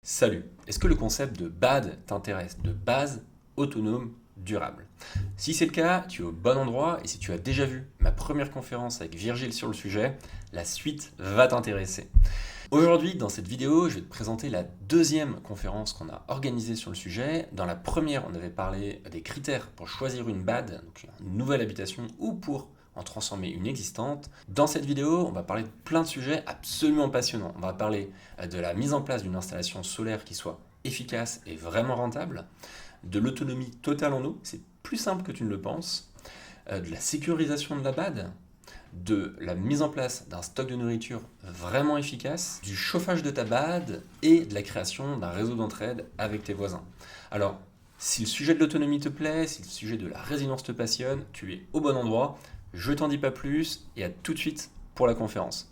Salut, est-ce que le concept de BAD t'intéresse, de base autonome durable? Si c'est le cas, tu es au bon endroit et si tu as déjà vu ma première conférence avec Virgile sur le sujet, la suite va t'intéresser. Aujourd'hui, dans cette vidéo, je vais te présenter la deuxième conférence qu'on a organisée sur le sujet. Dans la première, on avait parlé des critères pour choisir une BAD, donc une nouvelle habitation, ou pour en transformer une existante. Dans cette vidéo, on va parler de plein de sujets absolument passionnants. On va parler de la mise en place d'une installation solaire qui soit efficace et vraiment rentable, de l'autonomie totale en eau, c'est plus simple que tu ne le penses, de la sécurisation de la BAD, de la mise en place d'un stock de nourriture vraiment efficace, du chauffage de ta BAD et de la création d'un réseau d'entraide avec tes voisins. Alors, si le sujet de l'autonomie te plaît, si le sujet de la résilience te passionne, tu es au bon endroit. Je t'en dis pas plus et à tout de suite pour la conférence.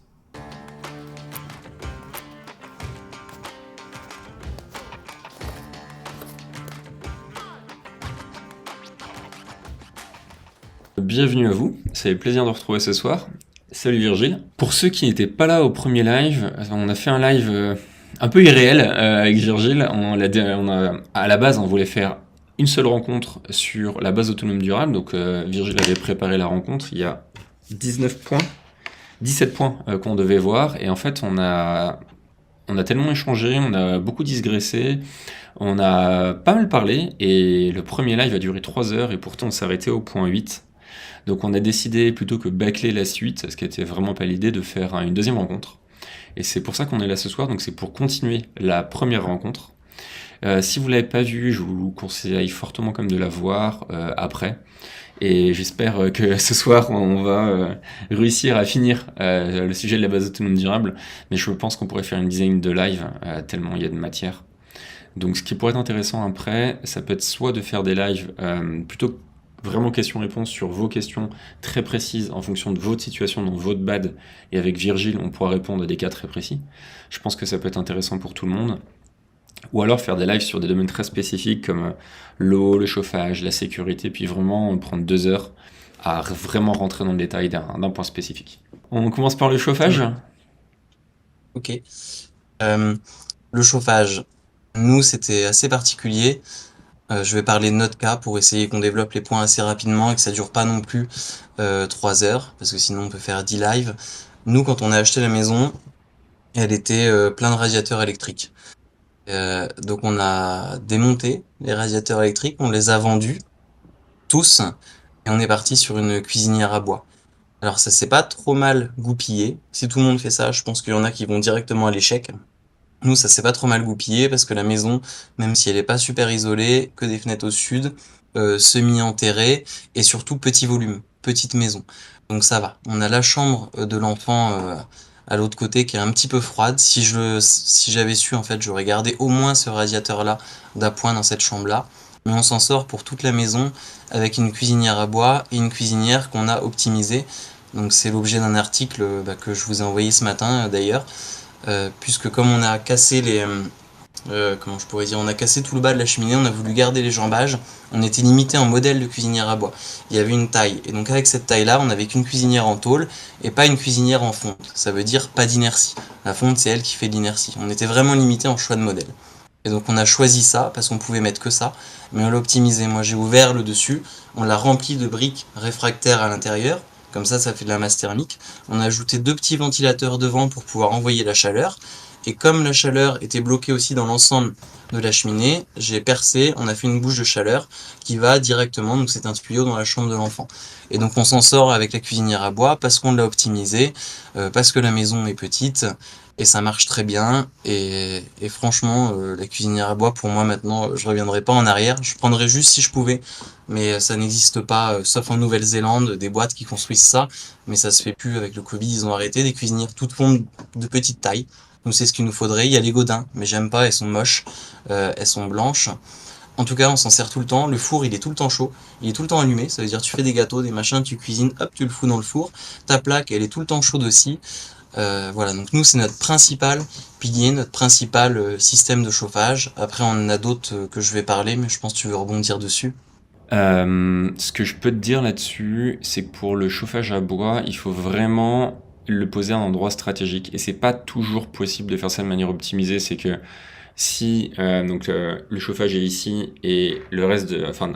Bienvenue à vous, ça fait plaisir de vous retrouver ce soir. Salut Virgile. Pour ceux qui n'étaient pas là au premier live, on a fait un live un peu irréel avec Virgile. À la base, on voulait faire une seule rencontre sur la base autonome durable. Donc Virgile avait préparé la rencontre. Il y a 17 points qu'on devait voir. Et en fait, on a tellement échangé, on a beaucoup digressé, on a pas mal parlé. Et le premier live a duré 3 heures et pourtant on s'est arrêté au point 8. Donc on a décidé, plutôt que bâcler la suite, ce qui n'était vraiment pas l'idée, de faire une deuxième rencontre. Et c'est pour ça qu'on est là ce soir, donc c'est pour continuer la première rencontre. Si vous ne l'avez pas vue, je vous conseille fortement comme de la voir après. Et j'espère que ce soir, on va réussir à finir le sujet de la base autonome durable. Mais je pense qu'on pourrait faire une dizaine de live, tellement il y a de matière. Donc ce qui pourrait être intéressant après, ça peut être soit de faire des lives plutôt vraiment questions-réponses sur vos questions très précises en fonction de votre situation dans votre BAD, et avec Virgile, on pourra répondre à des cas très précis. Je pense que ça peut être intéressant pour tout le monde. Ou alors faire des lives sur des domaines très spécifiques comme l'eau, le chauffage, la sécurité, puis vraiment prendre 2 heures à vraiment rentrer dans le détail d'un point spécifique. On commence par le chauffage. Ok. Le chauffage, nous, c'était assez particulier. Je vais parler de notre cas pour essayer qu'on développe les points assez rapidement et que ça dure pas non plus 3 heures, parce que sinon on peut faire 10 lives. Nous, quand on a acheté la maison, elle était plein de radiateurs électriques. Donc on a démonté les radiateurs électriques, on les a vendus tous, et on est parti sur une cuisinière à bois. Alors ça s'est pas trop mal goupillé. Si tout le monde fait ça, je pense qu'il y en a qui vont directement à l'échec. Nous, ça s'est pas trop mal goupillé parce que la maison, même si elle est pas super isolée, que des fenêtres au sud, semi-enterrée et surtout petit volume, petite maison. Donc ça va. On a la chambre de l'enfant à l'autre côté qui est un petit peu froide. Si j'avais su, en fait, j'aurais gardé au moins ce radiateur-là d'appoint dans cette chambre-là. Mais on s'en sort pour toute la maison avec une cuisinière à bois et une cuisinière qu'on a optimisée. Donc c'est l'objet d'un article que je vous ai envoyé ce matin d'ailleurs. Puisque comme on a cassé comment je pourrais dire, on a cassé tout le bas de la cheminée, on a voulu garder les jambages, on était limité en modèle de cuisinière à bois. Il y avait une taille, et donc avec cette taille-là, on n'avait qu'une cuisinière en tôle et pas une cuisinière en fonte. Ça veut dire pas d'inertie. La fonte, c'est elle qui fait de l'inertie. On était vraiment limité en choix de modèle. Et donc on a choisi ça parce qu'on pouvait mettre que ça, mais on l'a optimisé. Moi j'ai ouvert le dessus, on l'a rempli de briques réfractaires à l'intérieur, comme ça fait de la masse thermique. On a ajouté 2 petits ventilateurs devant pour pouvoir envoyer la chaleur. Et comme la chaleur était bloquée aussi dans l'ensemble de la cheminée, j'ai percé, on a fait une bouche de chaleur qui va directement, donc c'est un tuyau dans la chambre de l'enfant. Et donc on s'en sort avec la cuisinière à bois parce qu'on l'a optimisé, parce que la maison est petite, et ça marche très bien. Et franchement, la cuisinière à bois, pour moi maintenant, je reviendrai pas en arrière. Je prendrais juste si je pouvais, mais ça n'existe pas, sauf en Nouvelle-Zélande, des boîtes qui construisent ça, mais ça se fait plus avec le Covid, ils ont arrêté. Des cuisinières toutes rondes de petite taille. Nous, c'est ce qu'il nous faudrait. Il y a les Godin, mais j'aime pas, elles sont moches, elles sont blanches. En tout cas, on s'en sert tout le temps. Le four, il est tout le temps chaud. Il est tout le temps allumé. Ça veut dire, tu fais des gâteaux, des machins, tu cuisines, hop, tu le fous dans le four. Ta plaque, elle est tout le temps chaude aussi. Voilà. Donc nous, c'est notre principal pilier, notre principal système de chauffage. Après, on en a d'autres que je vais parler, mais je pense que tu veux rebondir dessus. Ce que je peux te dire là-dessus, c'est que pour le chauffage à bois, il faut vraiment le poser à un endroit stratégique. Et c'est pas toujours possible de faire ça de manière optimisée. C'est que Si le chauffage est ici et le reste enfin,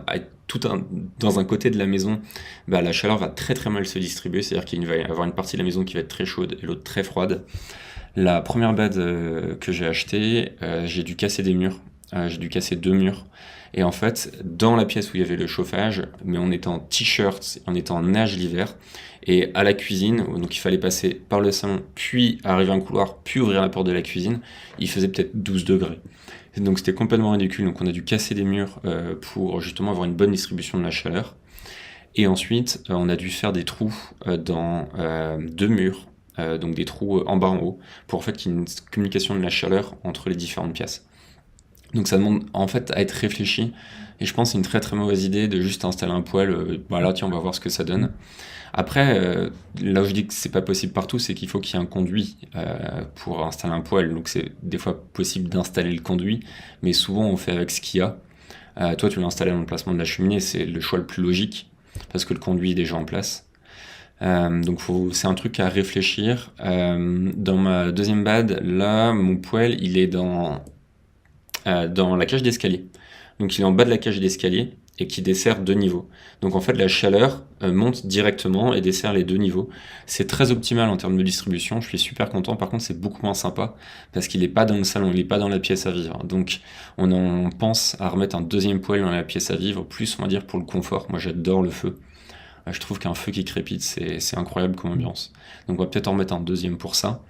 dans un côté de la maison, bah, la chaleur va très très mal se distribuer, c'est-à-dire qu'il va y avoir une partie de la maison qui va être très chaude et l'autre très froide. La première bad que j'ai achetée, j'ai dû casser des murs. J'ai dû casser 2 murs. Et en fait, dans la pièce où il y avait le chauffage, mais on était en t-shirt, on était en nage l'hiver, et à la cuisine, donc il fallait passer par le salon, puis arriver à un couloir, puis ouvrir la porte de la cuisine, il faisait peut-être 12 degrés. Et donc c'était complètement ridicule, donc on a dû casser des murs pour justement avoir une bonne distribution de la chaleur. Et ensuite, on a dû faire des trous dans 2 murs, donc des trous en bas en haut, pour en fait qu'il y ait une communication de la chaleur entre les différentes pièces. Donc ça demande en fait à être réfléchi, et je pense que c'est une très très mauvaise idée de juste installer un poêle, voilà tiens on va voir ce que ça donne. Après, là où je dis que c'est pas possible partout, c'est qu'il faut qu'il y ait un conduit pour installer un poêle, donc c'est des fois possible d'installer le conduit, mais souvent on fait avec ce qu'il y a. Toi tu l'as installé dans l'emplacement de la cheminée, c'est le choix le plus logique, parce que le conduit est déjà en place. Donc c'est un truc à réfléchir. Dans ma deuxième bad, là, mon poêle, il est dans la cage d'escalier. Donc il est en bas de la cage d'escalier et qui dessert 2 niveaux. Donc en fait la chaleur monte directement et dessert les 2 niveaux. C'est très optimal en termes de distribution, je suis super content. Par contre c'est beaucoup moins sympa parce qu'il n'est pas dans le salon, il n'est pas dans la pièce à vivre. Donc on en pense à remettre un deuxième poêle dans la pièce à vivre, plus on va dire pour le confort. Moi j'adore le feu. Je trouve qu'un feu qui crépite, c'est incroyable comme ambiance. Donc on va peut-être en mettre un deuxième pour ça.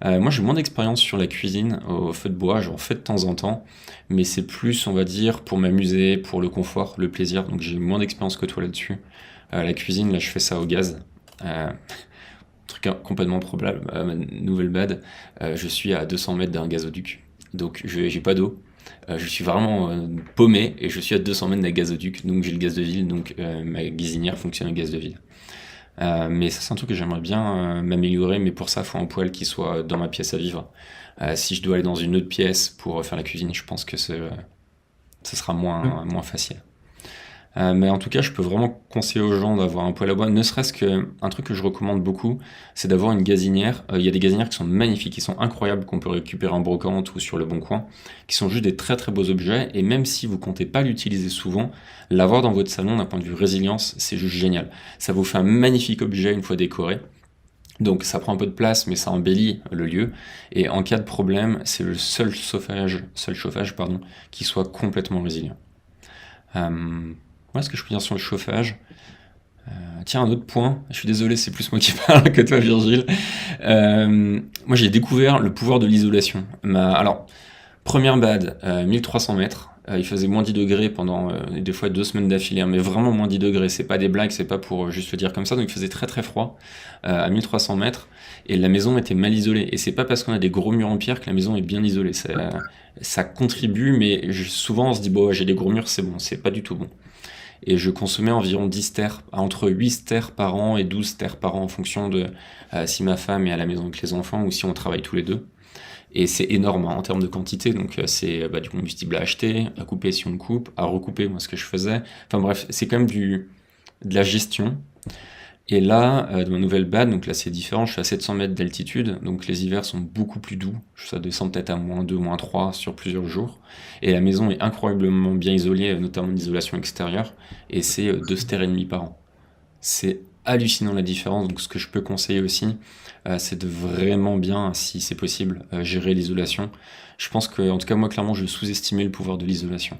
Moi j'ai moins d'expérience sur la cuisine au feu de bois, j'en fais de temps en temps, mais c'est plus, on va dire, pour m'amuser, pour le confort, le plaisir, donc j'ai moins d'expérience que toi là-dessus. La cuisine, là je fais ça au gaz. Truc complètement probable, ma nouvelle bad, je suis à 200 mètres d'un gazoduc, donc j'ai pas d'eau. Je suis vraiment paumé et je suis à 200 mètres d'un gazoduc, donc j'ai le gaz de ville, donc ma cuisinière fonctionne au gaz de ville. Mais ça, c'est un truc que j'aimerais bien m'améliorer, mais pour ça, il faut un poêle qui soit dans ma pièce à vivre. Si je dois aller dans une autre pièce pour faire la cuisine, je pense que ce sera moins facile. Mais en tout cas, je peux vraiment conseiller aux gens d'avoir un poêle à bois, ne serait-ce qu'un truc que je recommande beaucoup, c'est d'avoir une gazinière. Il y a des gazinières qui sont magnifiques, qui sont incroyables, qu'on peut récupérer en brocante ou sur le bon coin, qui sont juste des très très beaux objets, et même si vous comptez pas l'utiliser souvent, l'avoir dans votre salon d'un point de vue résilience, c'est juste génial. Ça vous fait un magnifique objet une fois décoré. Donc ça prend un peu de place, mais ça embellit le lieu. Et en cas de problème, c'est le seul chauffage, pardon, qui soit complètement résilient. Voilà ce que je peux dire sur le chauffage. Tiens, un autre point, je suis désolé, c'est plus moi qui parle que toi, Virgile. Moi, j'ai découvert le pouvoir de l'isolation. Alors, première bad, 1300 mètres. Il faisait moins 10 degrés pendant des fois 2 semaines d'affilée, hein, mais vraiment moins 10 degrés. C'est pas des blagues, c'est pas pour juste le dire comme ça. Donc il faisait très très froid à 1300 mètres et la maison était mal isolée. Et c'est pas parce qu'on a des gros murs en pierre que la maison est bien isolée. Ça contribue, mais souvent on se dit, bon, j'ai des gros murs, c'est bon. C'est pas du tout bon. Et je consommais environ 10 stères, entre 8 stères par an et 12 stères par an en fonction de si ma femme est à la maison avec les enfants ou si on travaille tous les deux. Et c'est énorme hein, en termes de quantité, donc c'est du combustible à acheter, à couper si on coupe, à recouper, moi ce que je faisais. Enfin bref, c'est quand même de la gestion. Et là, dans ma nouvelle bad, donc là c'est différent, je suis à 700 mètres d'altitude, donc les hivers sont beaucoup plus doux, ça descend peut-être à -2, -3 sur plusieurs jours. Et la maison est incroyablement bien isolée, notamment d'isolation extérieure, et c'est 2 stères et demi par an. C'est hallucinant la différence, donc ce que je peux conseiller aussi, c'est de vraiment bien, si c'est possible, gérer l'isolation. Je pense que, en tout cas moi clairement, je sous-estimais le pouvoir de l'isolation.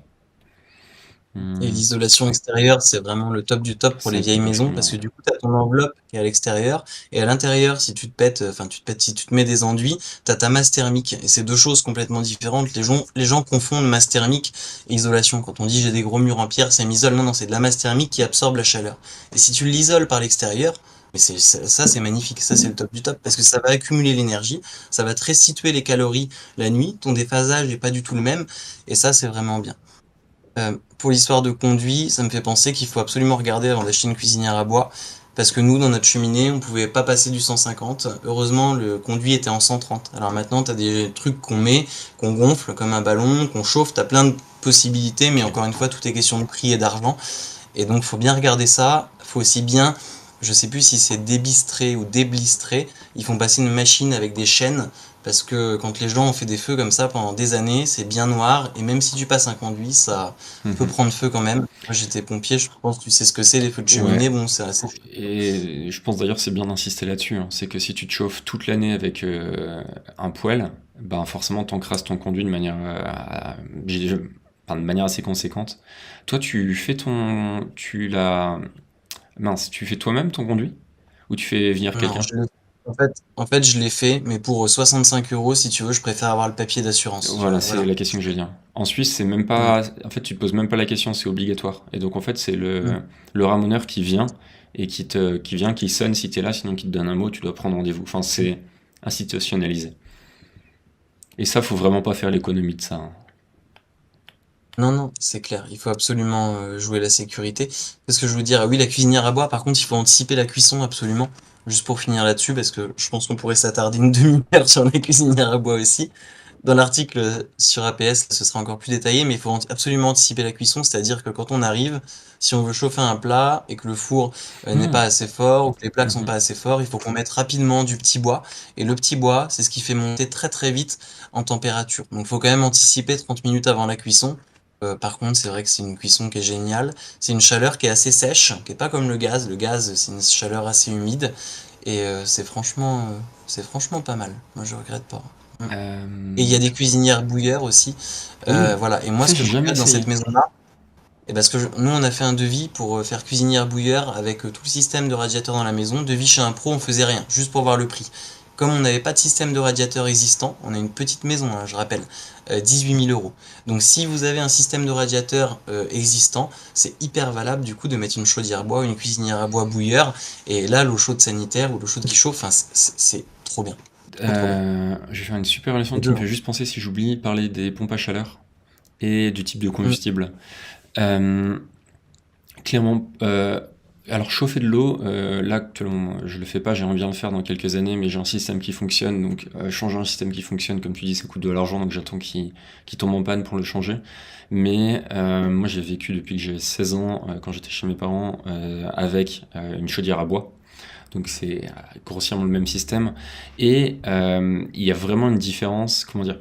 Et Hum, l'isolation extérieure, c'est vraiment le top du top pour les c'est vieilles maisons absolument parce que du coup, tu as ton enveloppe qui est à l'extérieur et à l'intérieur, si si tu te mets des enduits, tu as ta masse thermique et c'est deux choses complètement différentes. Les gens confondent masse thermique et isolation. Quand on dit j'ai des gros murs en pierre, ça m'isole. Non, non, c'est de la masse thermique qui absorbe la chaleur. Et si tu l'isoles par l'extérieur, mais ça, c'est magnifique. Ça, c'est le top du top parce que ça va accumuler l'énergie, ça va te restituer les calories la nuit, ton déphasage n'est pas du tout le même et ça, c'est vraiment bien. Pour l'histoire de conduit, ça me fait penser qu'il faut absolument regarder avant d'acheter une cuisinière à bois, parce que nous, dans notre cheminée, on pouvait pas passer du 150. Heureusement, le conduit était en 130. Alors maintenant, tu as des trucs qu'on gonfle comme un ballon, qu'on chauffe, tu as plein de possibilités, mais encore une fois, tout est question de prix et d'argent. Et donc, faut bien regarder ça. Faut aussi bien, je sais plus si c'est débistrer ou déblistrer, ils font passer une machine avec des chaînes parce que quand les gens ont fait des feux comme ça pendant des années, c'est bien noir, et même si tu passes un conduit, ça peut Mhm. prendre feu quand même. Moi, j'étais pompier, je pense que tu sais ce que c'est, les feux de Ouais. cheminée, bon, c'est assez... Et je pense d'ailleurs c'est bien d'insister là-dessus, hein. C'est que si tu te chauffes toute l'année avec un poêle, ben forcément t'encrasses ton conduit de manière, enfin, de manière assez conséquente. Toi, tu fais toi-même ton conduit? Ou tu fais venir Non, quelqu'un? en fait, je l'ai fait, mais pour 65 € si tu veux, je préfère avoir le papier d'assurance, tu Voilà, vois, c'est voilà. la question que je vais dire. En Suisse, c'est même Mm. pas, en fait, tu te poses même pas la question, c'est obligatoire. Et donc, en fait, c'est Mm. le ramoneur qui vient et qui sonne si t'es là, sinon qui te donne un mot, tu dois prendre rendez-vous. Enfin, c'est institutionnalisé. Et ça, faut vraiment pas faire l'économie de ça, hein. Non, non, c'est clair, il faut absolument jouer la sécurité. Qu'est-ce que je veux dire? Ah oui, la cuisinière à bois, par contre, il faut anticiper la cuisson absolument. Juste pour finir là-dessus, parce que je pense qu'on pourrait s'attarder une demi-heure sur la cuisinière à bois aussi. Dans l'article sur APS, ce sera encore plus détaillé, mais il faut absolument anticiper la cuisson, c'est-à-dire que quand on arrive, si on veut chauffer un plat et que le four n'est Hmm, pas assez fort ou que les plaques sont mhm. pas assez forts, il faut qu'on mette rapidement du petit bois. Et le petit bois, c'est ce qui fait monter très très vite en température. Donc il faut quand même anticiper 30 minutes avant la cuisson. Par contre, c'est vrai que c'est une cuisson qui est géniale. C'est une chaleur qui est assez sèche, qui est pas comme le gaz. Le gaz, c'est une chaleur assez humide. Et c'est franchement pas mal. Moi, je regrette pas. Mm. Et il y a Euh, des cuisinières bouilleurs aussi. Oui, Voilà. Et moi, ça, ce que j'ai je jamais regrette dans cette essayé. maison-là, et parce que nous, on a fait un devis pour faire cuisinière bouilleur avec tout le système de radiateur dans la maison. Devis chez un pro, on faisait rien, juste pour voir le prix. Comme on n'avait pas de système de radiateur existant, on a une petite maison, hein, je rappelle, 18 000 €. Donc si vous avez un système de radiateur existant, c'est hyper valable du coup de mettre une chaudière à bois ou une cuisinière à bois bouilleur. Et là, l'eau chaude sanitaire ou l'eau chaude qui chauffe, enfin, c'est trop bien. Trop trop bien. Je vais faire une super relation Les qui deux, me hein. fait juste penser si j'oublie parler des pompes à chaleur et du type de Mm. combustible. Euh, Clairement, alors chauffer de l'eau, là actuellement je le fais pas, j'aimerais bien le faire dans quelques années, mais j'ai un système qui fonctionne, donc changer un système qui fonctionne, comme tu dis, ça coûte de l'argent, donc j'attends qu'il tombe en panne pour le changer. Mais moi j'ai vécu depuis que j'avais 16 ans, quand j'étais chez mes parents, avec une chaudière à bois. Donc c'est grossièrement le même système. Et il y a vraiment une différence, comment dire,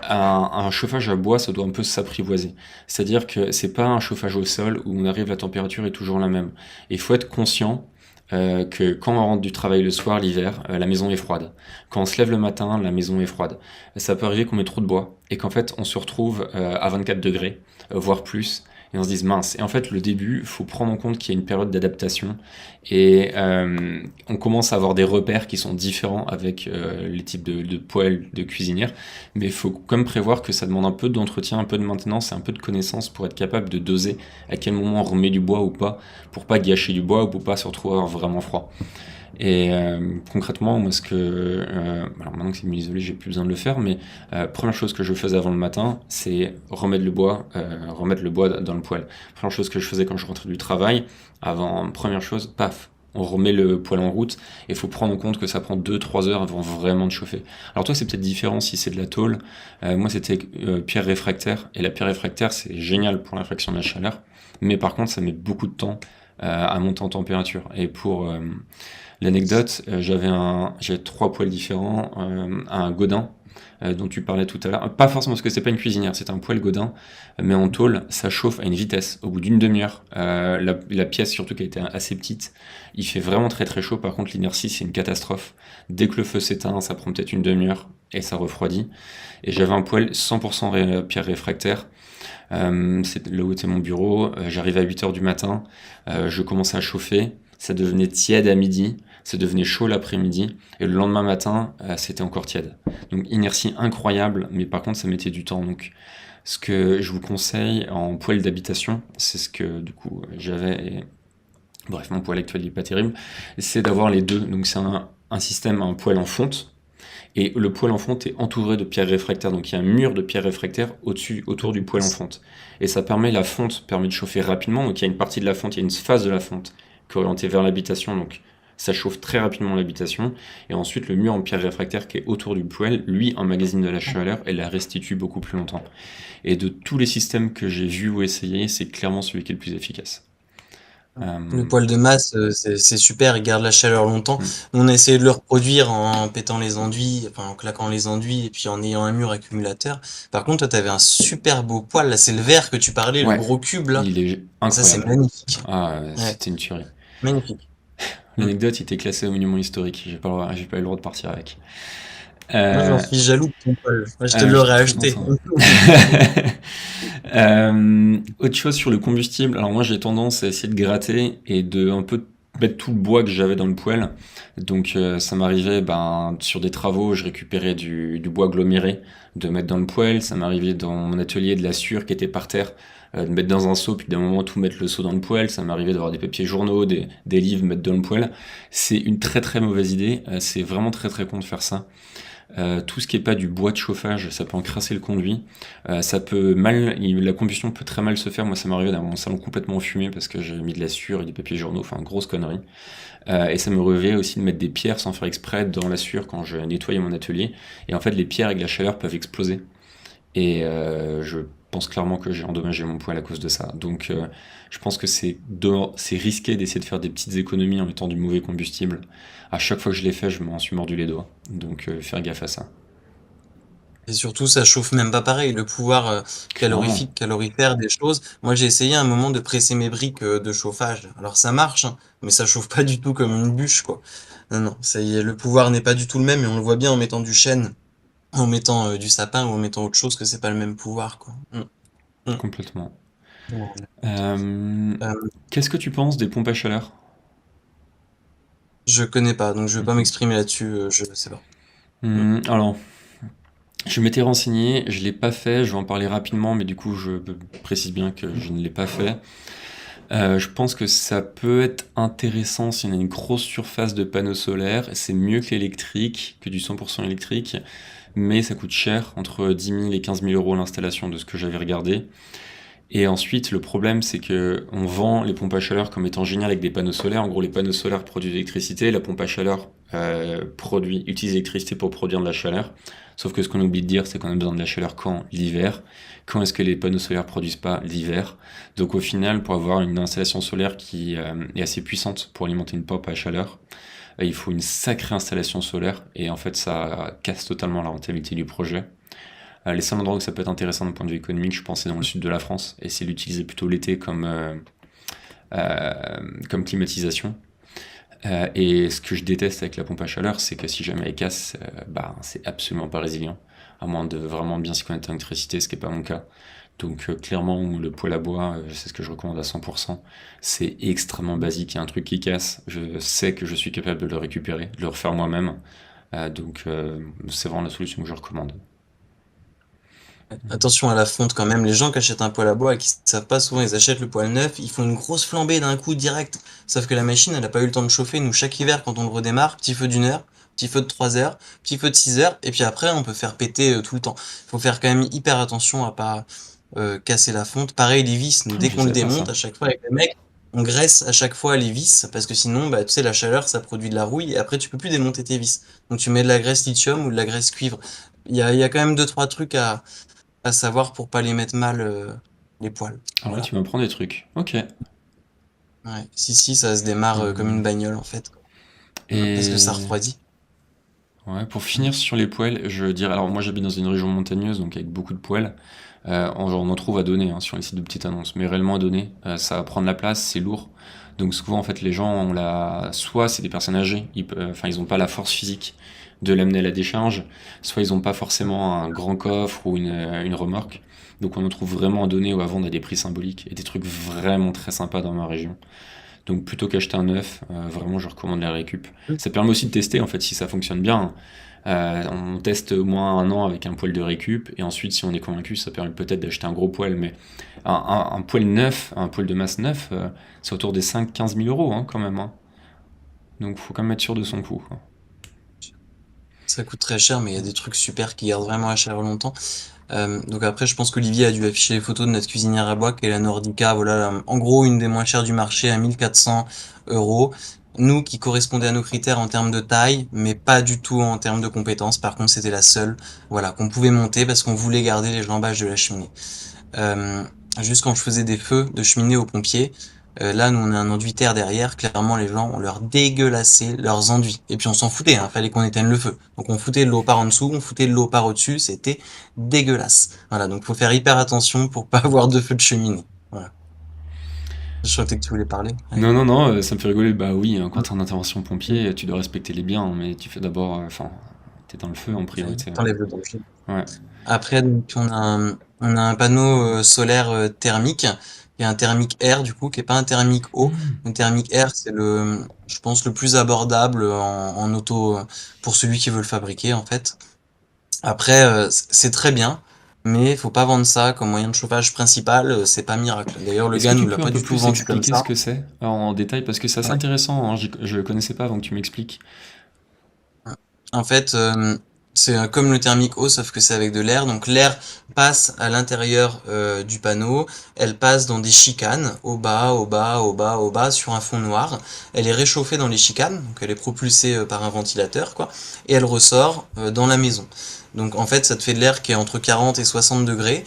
un chauffage à bois, ça doit un peu s'apprivoiser. C'est-à-dire que c'est pas un chauffage au sol où on arrive, la température est toujours la même. Et il faut être conscient que quand on rentre du travail le soir, l'hiver, la maison est froide. Quand on se lève le matin, la maison est froide. Ça peut arriver qu'on met trop de bois et qu'en fait on se retrouve à 24 degrés, voire plus. Et on se dise mince. Et en fait, le début, il faut prendre en compte qu'il y a une période d'adaptation et on commence à avoir des repères qui sont différents avec les types de poêles de cuisinière. Mais il faut quand même prévoir que ça demande un peu d'entretien, un peu de maintenance et un peu de connaissance pour être capable de doser à quel moment on remet du bois ou pas, pour pas gâcher du bois ou pour pas se retrouver vraiment froid. Et concrètement, moi, alors maintenant que c'est mi-isolé, j'ai plus besoin de le faire, mais première chose que je faisais avant le matin, c'est remettre le bois dans le poêle. Première chose que je faisais quand je rentrais du travail, avant, première chose, paf, on remet le poêle en route, et il faut prendre en compte que ça prend 2-3 heures avant vraiment de chauffer. Alors toi, c'est peut-être différent si c'est de la tôle. Moi, c'était pierre réfractaire, et la pierre réfractaire, c'est génial pour la fraction de la chaleur, mais par contre, ça met beaucoup de temps à monter en température. Et pour l'anecdote, j'avais trois poêles différents, un Godin dont tu parlais tout à l'heure. Pas forcément parce que c'est pas une cuisinière, c'est un poêle Godin, mais en tôle, ça chauffe à une vitesse. Au bout d'une demi-heure, la pièce, surtout qui a été assez petite, il fait vraiment très très chaud. Par contre, l'inertie, c'est une catastrophe. Dès que le feu s'éteint, ça prend peut-être une demi-heure et ça refroidit. Et j'avais un poêle 100% pierre réfractaire. C'est là où était mon bureau. J'arrivais à 8 heures du matin, je commençais à chauffer. Ça devenait tiède à midi, ça devenait chaud l'après-midi, et le lendemain matin, c'était encore tiède. Donc inertie incroyable, mais par contre ça mettait du temps. Donc ce que je vous conseille en poêle d'habitation, c'est ce que du coup j'avais, bref mon poêle actuel n'est pas terrible, c'est d'avoir les deux. Donc c'est un système, un poêle en fonte, et le poêle en fonte est entouré de pierres réfractaires, donc il y a un mur de pierres réfractaires autour du poêle en fonte. Et ça permet, la fonte permet de chauffer rapidement, donc il y a une partie de la fonte, il y a une phase de la fonte qui est orientée vers l'habitation, donc ça chauffe très rapidement l'habitation. Et ensuite le mur en pierres réfractaires qui est autour du poêle, lui emmagasine de la chaleur et la restitue beaucoup plus longtemps. Et de tous les systèmes que j'ai vus ou essayés, c'est clairement celui qui est le plus efficace. Le Euh, poêle de masse, c'est super, il garde la chaleur longtemps. hmm. On a essayé de le reproduire en pétant les enduits, enfin en claquant les enduits et puis en ayant un mur accumulateur. Par contre, toi, t'avais un super beau poêle, là, c'est le vert que tu parlais, le Ouais, gros cube, là. il est Ça, c'est incroyable. magnifique. Ah, Ouais, c'était une tuerie. magnifique. Mm. L'anecdote, il était classé au monument historique. J'ai pas eu le droit de partir avec. Moi, j'en Euh, suis jaloux de ton poêle. Moi, je te je suis l'aurais très acheté. content. Autre chose sur le combustible. Alors moi, j'ai tendance à essayer de gratter et de un peu mettre tout le bois que j'avais dans le poêle. Donc ça m'arrivait, ben, sur des travaux, je récupérais du bois aggloméré, de mettre dans le poêle. Ça m'arrivait dans mon atelier de la sciure qui était par terre, de mettre dans un seau, puis d'un moment tout mettre le seau dans le poêle. Ça m'arrivait d'avoir des papiers journaux, des livres, mettre dans le poêle. C'est une très très mauvaise idée. C'est vraiment très très con de faire ça. Tout ce qui est pas du bois de chauffage, ça peut encrasser le conduit. Ça peut mal, la combustion peut très mal se faire. Moi, ça m'est arrivé d'avoir mon salon complètement fumé parce que j'ai mis de la sueur et des papiers journaux, enfin grosse connerie. Et ça me revient aussi de mettre des pierres sans faire exprès dans la sueur quand je nettoyais mon atelier. Et en fait, les pierres avec la chaleur peuvent exploser. Et je pense clairement que j'ai endommagé mon poêle à cause de ça. Donc je pense que c'est risqué d'essayer de faire des petites économies en mettant du mauvais combustible. À chaque fois que je l'ai fait, je m'en suis mordu les doigts. Donc faire gaffe à ça. Et surtout, ça chauffe même pas pareil. Le pouvoir Clairement. calorifique, calorifère des choses. Moi, j'ai essayé à un moment de presser mes briques de chauffage. Alors, ça marche, hein, mais ça chauffe pas du tout comme une bûche, quoi. Non, non, ça y est, le pouvoir n'est pas du tout le même et on le voit bien en mettant du chêne, en mettant du sapin ou en mettant autre chose que c'est pas le même pouvoir, quoi. Mm. Complètement. Voilà. Euh, Euh, Qu'est-ce que tu penses des pompes à chaleur? je connais pas, donc je vais pas Mhm. m'exprimer là-dessus, je sais pas. Mm. Alors, je m'étais renseigné, je l'ai pas fait, je vais en parler rapidement, mais du coup, je précise bien que je ne l'ai pas fait. Je pense que ça peut être intéressant si on a une grosse surface de panneaux solaires. C'est mieux que l'électrique, que du 100% électrique, mais ça coûte cher, entre 10 000 et 15 000 euros l'installation de ce que j'avais regardé. Et ensuite, le problème, c'est que on vend les pompes à chaleur comme étant géniales avec des panneaux solaires. En gros, les panneaux solaires produisent de l'électricité, la pompe à chaleur utilise l'électricité pour produire de la chaleur. Sauf que ce qu'on oublie de dire, c'est qu'on a besoin de la chaleur quand? L'hiver. Quand est-ce que les panneaux solaires produisent pas? L'hiver. Donc au final, pour avoir une installation solaire qui est assez puissante pour alimenter une pompe à chaleur, il faut une sacrée installation solaire. Et en fait, ça casse totalement la rentabilité du projet. Les seuls endroits où ça peut être intéressant d'un point de vue économique, je pense, c'est dans le sud de la France, et c'est l'utiliser plutôt l'été euh, comme climatisation. Et ce que je déteste avec la pompe à chaleur, c'est que si jamais elle casse, bah, c'est absolument pas résilient, à moins de vraiment bien s'y connaître en électricité, ce qui n'est pas mon cas. Donc clairement, le poêle à bois, c'est ce que je recommande à 100%. C'est extrêmement basique, il y a un truc qui casse, je sais que je suis capable de le récupérer, de le refaire moi-même. C'est vraiment la solution que je recommande. Attention à la fonte quand même. Les gens qui achètent un poêle à bois et qui savent pas souvent, ils achètent le poêle neuf, ils font une grosse flambée d'un coup direct. Sauf que la machine, elle a pas eu le temps de chauffer. Nous, chaque hiver, quand on le redémarre, petit feu d'1 heure, petit feu de 3 heures, petit feu de 6 heures, et puis après, on peut faire péter tout le temps. Faut faire quand même hyper attention à pas casser la fonte. Pareil, les vis, nous, Ah, dès je qu'on le savais pas démonte, ça. à chaque fois avec le mec, on graisse à chaque fois les vis, parce que sinon, bah, tu sais, la chaleur, ça produit de la rouille, et après, tu peux plus démonter tes vis. Donc, tu mets de la graisse lithium ou de la graisse cuivre. Il y a quand même deux, trois trucs à savoir pour pas les mettre mal les poils. Alors là, Voilà. tu m'apprends des trucs. Ok. Ouais. Si, si, ça se démarre comme une Hum, bagnole en fait. Parce que ça Et refroidit. ouais, pour Mm. finir sur les poêles, je dirais. Alors moi, j'habite dans une région montagneuse, donc avec beaucoup de poêles. On en trouve à donner hein, sur les sites de petites annonces, mais réellement à donner, ça va prendre la place, c'est lourd. Donc souvent, en fait, les gens ont soit c'est des personnes âgées, enfin ils ont pas la force physique de l'amener à la décharge, soit ils ont pas forcément un grand coffre ou une remorque. Donc on en trouve vraiment à donner ou à vendre à des prix symboliques et des trucs vraiment très sympas dans ma région. Donc plutôt qu'acheter un neuf, vraiment je recommande la récup. Ça permet aussi de tester en fait si ça fonctionne bien. On teste au moins un an avec un poêle de récup et ensuite si on est convaincu ça permet peut-être d'acheter un gros poêle. Mais un poêle neuf, un poêle de masse neuf, c'est autour des 5-15 000 euros hein, quand même. Hein. Donc faut quand même être sûr de son coût. Quoi. Ça coûte très cher, mais il y a des trucs super qui gardent vraiment la chaleur longtemps. Donc après, je pense qu'Olivier a dû afficher les photos de notre cuisinière à bois, qui est la Nordica. Voilà, en gros, une des moins chères du marché à 1 400 euros. Nous, qui correspondait à nos critères en termes de taille, mais pas du tout en termes de compétences. Par contre, c'était la seule, voilà, qu'on pouvait monter parce qu'on voulait garder les jambages de la cheminée. Euh, Juste quand je faisais des feux de cheminée aux pompiers, Là, nous, on a un enduit terre derrière. Clairement, les gens, on leur dégueulassé leurs enduits. Et puis, on s'en foutait, hein. Fallait qu'on éteigne le feu. Donc, on foutait de l'eau par en dessous, on foutait de l'eau par au-dessus. C'était dégueulasse. Voilà. Donc, faut faire hyper attention pour pas avoir de feu de cheminée. Voilà. Je sentais que tu voulais parler. Ouais. Non, non, non, ça me fait rigoler. Bah oui, quand t'es en intervention pompier, tu dois respecter les biens, mais tu fais d'abord, enfin, t'es dans le feu en priorité. T'enlèves le danger. Ouais. Après, donc, on a un panneau solaire thermique, qui est un thermique R du coup, qui est pas un thermique O. Hmm. Un thermique R, c'est je pense, le plus abordable en auto pour celui qui veut le fabriquer en fait. Après, c'est très bien, mais faut pas vendre ça comme moyen de chauffage principal. C'est pas miracle. D'ailleurs, le Est-ce que gars nous tu l'a peux un pas peu du tout plus vendu comme expliquer ce ça. que c'est en détail? Parce que c'est assez Ouais. intéressant, hein, je le connaissais pas avant que tu m'expliques. En fait, c'est comme le thermique eau, sauf que c'est avec de l'air. Donc l'air passe à l'intérieur du panneau, elle passe dans des chicanes, au bas, au bas, au bas, au bas, sur un fond noir. Elle est réchauffée dans les chicanes, donc elle est propulsée par un ventilateur, quoi, et elle ressort dans la maison. Donc en fait, ça te fait de l'air qui est entre 40 et 60 degrés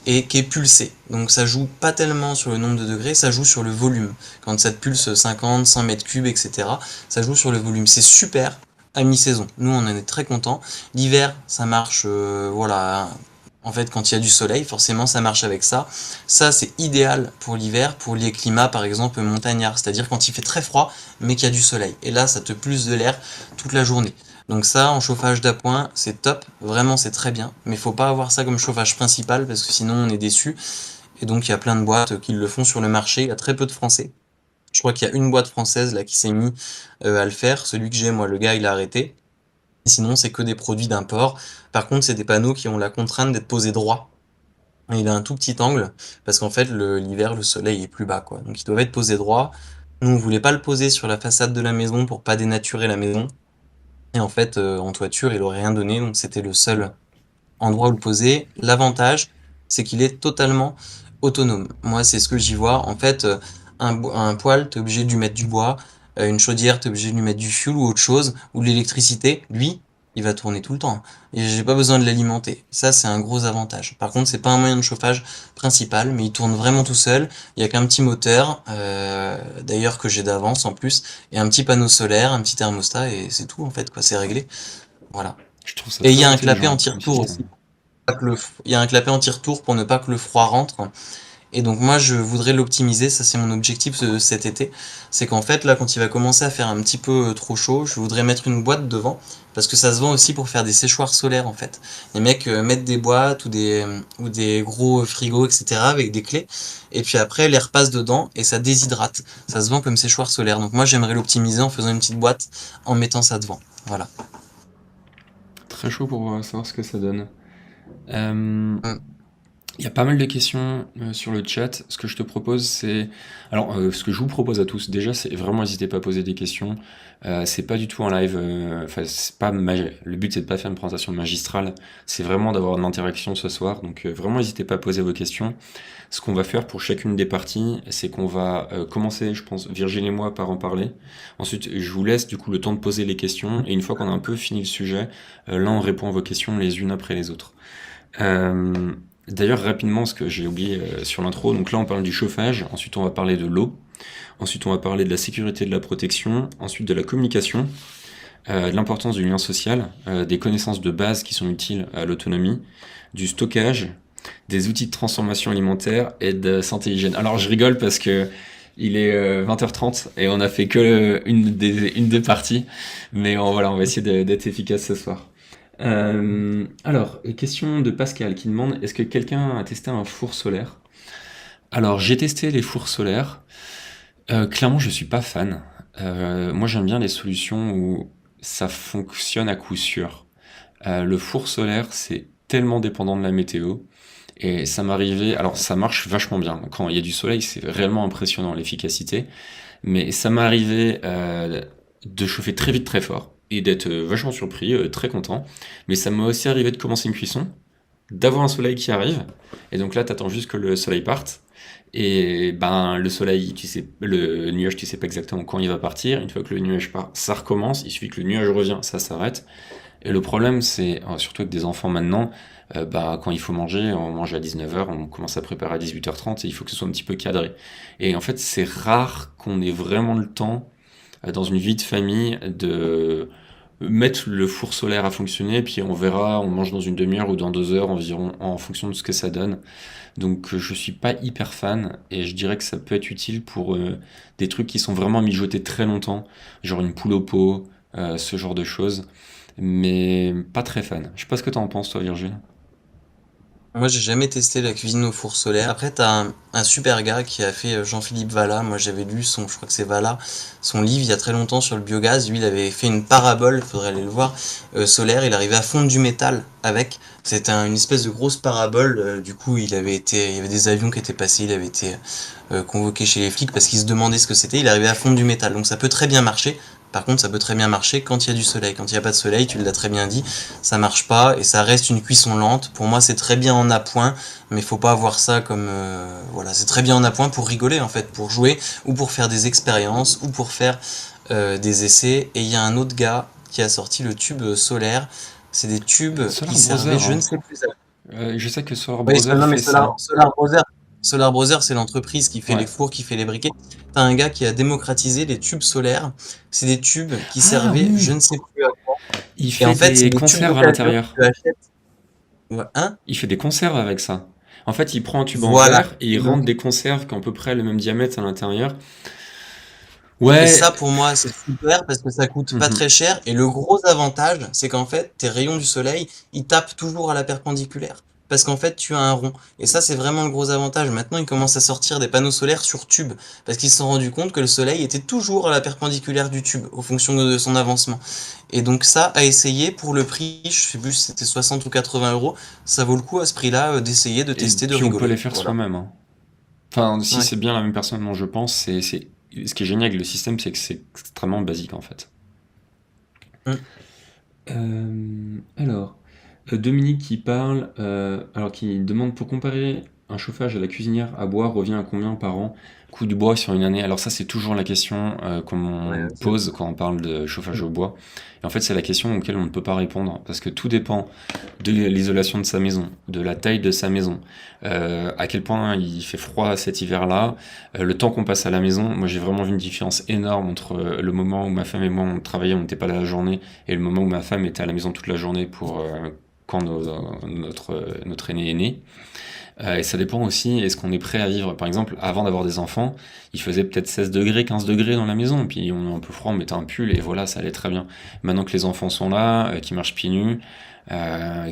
et qui est pulsé. Donc ça joue pas tellement sur le nombre de degrés, ça joue sur le volume. Quand ça te pulse 50, 100 mètres cubes, etc., ça joue sur le volume. C'est super à mi-saison. Nous, on en est très contents. L'hiver, ça marche, voilà. En fait, quand il y a du soleil, forcément, ça marche avec ça. Ça, c'est idéal pour l'hiver, pour les climats, par exemple, montagnards. C'est-à-dire quand il fait très froid, mais qu'il y a du soleil. Et là, ça te pulse de l'air toute la journée. Donc ça, en chauffage d'appoint, c'est top. Vraiment, c'est très bien. Mais faut pas avoir ça comme chauffage principal, parce que sinon, on est déçu. Et donc, il y a plein de boîtes qui le font sur le marché. Il y a très peu de Français. Je crois qu'il y a une boîte française là qui s'est mis à le faire. Celui que j'ai, moi, le gars, il a arrêté. Sinon, c'est que des produits d'import. Par contre, c'est des panneaux qui ont la contrainte d'être posés droit. Et il a un tout petit angle, parce qu'en fait, l'hiver, le soleil est plus bas, quoi. Donc, ils doivent être posés droit. Nous, on voulait pas le poser sur la façade de la maison pour pas dénaturer la maison. Et en fait, en toiture, il aurait rien donné, donc c'était le seul endroit où le poser. L'avantage, c'est qu'il est totalement autonome. Moi, c'est ce que j'y vois. En fait, un poêle, t'es obligé de lui mettre du bois. Une chaudière, t'es obligé de lui mettre du fioul ou autre chose, ou de l'électricité. Lui, il va tourner tout le temps. Et j'ai pas besoin de l'alimenter. Ça, c'est un gros avantage. Par contre, c'est pas un moyen de chauffage principal, mais il tourne vraiment tout seul. Il y a qu'un petit moteur, d'ailleurs que j'ai d'avance en plus, et un petit panneau solaire, un petit thermostat, et c'est tout en fait, quoi. C'est réglé. Voilà. Je trouve ça Et il y très a un clapet intelligent comme anti-retour système. aussi. Il y a un clapet anti-retour pour ne pas que le froid rentre. Et donc moi je voudrais l'optimiser, ça c'est mon objectif cet été. C'est qu'en fait là quand il va commencer à faire un petit peu trop chaud, je voudrais mettre une boîte devant. Parce que ça se vend aussi pour faire des séchoirs solaires en fait. Les mecs mettent des boîtes ou des gros frigos, etc. avec des clés. Et puis après l'air passe dedans et ça déshydrate. Ça se vend comme séchoir solaire. Donc moi j'aimerais l'optimiser en faisant une petite boîte en mettant ça devant. Voilà. Très chaud pour savoir ce que ça donne. Euh, Mm. Il y a pas mal de questions sur le chat. Ce que je te propose, c'est. Alors, ce que je vous propose à tous, déjà, c'est vraiment n'hésitez pas à poser des questions. C'est pas du tout en live. Enfin, c'est pas le but, c'est de pas faire une présentation magistrale. C'est vraiment d'avoir de l'interaction ce soir. Donc, vraiment, n'hésitez pas à poser vos questions. Ce qu'on va faire pour chacune des parties, c'est qu'on va commencer, je pense, Virginie et moi, par en parler. Ensuite, je vous laisse du coup le temps de poser les questions. Et une fois qu'on a un peu fini le sujet, là, on répond à vos questions les unes après les autres. Euh, D'ailleurs, rapidement, ce que j'ai oublié sur l'intro, donc là on parle du chauffage, ensuite on va parler de l'eau, ensuite on va parler de la sécurité et de la protection, ensuite de la communication, de l'importance du lien social, des connaissances de base qui sont utiles à l'autonomie, du stockage, des outils de transformation alimentaire et de santé hygiène. Alors je rigole parce que il est 20h30 et on a fait que une des parties, mais voilà, on va essayer d'être efficace ce soir. Alors, question de Pascal qui demande est-ce que quelqu'un a testé un four solaire? Alors, j'ai testé les fours solaires. Clairement, je suis pas fan. Moi, j'aime bien les solutions où ça fonctionne à coup sûr. Le four solaire, c'est tellement dépendant de la météo. Et ça m'arrivait. Alors, ça marche vachement bien. Quand il y a du soleil, c'est réellement impressionnant l'efficacité. Mais ça m'est arrivé de chauffer très vite, très fort, et d'être vachement surpris, très content. Mais ça m'est aussi arrivé de commencer une cuisson, d'avoir un soleil qui arrive, et donc là, t'attends juste que le soleil parte. Et ben le soleil, tu sais, le nuage, tu sais pas exactement quand il va partir. Une fois que le nuage part, ça recommence. Il suffit que le nuage revient, ça s'arrête. Et le problème, c'est, surtout avec des enfants maintenant, bah, quand il faut manger, on mange à 19h, on commence à préparer à 18h30 et il faut que ce soit un petit peu cadré. Et en fait, c'est rare qu'on ait vraiment le temps, dans une vie de famille, de mettre le four solaire à fonctionner, puis on verra, on mange dans une demi-heure ou dans 2 heures environ, en fonction de ce que ça donne. Donc je suis pas hyper fan, et je dirais que ça peut être utile pour des trucs qui sont vraiment mijotés très longtemps, genre une poule au pot, ce genre de choses, mais pas très fan. Je sais pas ce que t'en penses toi, Virgile. Moi, j'ai jamais testé la cuisine au four solaire. Après, t'as un super gars qui a fait Jean-Philippe Valla. Moi, j'avais lu son, je crois que c'est Valla, son livre il y a très longtemps sur le biogaz. Lui, il avait fait une parabole, faudrait aller le voir, solaire. Il arrivait à fondre du métal avec. C'était une espèce de grosse parabole. Du coup, il y avait des avions qui étaient passés. Il avait été convoqué chez les flics parce qu'il se demandait ce que c'était. Il arrivait à fondre du métal. Donc, ça peut très bien marcher. Par contre, ça peut très bien marcher quand il y a du soleil. Quand il n'y a pas de soleil, tu l'as très bien dit, ça marche pas et ça reste une cuisson lente. Pour moi, c'est très bien en appoint, mais faut pas voir ça comme voilà, c'est très bien en appoint pour rigoler en fait, pour jouer ou pour faire des expériences ou pour faire des essais. Et il y a un autre gars qui a sorti le tube solaire. C'est des tubes qui Solar servaient, Brother, je ne hein. sais plus. Je sais que Solar Oui, Brother non, mais fait ça. Solar Brother, c'est l'entreprise qui fait les Ouais. fours, qui fait les briquets. T'as un gars qui a démocratisé les tubes solaires. C'est des tubes qui Ah servaient, je oui, ne sais plus à quoi. il Et en fait fait, c'est des des tubes conserves à d'occasion que l'intérieur. tu achètes. Ouais, hein? Il fait des conserves avec ça. En fait, il prend un tube en Voilà. verre et il Et donc, rentre des conserves qui ont à peu près le même diamètre à l'intérieur. et Ouais. ça, pour moi, c'est super parce que ça coûte pas Mhm. très cher. Et le gros avantage, c'est qu'en fait, tes rayons du soleil, ils tapent toujours à la perpendiculaire. Parce qu'en fait, tu as un rond. Et ça, c'est vraiment le gros avantage. Maintenant, ils commencent à sortir des panneaux solaires sur tube. Parce qu'ils se sont rendus compte que le soleil était toujours à la perpendiculaire du tube, au fonction de son avancement. Et donc, ça, à essayer pour le prix, je sais plus si c'était 60 ou 80 euros, ça vaut le coup à ce prix-là d'essayer, de Et tester, de puis on peut rigoler. les faire Voilà. soi-même, hein. Enfin, si Ouais. c'est bien la même personne dont je pense, ce qui est génial avec le système, c'est que c'est extrêmement basique en fait. Mm. Alors, Dominique qui parle, alors qui demande pour comparer un chauffage à la cuisinière à bois revient à combien par an? Coût du bois sur une année. Alors ça, c'est toujours la question Ouais, qu'on c'est pose quand on parle de chauffage mm. au bois. Et en fait, c'est la question auquel on ne peut pas répondre parce que tout dépend de l'isolation de sa maison, de la taille de sa maison, à quel point il fait froid cet hiver-là, le temps qu'on passe à la maison. Moi, j'ai vraiment vu une différence énorme entre le moment où ma femme et moi on travaillait, on n'était pas là la journée, et le moment où ma femme était à la maison toute la journée pour quand notre aîné est né. Et ça dépend aussi, est-ce qu'on est prêt à vivre? Par exemple, avant d'avoir des enfants, il faisait peut-être 16 degrés, 15 degrés dans la maison, puis on est un peu froid, on mettait un pull et voilà, ça allait très bien. Maintenant que les enfants sont là, qui marchent pieds nus,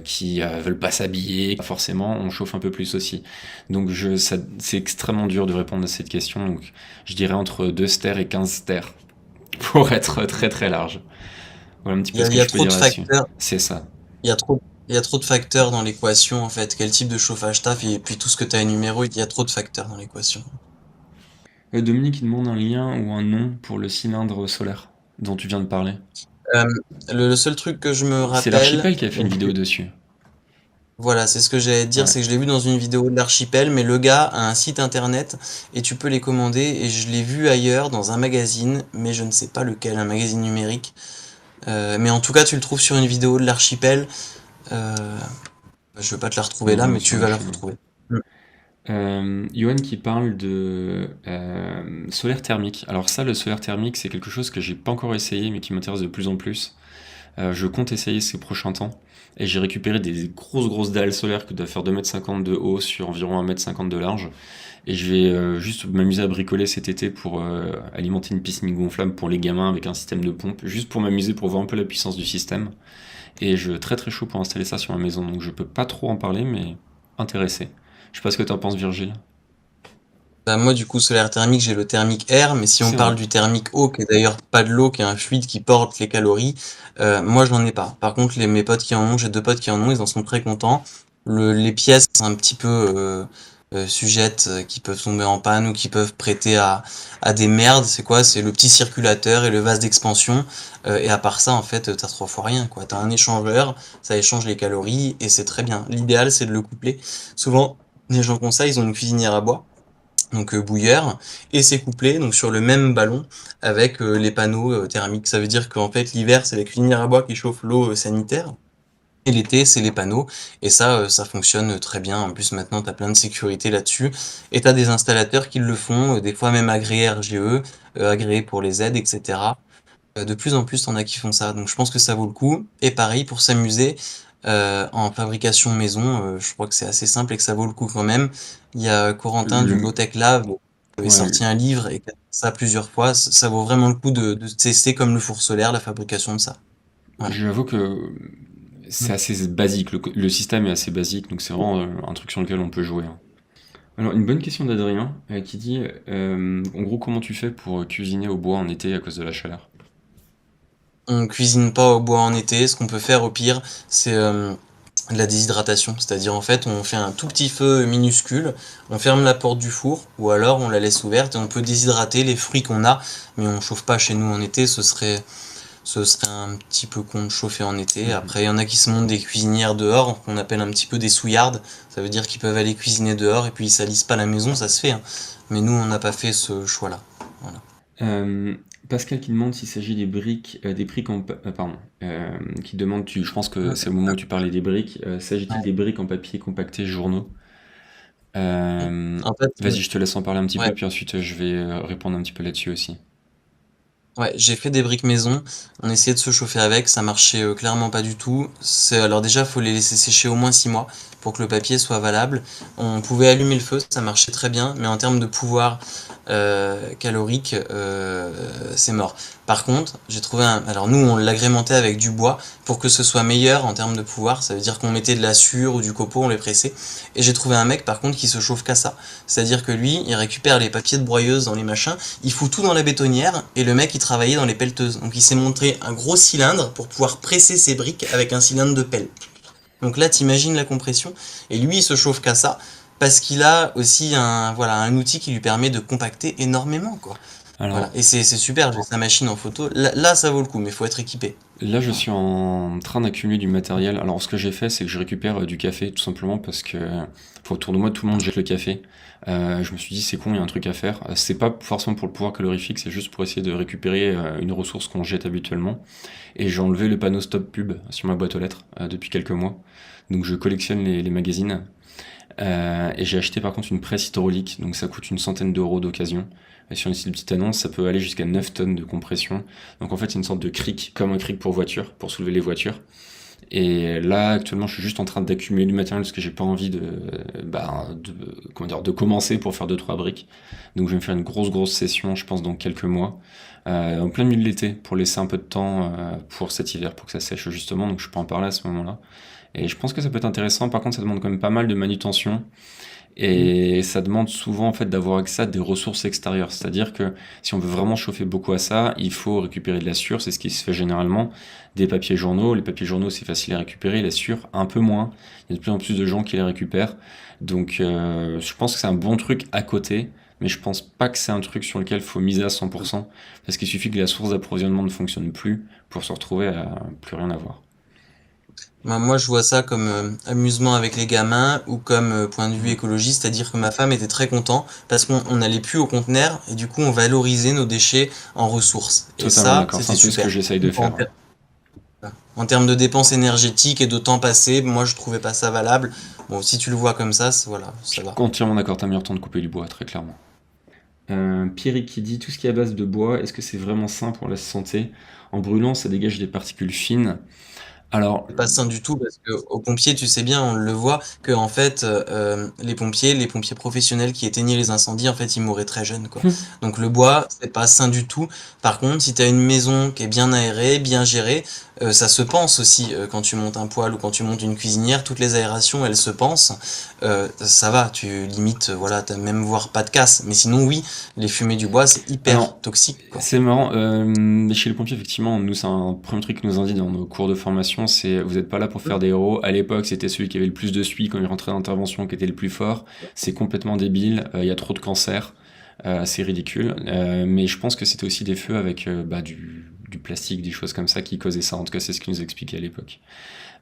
qui veulent pas s'habiller, forcément, on chauffe un peu plus aussi. Donc c'est extrêmement dur de répondre à cette question, donc je dirais entre 2 stères et 15 stères, pour être très très large. Voilà un petit peu ce Il que y a je peux trop de dire là-dessus. facteurs. C'est ça. Il y a trop de facteurs dans l'équation, en fait. Quel type de chauffage t'as, et puis tout ce que t'as énuméré, il y a trop de facteurs dans l'équation. Dominique il demande un lien ou un nom pour le cylindre solaire dont tu viens de parler. Euh, le seul truc que je me C'est rappelle, l'Archipel qui a fait une vidéo dessus. voilà, c'est ce que j'allais te dire, Ouais. c'est que je l'ai vu dans une vidéo de l'Archipel, mais le gars a un site internet et tu peux les commander, et je l'ai vu ailleurs dans un magazine, mais je ne sais pas lequel, un magazine numérique. Mais en tout cas, tu le trouves sur une vidéo de l'Archipel. Euh, je vais pas te la retrouver là, Non, mais sur tu la vas la chaîne. retrouver. Johan qui parle de solaire thermique. Alors ça, le solaire thermique, c'est quelque chose que j'ai pas encore essayé, mais qui m'intéresse de plus en plus. Je compte essayer ces prochains temps. Et j'ai récupéré des grosses grosses dalles solaires qui doivent faire 2,50 m de haut sur environ 1,50 m de large. Et je vais juste m'amuser à bricoler cet été pour alimenter une piscine gonflable pour les gamins avec un système de pompe, juste pour m'amuser, pour voir un peu la puissance du système. Et je très très chaud pour installer ça sur ma maison, donc je peux pas trop en parler, mais intéressé. Je sais pas ce que t'en penses, Virgile. Bah, moi, du coup, solaire thermique, j'ai le thermique air, mais si on C'est vrai. parle du thermique eau, qui est d'ailleurs pas de l'eau, qui est un fluide qui porte les calories, moi, j'en ai pas. Par contre, mes potes qui en ont, j'ai deux potes qui en ont, ils en sont très contents. Les pièces sont un petit peu sujettes, qui peuvent tomber en panne ou qui peuvent prêter à des merdes. C'est quoi? C'est le petit circulateur et le vase d'expansion. Et à part ça, en fait, t'as trois fois rien, quoi. T'as un échangeur, ça échange les calories, et c'est très bien. L'idéal, c'est de le coupler. Souvent, les gens qui ont ça, ils ont une cuisinière à bois. donc bouilleur, et c'est couplé donc sur le même ballon avec les panneaux thermiques. Ça veut dire qu'en fait l'hiver c'est la cuisinière à bois qui chauffe l'eau sanitaire et l'été c'est les panneaux et ça fonctionne très bien. En plus maintenant tu as plein de sécurité là-dessus et tu as des installateurs qui le font, des fois même agréés RGE, agréés pour les aides, etc. De plus en plus t'en as qui font ça, donc je pense que ça vaut le coup. Et pareil pour s'amuser en fabrication maison, je crois que c'est assez simple et que ça vaut le coup quand même. Il y a Corentin du Le, Low-Tech Lab qui avait ouais, sorti un livre et qui a fait ça plusieurs fois. Ça vaut vraiment le coup de tester comme le four solaire la fabrication de ça. Voilà. j'avoue que c'est Mm. assez basique, le système est assez basique, donc c'est vraiment un truc sur lequel on peut jouer, hein. Alors, une bonne question d'Adrien qui dit en gros, comment tu fais pour cuisiner au bois en été à cause de la chaleur? On cuisine pas au bois en été. Ce qu'on peut faire au pire, c'est de la déshydratation. C'est-à-dire en fait, on fait un tout petit feu minuscule, on ferme la porte du four, ou alors on la laisse ouverte et on peut déshydrater les fruits qu'on a, mais on chauffe pas chez nous en été. Ce serait un petit peu con de chauffer en été. Mhm. Après, il y en a qui se montent des cuisinières dehors, qu'on appelle un petit peu des souillardes. Ça veut dire qu'ils peuvent aller cuisiner dehors et puis ils salissent pas la maison, ça se fait, hein. Mais nous, on n'a pas fait ce choix-là. Voilà. Euh, Pascal qui demande s'il s'agit des briques pardon, qui demande, je pense que c'est au moment où tu parlais des briques, s'agit-il des briques en papier compacté journaux? En fait, Vas-y, je te laisse en parler un petit ouais, peu, puis ensuite je vais répondre un petit peu là-dessus aussi. ouais, j'ai fait des briques maison. On essayait de se chauffer avec, ça marchait clairement pas du tout. Alors déjà, faut les laisser sécher au moins 6 mois pour que le papier soit valable. On pouvait allumer le feu, ça marchait très bien, mais en termes de pouvoir calorique, c'est mort. Par contre, j'ai trouvé alors nous, on l'agrémentait avec du bois pour que ce soit meilleur en termes de pouvoir. Ça veut dire qu'on mettait de la sciure ou du copeau, on les pressait. Et j'ai trouvé un mec, par contre, qui se chauffe qu'à ça. C'est-à-dire que lui, il récupère les papiers de broyeuse dans les machins, il fout tout dans la bétonnière et le mec il travaillait dans les pelleteuses. Donc il s'est montré un gros cylindre pour pouvoir presser ses briques avec un cylindre de pelle. Donc là t'imagines la compression et lui il se chauffe qu'à ça parce qu'il a aussi un outil qui lui permet de compacter énormément quoi. Voilà, Alors et c'est super, j'ai sa machine en photo. Là ça vaut le coup, mais il faut être équipé. là, je suis en train d'accumuler du matériel. Alors, ce que j'ai fait, c'est que je récupère du café, tout simplement parce que autour de moi, tout le monde jette le café. Je me suis dit, c'est con, il y a un truc à faire. C'est pas forcément pour le pouvoir calorifique, c'est juste pour essayer de récupérer une ressource qu'on jette habituellement. Et j'ai enlevé le panneau stop pub sur ma boîte aux lettres depuis quelques mois. Donc, je collectionne les magazines. Et j'ai acheté par contre une presse hydraulique, donc ça coûte une centaine d'euros d'occasion. Et sur une petite annonce, ça peut aller jusqu'à 9 tonnes de compression. Donc en fait, c'est une sorte de cric, comme un cric pour voiture, pour soulever les voitures. Et là, actuellement, je suis juste en train d'accumuler du matériel parce que j'ai pas envie comment dire, de commencer pour faire deux trois briques. Donc je vais me faire une grosse session, je pense, dans quelques mois, en plein milieu de l'été, pour laisser un peu de temps pour cet hiver, pour que ça sèche justement. Donc je peux en parler à ce moment-là. Et je pense que ça peut être intéressant. Par contre, ça demande quand même pas mal de manutention. Et ça demande souvent en fait d'avoir accès à des ressources extérieures. C'est-à-dire que si on veut vraiment chauffer beaucoup à ça, il faut récupérer de la sciure, c'est ce qui se fait généralement, des papiers journaux. Les papiers journaux c'est facile à récupérer, la sciure un peu moins. Il y a de plus en plus de gens qui les récupèrent. Donc je pense que c'est un bon truc à côté, mais je pense pas que c'est un truc sur lequel il faut miser à 100%, parce qu'il suffit que la source d'approvisionnement ne fonctionne plus pour se retrouver à plus rien avoir. Ben, moi, je vois ça comme amusement avec les gamins ou comme point de vue Mhm. écologiste, c'est-à-dire que ma femme était très content parce qu'on n'allait plus au conteneur et du coup, on valorisait nos déchets en ressources. Et Totalement ça, d'accord, c'est c'était un peu ce que super. j'essaye de En, faire, ouais. ter- en termes de dépenses énergétiques et de temps passé, moi, je trouvais pas ça valable. Bon, si tu le vois comme ça, voilà, Je ça suis va. entièrement d'accord, t'as meilleur temps de couper du bois, très clairement. Pierrick qui dit tout ce qui est à base de bois, est-ce que c'est vraiment sain pour la santé? En brûlant, ça dégage des particules fines. Alors, C'est pas sain du tout parce que aux pompiers, tu sais bien, on le voit, que en fait, les pompiers professionnels qui éteignaient les incendies, en fait, ils mouraient très jeunes, quoi. Donc le bois, c'est pas sain du tout. Par contre, si t'as une maison qui est bien aérée, bien gérée, ça se pense aussi quand tu montes un poêle ou quand tu montes une cuisinière, toutes les aérations, elles se pensent. Ça va, tu limites, voilà, t'as même voire pas de casse. Mais sinon, oui, les fumées du bois, c'est hyper alors, toxique, quoi. c'est marrant. Chez les pompiers, effectivement, nous, c'est un premier truc qui nous indique dans nos cours de formation, c'est vous n'êtes pas là pour faire des héros. À l'époque, c'était celui qui avait le plus de suie quand il rentrait dans l'intervention qui était le plus fort. C'est complètement débile. Il y a trop de cancers. C'est ridicule. Mais je pense que c'était aussi des feux avec du plastique, des choses comme ça qui causaient ça. En tout cas, c'est ce qu'ils nous expliquaient à l'époque.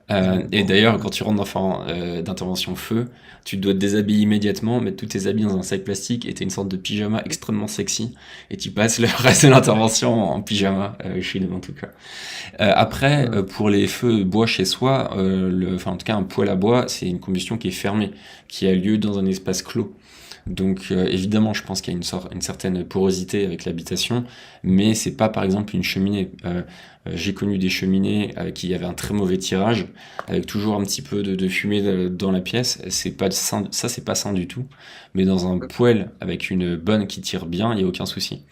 Et d'ailleurs, quand tu rentres dans d'intervention feu, tu dois te déshabiller immédiatement, mettre tous tes habits dans un sac plastique et t'as une sorte de pyjama extrêmement sexy. Et tu passes le reste de l'intervention en pyjama, chez nous en tout cas. Après, Mm. pour les feux bois chez soi, enfin en tout cas un poêle à bois, c'est une combustion qui est fermée, qui a lieu dans un espace clos. Donc évidemment, je pense qu'il y a une certaine porosité avec l'habitation, mais c'est pas par exemple une cheminée. J'ai connu des cheminées qui avaient un très mauvais tirage, avec toujours un petit peu de fumée dans la pièce. C'est pas sain, ça c'est pas sain du tout. Mais dans un poêle avec une bonne qui tire bien, il y a aucun souci.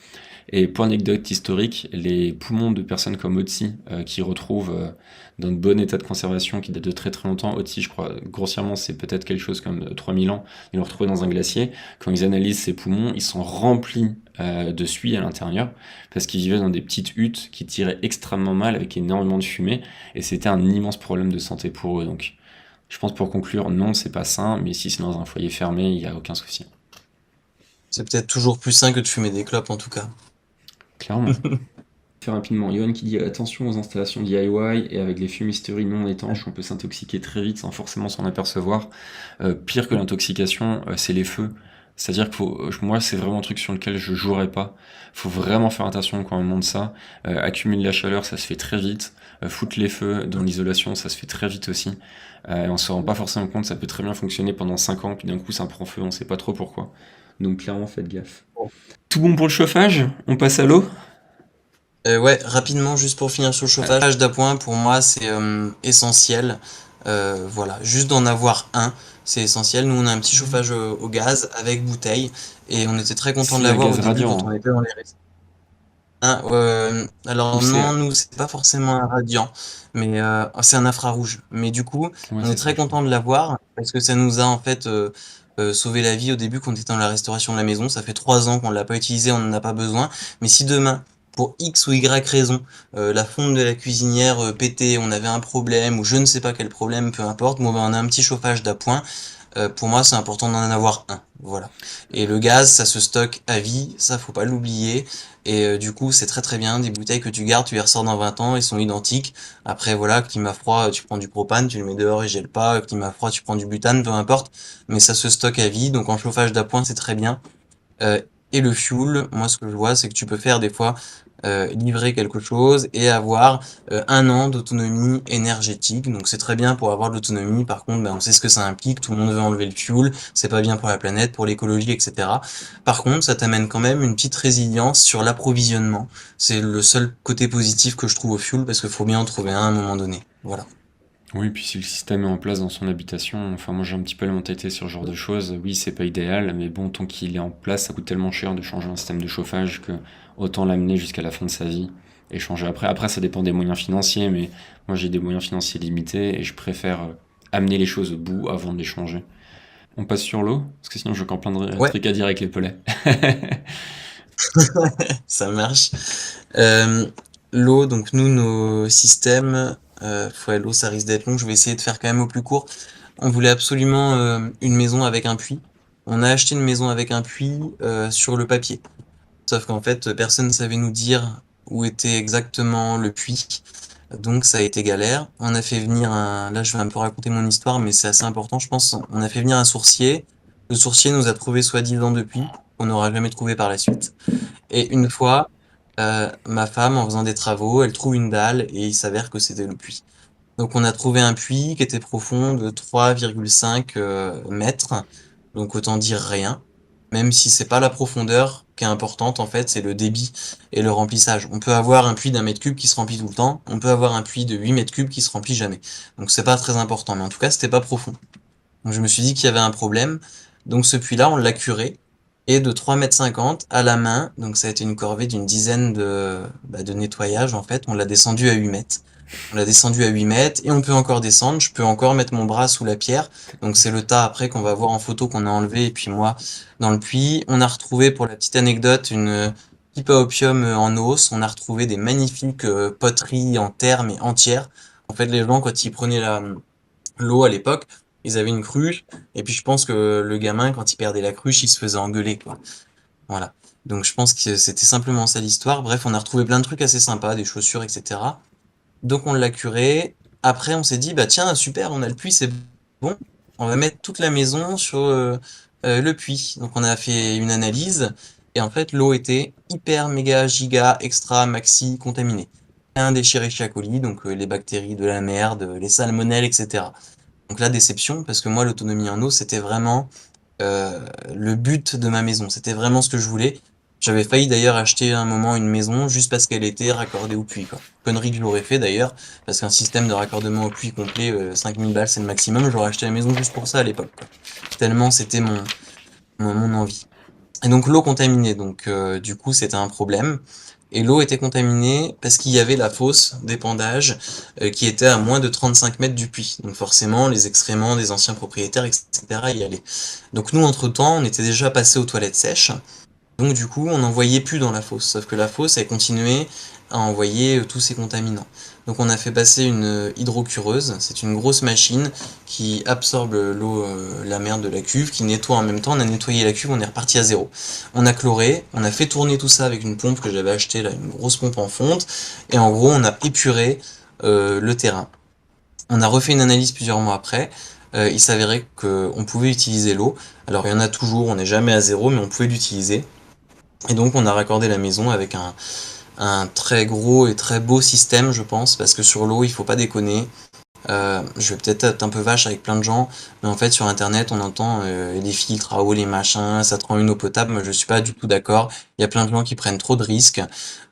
Et pour anecdote historique, les poumons de personnes comme Otzi, qui retrouvent dans un bon état de conservation, qui date de très très longtemps, Otzi, je crois, grossièrement, c'est peut-être quelque chose comme 3000 ans, ils l'ont retrouvé dans un glacier. Quand ils analysent ces poumons, ils sont remplis de suie à l'intérieur, parce qu'ils vivaient dans des petites huttes qui tiraient extrêmement mal, avec énormément de fumée, et c'était un immense problème de santé pour eux. Donc, je pense pour conclure, non, c'est pas sain, mais si c'est dans un foyer fermé, il n'y a aucun souci. C'est peut-être toujours plus sain que de fumer des clopes en tout cas. Clairement. Fait rapidement, Johan qui dit attention aux installations DIY et avec les fumisteries non étanches, on peut s'intoxiquer très vite sans forcément s'en apercevoir. Pire que l'intoxication, c'est les feux. C'est-à-dire que moi, c'est vraiment un truc sur lequel je jouerais pas. Faut vraiment faire attention quand on monte ça. Accumuler la chaleur, ça se fait très vite. Foutre les feux dans l'isolation, ça se fait très vite aussi. Et on se rend pas forcément compte, ça peut très bien fonctionner pendant 5 ans, puis d'un coup ça prend feu, on sait pas trop pourquoi. Donc clairement, faites gaffe. Tout bon pour le chauffage? On passe à l'eau? Ouais, rapidement, juste pour finir sur le chauffage d'appoint, pour moi, c'est essentiel. Voilà, juste d'en avoir un, c'est essentiel. Nous, on a un petit chauffage au gaz avec bouteille et on était très content de Si, à l'avoir au gaz début radiant, quand on hein. était dans les restos. Hein, Ou alors non, c'est... nous, c'est pas forcément un radiant, mais c'est un infrarouge. Mais du coup, Ouais, on est c'est ça, très je crois. content de l'avoir parce que ça nous a en fait sauvé la vie au début quand on était dans la restauration de la maison. Ça fait 3 ans qu'on l'a pas utilisé, on n'en a pas besoin. Mais si demain, pour X ou Y raison, la fonte de la cuisinière pétait, on avait un problème ou je ne sais pas quel problème, peu importe, bon, ben, on a un petit chauffage d'appoint. Pour moi, c'est important d'en avoir un. Voilà. Et le gaz, ça se stocke à vie, ça faut pas l'oublier. Et du coup, c'est très très bien. Des bouteilles que tu gardes, tu les ressors dans 20 ans, ils sont identiques. Après, voilà, climat froid, tu prends du propane, tu le mets dehors, il gèle pas. Climat froid, tu prends du butane, peu importe. Mais ça se stocke à vie. Donc en chauffage d'appoint, c'est très bien. Euh, et le fuel, moi ce que je vois, c'est que tu peux faire des fois livrer quelque chose et avoir 1 an d'autonomie énergétique. Donc c'est très bien pour avoir de l'autonomie. Par contre, ben, on sait ce que ça implique. Tout le monde veut enlever le fuel. C'est pas bien pour la planète, pour l'écologie, etc. Par contre, ça t'amène quand même une petite résilience sur l'approvisionnement. C'est le seul côté positif que je trouve au fuel parce qu'il faut bien en trouver un à un moment donné. Voilà. Oui, puis si le système est en place dans son habitation, enfin moi j'ai un petit peu la mentalité sur ce genre de choses, oui c'est pas idéal, mais bon tant qu'il est en place, ça coûte tellement cher de changer un système de chauffage que autant l'amener jusqu'à la fin de sa vie et changer après. Après ça dépend des moyens financiers, mais moi j'ai des moyens financiers limités et je préfère amener les choses au bout avant de les changer. On passe sur l'eau, parce que sinon j'ai encore plein de Ouais, trucs à dire avec les pelets. ça marche. Euh, L'eau, donc nous, nos systèmes, ouais, l'eau, ça risque d'être long. Je vais essayer de faire quand même au plus court. On voulait absolument une maison avec un puits. On a acheté une maison avec un puits sur le papier. Sauf qu'en fait, personne ne savait nous dire où était exactement le puits. Donc ça a été galère. On a fait venir un... Là, je vais un peu raconter mon histoire, mais c'est assez important, je pense. On a fait venir un sourcier. Le sourcier nous a trouvé soi-disant de puits, qu'on n'aura jamais trouvé par la suite. Et une fois, ma femme, en faisant des travaux, elle trouve une dalle et il s'avère que c'était le puits. Donc on a trouvé un puits qui était profond de 3,5 mètres, donc autant dire rien. Même si c'est pas la profondeur qui est importante en fait, c'est le débit et le remplissage. On peut avoir un puits d'1 mètre cube qui se remplit tout le temps, on peut avoir un puits de 8 mètres cubes qui se remplit jamais. Donc c'est pas très important, mais en tout cas c'était pas profond. Donc je me suis dit qu'il y avait un problème. Donc ce puits-là, on l'a curé et de 3,50 m à la main. Donc ça a été une corvée d'une dizaine de nettoyage en fait. On l'a descendu à 8 mètres. On l'a descendu à 8 mètres et on peut encore descendre. Je peux encore mettre mon bras sous la pierre. Donc c'est le tas après qu'on va voir en photo qu'on a enlevé et puis moi dans le puits. On a retrouvé pour la petite anecdote une pipe à opium en os. On a retrouvé des magnifiques poteries en terre mais entières. En fait les gens quand ils prenaient l'eau à l'époque, ils avaient une cruche, et puis je pense que le gamin, quand il perdait la cruche, il se faisait engueuler, quoi. Voilà. Donc je pense que c'était simplement ça l'histoire. Bref, on a retrouvé plein de trucs assez sympas, des chaussures, etc. Donc on l'a curé. après, on s'est dit, bah tiens, super, on a le puits, c'est bon. On va mettre toute la maison sur le puits. Donc on a fait une analyse et en fait, l'eau était hyper, méga, giga, extra, maxi contaminée. Un déchiré coli, donc les bactéries de la merde, les salmonelles, etc. Donc la déception, parce que moi, l'autonomie en eau, c'était vraiment le but de ma maison. C'était vraiment ce que je voulais. J'avais failli d'ailleurs acheter à un moment une maison juste parce qu'elle était raccordée au puits, quoi. Connerie que je l'aurais fait d'ailleurs, parce qu'un système de raccordement au puits complet, 5000 balles c'est le maximum, j'aurais acheté la maison juste pour ça à l'époque, quoi. Tellement c'était mon envie. Et donc l'eau contaminée, donc du coup c'était un problème. Et l'eau était contaminée parce qu'il y avait la fosse d'épandage qui était à moins de 35 mètres du puits. Donc forcément les excréments des anciens propriétaires, etc. y allaient. Donc nous entre-temps on était déjà passé aux toilettes sèches. Donc du coup, on n'en voyait plus dans la fosse, sauf que la fosse, elle continuait à envoyer tous ces contaminants. Donc on a fait passer une hydrocureuse, c'est une grosse machine qui absorbe l'eau, la merde de la cuve, qui nettoie en même temps. On a nettoyé la cuve, on est reparti à zéro. On a chloré, on a fait tourner tout ça avec une pompe que j'avais achetée là, une grosse pompe en fonte, et en gros on a épuré le terrain. On a refait une analyse plusieurs mois après. Il s'avérait qu'on pouvait utiliser l'eau. Alors il y en a toujours, on n'est jamais à zéro, mais on pouvait l'utiliser. Et donc on a raccordé la maison avec un très gros et très beau système, je pense, parce que sur l'eau, il faut pas déconner. Je vais peut-être être un peu vache avec plein de gens, mais en fait sur internet on entend les filtres à eau, les machins, ça te rend une eau potable. Moi je suis pas du tout d'accord. Il y a plein de gens qui prennent trop de risques.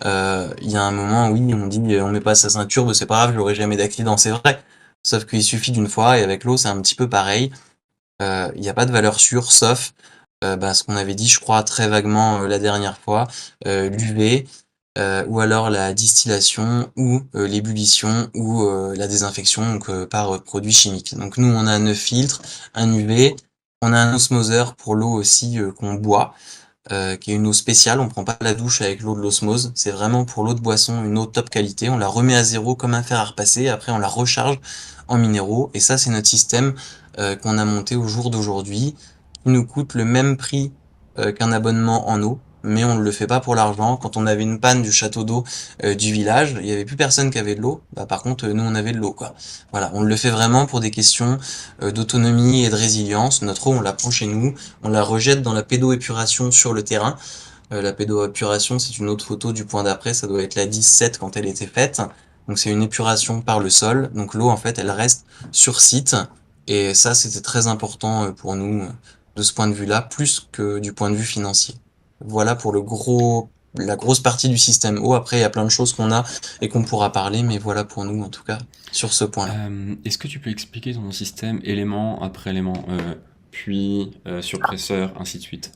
Il y a un moment, oui, on dit on met pas sa ceinture, bah, c'est pas grave, j'aurai jamais d'accident, c'est vrai. Sauf qu'il suffit d'une fois, et avec l'eau c'est un petit peu pareil. Il n'y a pas de valeur sûre, sauf bah, ce qu'on avait dit, je crois, très vaguement la dernière fois, l'UV, ou alors la distillation, ou l'ébullition, ou la désinfection donc, par produits chimiques. Donc nous, on a 9 filtres, un UV, on a un osmoseur pour l'eau aussi qu'on boit, qui est une eau spéciale, on prend pas la douche avec l'eau de l'osmose, c'est vraiment pour l'eau de boisson, une eau top qualité, on la remet à zéro comme un fer à repasser, après on la recharge en minéraux, et ça c'est notre système qu'on a monté au jour d'aujourd'hui, qui nous coûte le même prix qu'un abonnement en eau, mais on ne le fait pas pour l'argent. Quand on avait une panne du château d'eau du village, il y avait plus personne qui avait de l'eau, bah par contre nous on avait de l'eau, quoi. Voilà, on le fait vraiment pour des questions d'autonomie et de résilience. Notre eau on la prend chez nous, on la rejette dans la pédoépuration sur le terrain. La pédoépuration, c'est une autre photo du point d'après, ça doit être la 17 quand elle était faite. Donc c'est une épuration par le sol. Donc l'eau, en fait, elle reste sur site. Et ça, c'était très important pour nous de ce point de vue-là, plus que du point de vue financier. Voilà pour la grosse partie du système eau. Après, il y a plein de choses qu'on a et qu'on pourra parler, mais voilà pour nous, en tout cas, sur ce point-là. Est-ce que tu peux expliquer ton système élément après élément, puis surpresseur, ainsi de suite?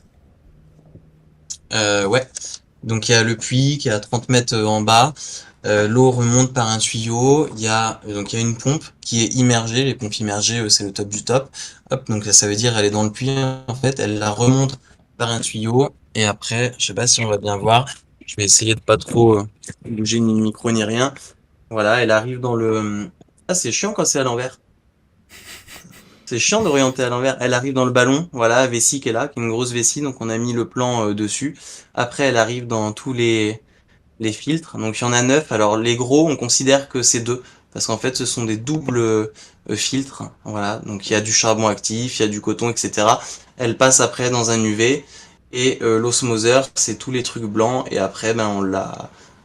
Ouais. Donc il y a le puits qui est à 30 mètres en bas. L'eau remonte par un tuyau. Il y a une pompe qui est immergée. Les pompes immergées, c'est le top du top. Hop, donc ça veut dire elle est dans le puits en fait. Elle la remonte par un tuyau. Et après, je sais pas si on va bien voir. Je vais essayer de pas trop bouger ni le micro ni rien. Voilà, elle arrive dans le. Ah, c'est chiant quand c'est à l'envers. C'est chiant d'orienter à l'envers. Elle arrive dans le ballon, voilà, vessie qui est là, qui est une grosse vessie, donc on a mis le plan dessus. Après, elle arrive dans tous les filtres, donc il y en a 9. Alors les gros, on considère que c'est deux, parce qu'en fait, ce sont des doubles filtres, voilà. Donc il y a du charbon actif, il y a du coton, etc. Elle passe après dans un UV, et l'osmoseur, c'est tous les trucs blancs, et après, ben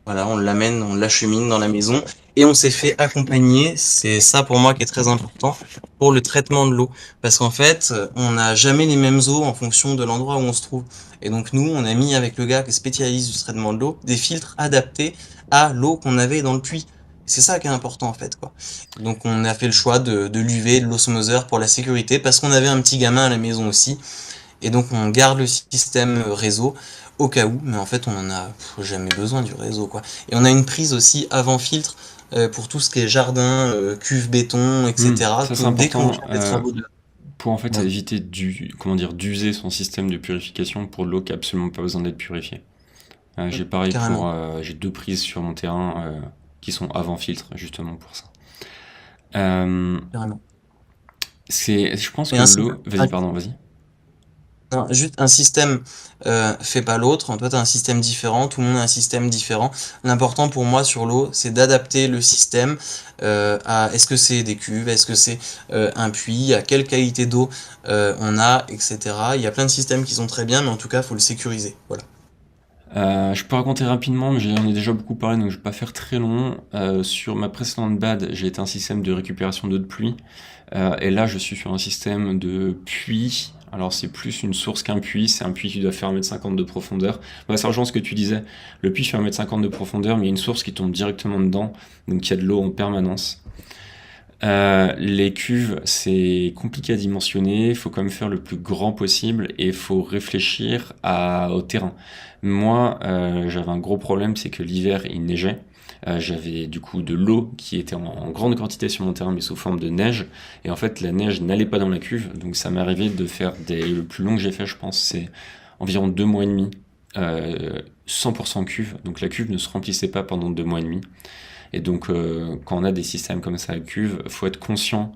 voilà, on l'amène, on l'achemine dans la maison. Et on s'est fait accompagner, c'est ça pour moi qui est très important, pour le traitement de l'eau. Parce qu'en fait, on n'a jamais les mêmes eaux en fonction de l'endroit où on se trouve. Et donc nous, on a mis avec le gars qui est spécialiste du traitement de l'eau, des filtres adaptés à l'eau qu'on avait dans le puits. C'est ça qui est important en fait, quoi. Donc on a fait le choix de l'UV, de l'osmoseur pour la sécurité, parce qu'on avait un petit gamin à la maison aussi. Et donc on garde le système réseau au cas où, mais en fait on en a jamais besoin du réseau, quoi. Et on a une prise aussi avant filtre pour tout ce qui est jardin, cuve béton, etc. Ça c'est Dès qu'on va important faire des travaux de... pour en fait Ouais, éviter comment dire, d'user son système de purification pour de l'eau qui a absolument pas besoin d'être purifiée. J'ai pareil carrément, j'ai deux prises sur mon terrain qui sont avant filtre justement pour ça. Euh, carrément. je pense Et que ainsi, l'eau, vas-y pardon, vas-y. Non, juste un système fait pas l'autre. Toi, tu as un système différent, tout le monde a un système différent. L'important pour moi sur l'eau, c'est d'adapter le système à est-ce que c'est des cuves, est-ce que c'est un puits, à quelle qualité d'eau on a, etc. Il y a plein de systèmes qui sont très bien, mais en tout cas, il faut le sécuriser. Voilà. Je peux raconter rapidement, mais j'en ai déjà beaucoup parlé, donc je vais pas faire très long. Sur ma précédente BAD, j'ai été un système de récupération d'eau de pluie. Et là, je suis sur un système de puits. Alors, c'est plus une source qu'un puits. C'est un puits qui doit faire 1,50 m de profondeur. Bah, ça rejoint ce que tu disais. Le puits fait 1,50 m de profondeur, mais il y a une source qui tombe directement dedans. Donc, il y a de l'eau en permanence. Les cuves, c'est compliqué à dimensionner, il faut quand même faire le plus grand possible et il faut réfléchir au terrain. Moi, j'avais un gros problème, c'est que l'hiver, il neigeait. J'avais du coup de l'eau qui était en grande quantité sur mon terrain, mais sous forme de neige. Et en fait, la neige n'allait pas dans la cuve, donc ça m'est arrivé de faire le plus long que j'ai fait, je pense, c'est environ 2 mois et demi, 100% cuve. Donc la cuve ne se remplissait pas pendant 2 mois et demi. Et donc, quand on a des systèmes comme ça à cuve, faut être conscient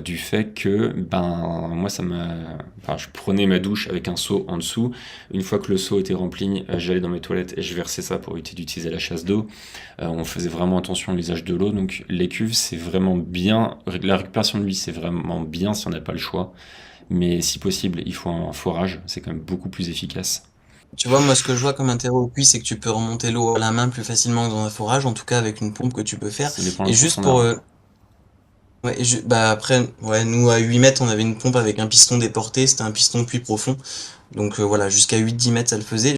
du fait que, ben, moi, enfin, je prenais ma douche avec un seau en dessous. Une fois que le seau était rempli, j'allais dans mes toilettes et je versais ça pour éviter d'utiliser la chasse d'eau. On faisait vraiment attention à l'usage de l'eau. Donc, les cuves, c'est vraiment bien. La récupération de l'huile, c'est vraiment bien si on n'a pas le choix. Mais si possible, il faut un forage. C'est quand même beaucoup plus efficace. Tu vois, moi, ce que je vois comme intérêt au puits, c'est que tu peux remonter l'eau à la main plus facilement que dans un forage, en tout cas avec une pompe que tu peux faire. Ça dépend de Et la juste pour, profondeur. ouais, bah après, ouais, nous à 8 mètres, on avait une pompe avec un piston déporté, c'était un piston puits profond. Donc voilà, jusqu'à 8-10 mètres, ça le faisait.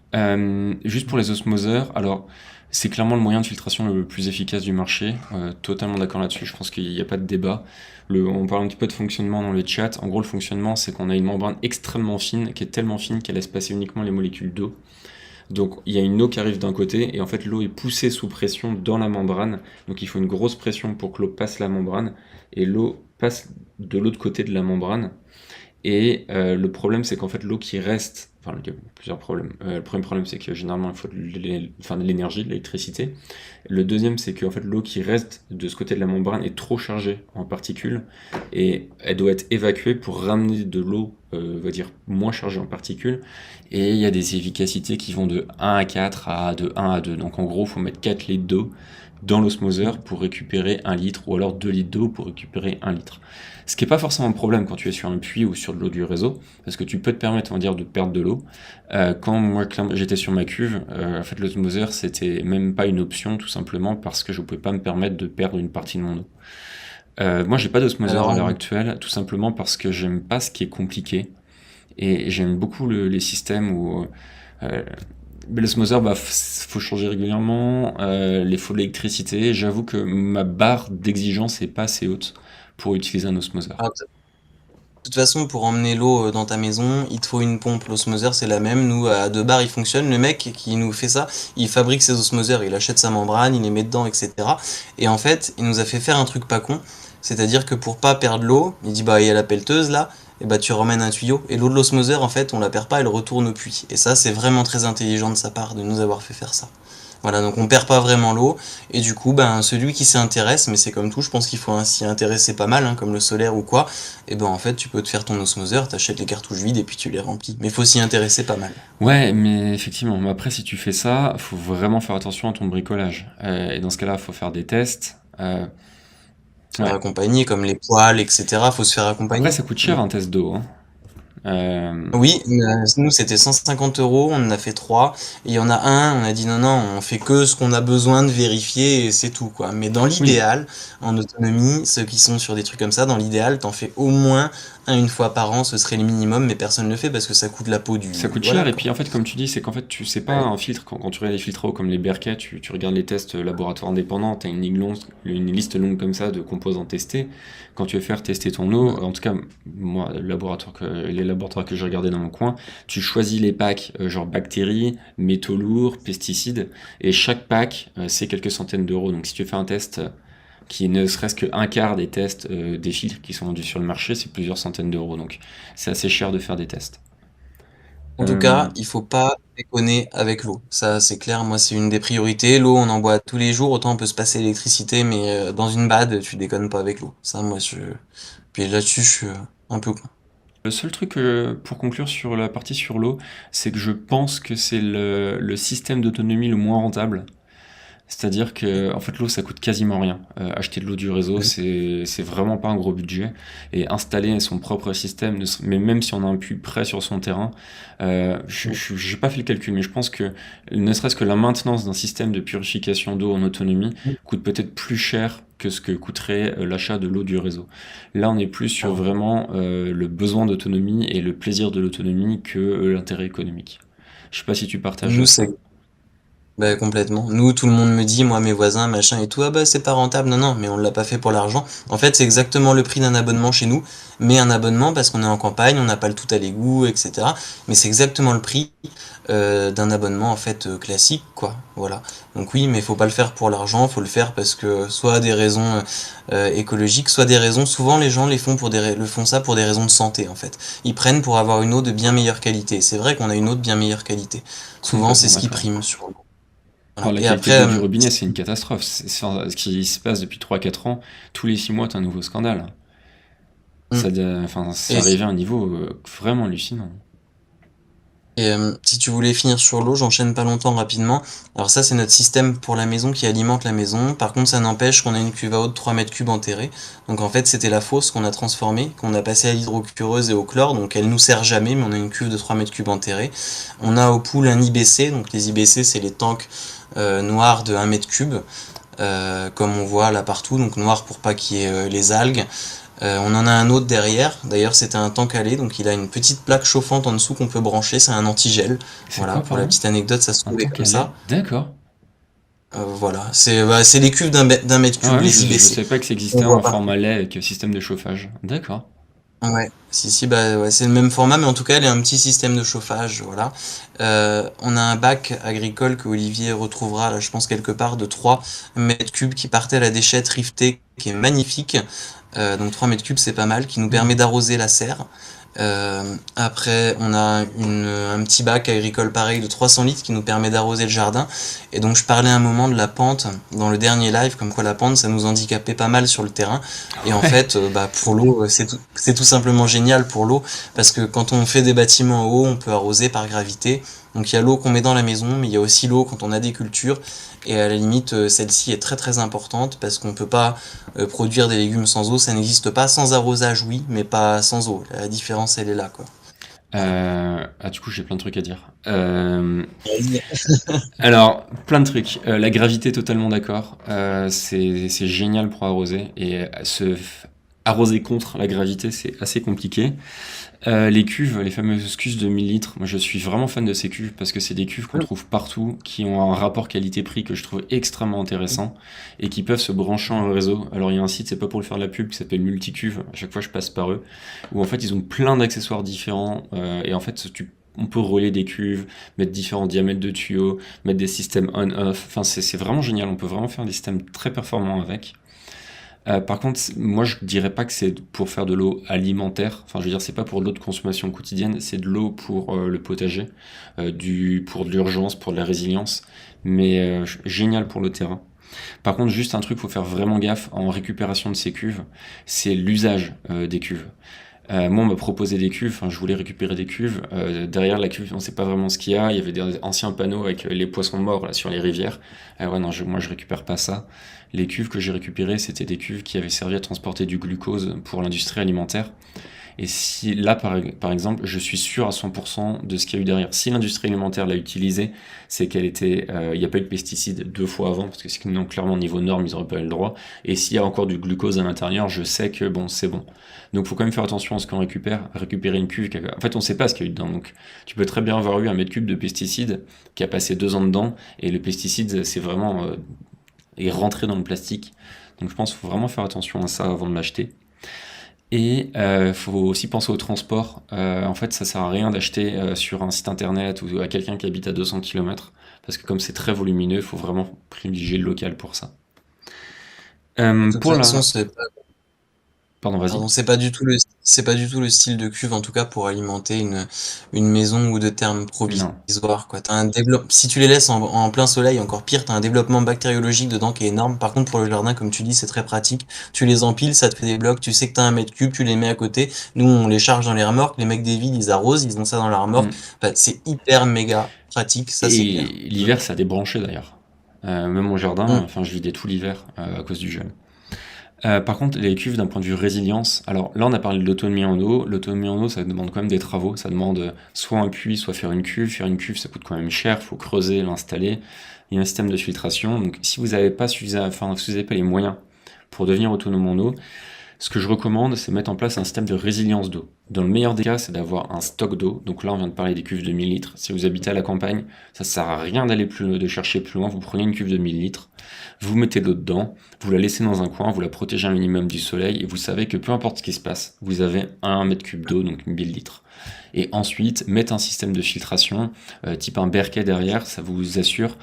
Juste pour les osmoseurs, alors c'est clairement le moyen de filtration le plus efficace du marché. Totalement d'accord là-dessus, je pense qu'il n'y a pas de débat. On parle un petit peu de fonctionnement dans le chat. En gros, le fonctionnement, c'est qu'on a une membrane extrêmement fine, qui est tellement fine qu'elle laisse passer uniquement les molécules d'eau. Donc il y a une eau qui arrive d'un côté, et en fait l'eau est poussée sous pression dans la membrane. Donc il faut une grosse pression pour que l'eau passe la membrane, et l'eau passe de l'autre côté de la membrane. Et le problème, c'est qu'en fait, l'eau qui reste, enfin, il y a plusieurs problèmes. Le premier problème, c'est que généralement, il faut de l'énergie, de l'électricité. Le deuxième, c'est qu'en fait, l'eau qui reste de ce côté de la membrane est trop chargée en particules et elle doit être évacuée pour ramener de l'eau, on va dire, moins chargée en particules. Et il y a des efficacités qui vont de 1 à 4 à de 1 à 2. Donc en gros, il faut mettre 4 litres d'eau dans l'osmoseur pour récupérer 1 litre, ou alors 2 litres d'eau pour récupérer 1 litre. Ce qui n'est pas forcément un problème quand tu es sur un puits ou sur de l'eau du réseau, parce que tu peux te permettre, on va dire, de perdre de l'eau. Quand moi j'étais sur ma cuve, en fait l'osmoseur c'était même pas une option, tout simplement parce que je ne pouvais pas me permettre de perdre une partie de mon eau. Moi j'ai pas d'osmoseur Alors, à l'heure actuelle, tout simplement parce que j'aime pas ce qui est compliqué, et j'aime beaucoup les systèmes où euh, l'osmoseur, bah, faut changer régulièrement, les faut de l'électricité. J'avoue que ma barre d'exigence est pas assez haute pour utiliser un osmoseur. de toute façon, pour emmener l'eau dans ta maison, il te faut une pompe. L'osmoseur, c'est la même. Nous, à 2 bars, il fonctionne. Le mec qui nous fait ça, il fabrique ses osmoseurs, il achète sa membrane, il les met dedans, etc. Et en fait, il nous a fait faire un truc pas con. C'est-à-dire que pour pas perdre l'eau, il dit, bah, il y a la pelleteuse là, et bah, tu ramènes un tuyau. Et l'eau de l'osmoseur, en fait, on la perd pas, elle retourne au puits. Et ça, c'est vraiment très intelligent de sa part de nous avoir fait faire ça. Voilà, donc on perd pas vraiment l'eau, et du coup, ben, celui qui s'y intéresse, mais c'est comme tout, je pense qu'il faut s'y intéresser pas mal, hein, comme le solaire ou quoi, et ben en fait, tu peux te faire ton osmoseur, t'achètes les cartouches vides et puis tu les remplis. Mais il faut s'y intéresser pas mal. Ouais, mais effectivement, mais après, si tu fais ça, faut vraiment faire attention à ton bricolage. Et dans ce cas-là, faut faire des tests. Se faire Ouais. accompagner, comme les poils, etc., faut se faire Après, accompagner. ça coûte Mm. cher un test d'eau, hein. Euh, Oui, nous c'était 150 €, on en a fait 3, et il y en a un, on a dit non, non, on fait que ce qu'on a besoin de vérifier et c'est tout, quoi. Mais dans oui, l'idéal, en autonomie, ceux qui sont sur des trucs comme ça, dans l'idéal, t'en fais au moins un une fois par an, ce serait le minimum, mais personne ne le fait parce que ça coûte la peau ça du. coûte Voilà, cher. Et quoi. puis, en fait, comme tu dis, c'est qu'en fait, tu sais pas Ouais. un filtre. Quand tu regardes les filtres à eau comme les Berkey, tu regardes les tests laboratoires indépendants, tu as une liste longue comme ça de composants testés. Quand tu veux faire tester ton eau, en tout cas, moi, les laboratoires que j'ai regardés dans mon coin, tu choisis les packs, genre bactéries, métaux lourds, pesticides, et chaque pack, c'est quelques centaines d'euros. Donc, si tu fais un test qui ne serait-ce qu'un quart des tests des filtres qui sont vendus sur le marché, c'est plusieurs centaines d'euros. Donc, c'est assez cher de faire des tests. En tout Euh, cas, il faut pas déconner avec l'eau. Ça, c'est clair. Moi, c'est une des priorités. L'eau, on en boit tous les jours. Autant on peut se passer l'électricité, mais dans une bad, tu déconnes pas avec l'eau. Ça, moi, je. Puis là-dessus, je suis un peu con. Le seul truc, pour conclure sur la partie sur l'eau, c'est que je pense que c'est le système d'autonomie le moins rentable. C'est-à-dire que en fait, l'eau, ça coûte quasiment rien. Acheter de l'eau du réseau, Mhm. c'est vraiment pas un gros budget. Et installer son propre système, mais même si on a un puits près sur son terrain, j'ai pas fait le calcul, mais je pense que ne serait-ce que la maintenance d'un système de purification d'eau en autonomie coûte peut-être plus cher que ce que coûterait l'achat de l'eau du réseau. Là, on est plus sur Alors, vraiment le besoin d'autonomie et le plaisir de l'autonomie que l'intérêt économique. Je sais pas si tu partages nous, ça. c'est bah, complètement. Nous, tout le monde me dit, moi, mes voisins, machin et tout, ah bah c'est pas rentable. Non, non, mais on l'a pas fait pour l'argent. En fait, c'est exactement le prix d'un abonnement chez nous, mais un abonnement parce qu'on est en campagne, on n'a pas le tout à l'égout, etc. Mais c'est exactement le prix d'un abonnement en fait classique, quoi. Voilà. Donc oui, mais faut pas le faire pour l'argent, faut le faire parce que soit des raisons écologiques, soit des raisons. Souvent, les gens les font le font ça pour des raisons de santé, en fait. Ils prennent pour avoir une eau de bien meilleure qualité. C'est vrai qu'on a une eau de bien meilleure qualité. Souvent, c'est Complètement ce qui d'accord. prime sur. Enfin, Voilà. la Et qualité de après, l'eau du robinet, c'est une catastrophe. Ce qui se passe depuis 3 4 ans, tous les 6 mois, t'as un nouveau scandale. mm, Enfin, c'est et, arrivé à un niveau vraiment hallucinant. si tu voulais finir sur l'eau, j'enchaîne pas longtemps rapidement. Alors ça, c'est notre système pour la maison qui alimente la maison. Par contre, ça n'empêche qu'on a une cuve à eau de 3 mètres cubes enterrée. Donc en fait, c'était la fosse qu'on a transformée, qu'on a passée à l'hydrocureuse et au chlore. Donc elle nous sert jamais, mais on a une cuve de 3 mètres cubes enterrée. On a au pool un IBC. Donc les IBC, c'est les tanks noirs de 1 mètre cube. Comme on voit là partout, donc noir pour pas qu'il y ait les algues. On en a un autre derrière, d'ailleurs c'était un tank à lait, donc il a une petite plaque chauffante en dessous qu'on peut brancher, c'est un antigel. C'est Voilà, quoi, pour la pardon? petite anecdote, ça se Un trouvait tank comme à lait? ça. D'accord. Voilà, c'est les cuves d'un mètre Ah cube, ouais, les je IBC. savais pas que ça On existait voit un partout. format lait avec système de chauffage. D'accord. Ouais, si, bah ouais, c'est le même format, mais en tout cas, elle a un petit système de chauffage, voilà. On a un bac agricole que Olivier retrouvera, là, je pense, quelque part, de 3 mètres cubes qui partait à la déchette riftée, qui est magnifique. Donc 3 mètres cubes, c'est pas mal, qui nous permet Hmm. d'arroser la serre. Après, on a un petit bac agricole pareil de 300 litres qui nous permet d'arroser le jardin. Et donc, je parlais un moment de la pente dans le dernier live, comme quoi la pente, ça nous handicapait pas mal sur le terrain. Et en Ouais. fait, bah, pour l'eau, c'est tout simplement génial pour l'eau, parce que quand on fait des bâtiments en haut, on peut arroser par gravité. Donc il y a l'eau qu'on met dans la maison, mais il y a aussi l'eau quand on a des cultures. Et à la limite, celle-ci est très très importante parce qu'on peut pas produire des légumes sans eau, ça n'existe pas. Sans arrosage, oui, mais pas sans eau. La différence, elle est là, quoi. Voilà. Ah, du coup, j'ai plein de trucs à dire. Alors, plein de trucs. La gravité, totalement d'accord. C'est génial pour arroser. Et arroser contre la gravité, c'est assez compliqué. Les cuves, les fameuses cuves de 1000 litres, moi je suis vraiment fan de ces cuves parce que c'est des cuves qu'on trouve partout, qui ont un rapport qualité-prix que je trouve extrêmement intéressant et qui peuvent se brancher en réseau. Alors il y a un site, c'est pas pour le faire de la pub, qui s'appelle Multicuve, à chaque fois je passe par eux, où en fait ils ont plein d'accessoires différents et en fait on peut relier des cuves, mettre différents diamètres de tuyaux, mettre des systèmes on-off, enfin c'est vraiment génial, on peut vraiment faire des systèmes très performants avec. Par contre, moi je dirais pas que c'est pour faire de l'eau alimentaire. Enfin, je veux dire, c'est pas pour de l'eau de consommation quotidienne, c'est de l'eau pour le potager, pour de l'urgence, pour de la résilience, mais génial pour le terrain. Par contre, juste un truc, faut faire vraiment gaffe en récupération de ces cuves, c'est l'usage des cuves. Moi, on m'a proposé des cuves, enfin, je voulais récupérer des cuves. Derrière la cuve, on sait pas vraiment ce qu'il y a. Il y avait des anciens panneaux avec les poissons morts là, sur les rivières. Ouais, non, moi, je récupère pas ça. Les cuves que j'ai récupérées, c'était des cuves qui avaient servi à transporter du glucose pour l'industrie alimentaire. Et si là, par exemple, je suis sûr à 100% de ce qu'il y a eu derrière. Si l'industrie alimentaire l'a utilisé, c'est qu'elle était, il n'y a pas eu de pesticides 2 fois avant, parce que sinon, clairement, niveau norme, ils n'auraient pas eu le droit. Et s'il y a encore du glucose à l'intérieur, je sais que bon, c'est bon. Donc, faut quand même faire attention à ce qu'on récupère. Récupérer une cuve, en fait, on ne sait pas ce qu'il y a eu dedans. Donc, tu peux très bien avoir eu un mètre cube de pesticides qui a passé 2 ans dedans, et le pesticide, c'est vraiment est rentré dans le plastique. Donc, je pense qu'il faut vraiment faire attention à ça avant de l'acheter. Et faut aussi penser au transport. En fait, ça sert à rien d'acheter sur un site internet ou à quelqu'un qui habite à 200 km, parce que comme c'est très volumineux, il faut vraiment privilégier le local pour ça. De toute Pour façon, la... Pardon, vas-y. c'est pas du tout c'est pas du tout le style de cuve, en tout cas, pour alimenter une maison ou de termes Non. provisoires, quoi. Si tu les laisses en plein soleil, encore pire, t'as un développement bactériologique dedans qui est énorme. Par contre, pour le jardin, comme tu dis, c'est très pratique. Tu les empiles, ça te fait des blocs, tu sais que t'as 1 mètre cube, tu les mets à côté. Nous, on les charge dans les remorques, les mecs des villes, ils arrosent, ils ont ça dans la remorque. Mm. Enfin, c'est hyper méga pratique, ça c'est clair. Et l'hiver, ça a débranché d'ailleurs. Même mon jardin, Mm. enfin, je vidais tout l'hiver à cause du gel. Par contre, les cuves d'un point de vue résilience, alors là on a parlé de l'autonomie en eau. L'autonomie en eau, ça demande quand même des travaux. Ça demande soit un puits, soit faire une cuve. Faire une cuve, ça coûte quand même cher. Faut creuser, l'installer. Il y a un système de filtration. Donc si vous n'avez pas suffisamment, enfin, si vous n'avez pas les moyens pour devenir autonome en eau, ce que je recommande, c'est mettre en place un système de résilience d'eau. Dans le meilleur des cas, c'est d'avoir un stock d'eau. Donc là, on vient de parler des cuves de 1000 litres. Si vous habitez à la campagne, ça sert à rien de chercher plus loin. Vous prenez une cuve de 1000 litres, vous mettez de l'eau dedans, vous la laissez dans un coin, vous la protégez un minimum du soleil, et vous savez que peu importe ce qui se passe, vous avez 1 mètre cube d'eau, donc 1000 litres. Et ensuite, mettre un système de filtration, type un berquet derrière, ça vous assure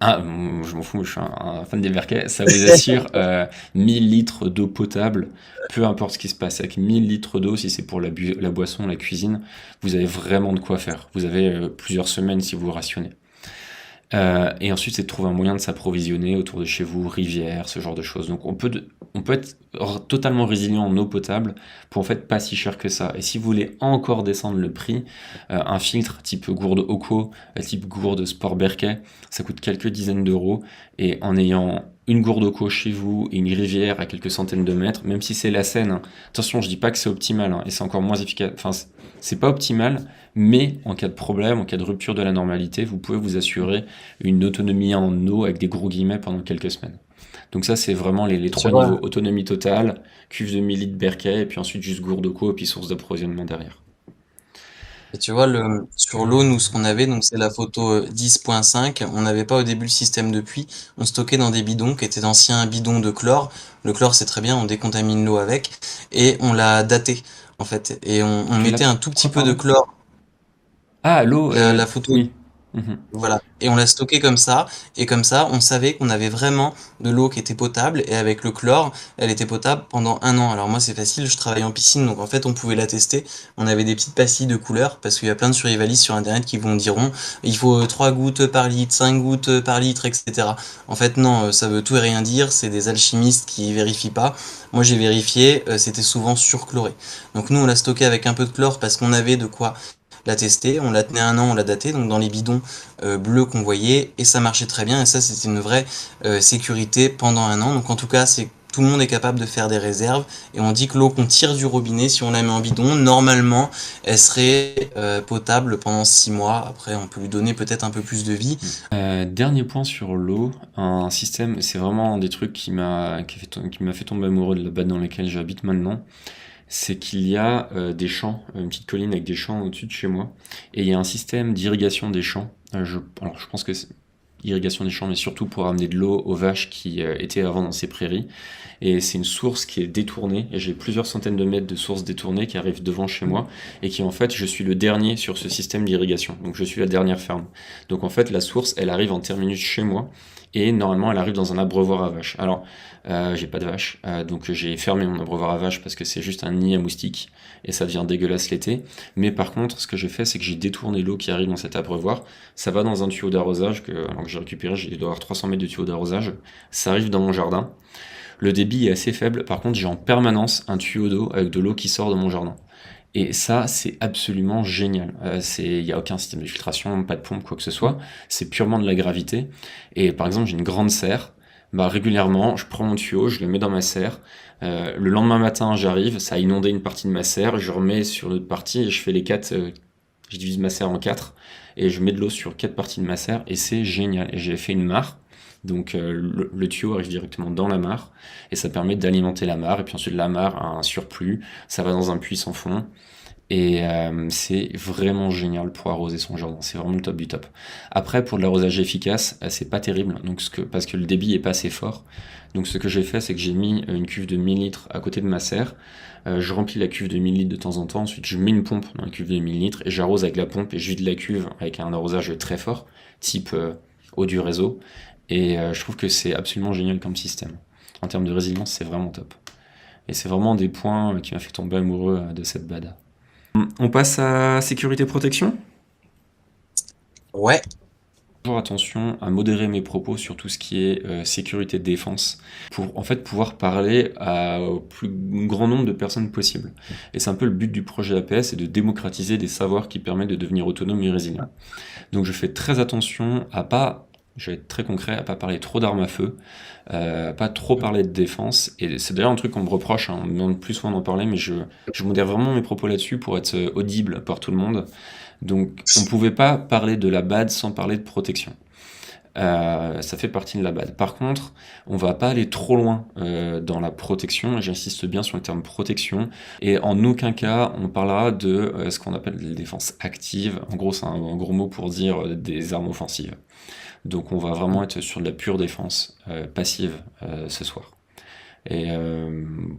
je m'en fous, je suis un fan des Berquets. Ça vous assure 1000 litres d'eau potable, peu importe ce qui se passe. Avec 1000 litres d'eau, si c'est pour la boisson, la cuisine, vous avez vraiment de quoi faire. Vous avez plusieurs semaines si vous rationnez. Et ensuite, c'est de trouver un moyen de s'approvisionner autour de chez vous, rivières, ce genre de choses. Donc on peut être totalement résilient en eau potable pour en fait pas si cher que ça. Et si vous voulez encore descendre le prix, un filtre type gourde Oco, type gourde Sport Berquet, ça coûte quelques dizaines d'euros. Et en ayant une gourde Oco chez vous et une rivière à quelques centaines de mètres, même si c'est la Seine, hein. Attention, je dis pas que c'est optimal, hein, et c'est encore moins efficace. Enfin, c'est pas optimal, mais en cas de problème, en cas de rupture de la normalité, vous pouvez vous assurer une autonomie en eau avec des gros guillemets pendant quelques semaines. Donc ça, c'est vraiment les Tu trois niveaux. vois, Autonomie totale, cuve de 1000 litres Berkay, et puis ensuite juste gourde d'eau, et puis source d'approvisionnement derrière. et tu vois, sur l'eau, nous, ce qu'on avait, donc c'est la photo 10.5. On n'avait pas au début le système de puits. On stockait dans des bidons qui étaient d'anciens bidons de chlore. Le chlore, c'est très bien, on décontamine l'eau avec. Et on l'a daté, en fait. Et on Tu l'as... mettait un tout petit Quoi, peu de pardon? chlore. Ah, l'eau, La photo oui. Mhm. Voilà. Et on l'a stocké comme ça. Et comme ça, on savait qu'on avait vraiment de l'eau qui était potable. Et avec le chlore, elle était potable pendant 1 an. Alors moi, c'est facile, je travaille en piscine. Donc en fait, on pouvait la tester. On avait des petites pastilles de couleur. Parce qu'il y a plein de survivalistes sur Internet qui vous diront, il faut 3 gouttes par litre, 5 gouttes par litre, etc. En fait, non, ça veut tout et rien dire. C'est des alchimistes qui vérifient pas. Moi, j'ai vérifié, c'était souvent surchloré. Donc nous, on l'a stocké avec un peu de chlore parce qu'on avait de quoi la tester, on la tenait 1 an, on l'a daté, donc dans les bidons bleus qu'on voyait, et ça marchait très bien, et ça c'était une vraie sécurité pendant 1 an. Donc en tout cas, c'est tout le monde est capable de faire des réserves, et on dit que l'eau qu'on tire du robinet, si on la met en bidon, normalement, elle serait potable pendant 6 mois. Après, on peut lui donner peut-être un peu plus de vie. Dernier point sur l'eau, un système, c'est vraiment un des trucs qui m'a fait tomber amoureux de la base dans laquelle j'habite maintenant. C'est qu'il y a des champs, une petite colline avec des champs au-dessus de chez moi, et il y a un système d'irrigation des champs. Alors je pense que c'est irrigation des champs, mais surtout pour amener de l'eau aux vaches qui étaient avant dans ces prairies. Et c'est une source qui est détournée, et j'ai plusieurs centaines de mètres de sources détournées qui arrivent devant chez moi, et qui en fait, je suis le dernier sur ce système d'irrigation. Donc je suis la dernière ferme. Donc en fait, la source, elle arrive en terminus chez moi, et normalement, elle arrive dans un abreuvoir à vaches. Alors, j'ai pas de vaches, donc j'ai fermé mon abreuvoir à vaches parce que c'est juste un nid à moustiques et ça devient dégueulasse l'été. Mais par contre, ce que j'ai fait, c'est que j'ai détourné l'eau qui arrive dans cet abreuvoir. Ça va dans un tuyau d'arrosage alors que j'ai récupéré, j'ai dois avoir 300 mètres de tuyau d'arrosage. Ça arrive dans mon jardin. Le débit est assez faible. Par contre, j'ai en permanence un tuyau d'eau avec de l'eau qui sort de mon jardin. Et ça, c'est absolument génial. Il n'y a aucun système de filtration, pas de pompe, quoi que ce soit. C'est purement de la gravité. Et par exemple, j'ai une grande serre. Bah, régulièrement, je prends mon tuyau, je le mets dans ma serre. Le lendemain matin, j'arrive, ça a inondé une partie de ma serre. Je remets sur l'autre partie et je fais les quatre. Je divise ma serre en quatre et je mets de l'eau sur 4 parties de ma serre et c'est génial. Et j'ai fait une mare. Donc le tuyau arrive directement dans la mare et ça permet d'alimenter la mare et puis ensuite la mare a un surplus, ça va dans un puits sans fond et c'est vraiment génial pour arroser son jardin, c'est vraiment le top du top. Après pour de l'arrosage efficace, c'est pas terrible donc parce que le débit est pas assez fort. Donc ce que j'ai fait c'est que j'ai mis une cuve de 1000 litres à côté de ma serre, je remplis la cuve de 1000 litres de temps en temps, ensuite je mets une pompe dans la cuve de 1000 litres et j'arrose avec la pompe et je vide la cuve avec un arrosage très fort, type eau du réseau. Et je trouve que c'est absolument génial comme système. En termes de résilience, c'est vraiment top. Et c'est vraiment des points qui m'a fait tomber amoureux de cette BAD. On passe à sécurité protection. Ouais, Toujours attention à modérer mes propos sur tout ce qui est sécurité de défense pour en fait pouvoir parler au plus grand nombre de personnes possible. Et c'est un peu le but du projet APS, c'est de démocratiser des savoirs qui permettent de devenir autonome et résilient. Donc je fais très attention à pas, je vais être très concret, à pas parler trop d'armes à feu, à pas trop parler de défense. Et c'est d'ailleurs un truc qu'on me reproche, hein, on me demande plus souvent d'en parler, mais je modère vraiment mes propos là-dessus pour être audible par tout le monde. Donc on ne pouvait pas parler de la BAD sans parler de protection. Ça fait partie de la BAD. Par contre, on va pas aller trop loin dans la protection, et j'insiste bien sur le terme protection, et en aucun cas on parlera de ce qu'on appelle des défenses actives. En gros, c'est un gros mot pour dire des armes offensives. Donc on va vraiment être sur de la pure défense passive ce soir. Et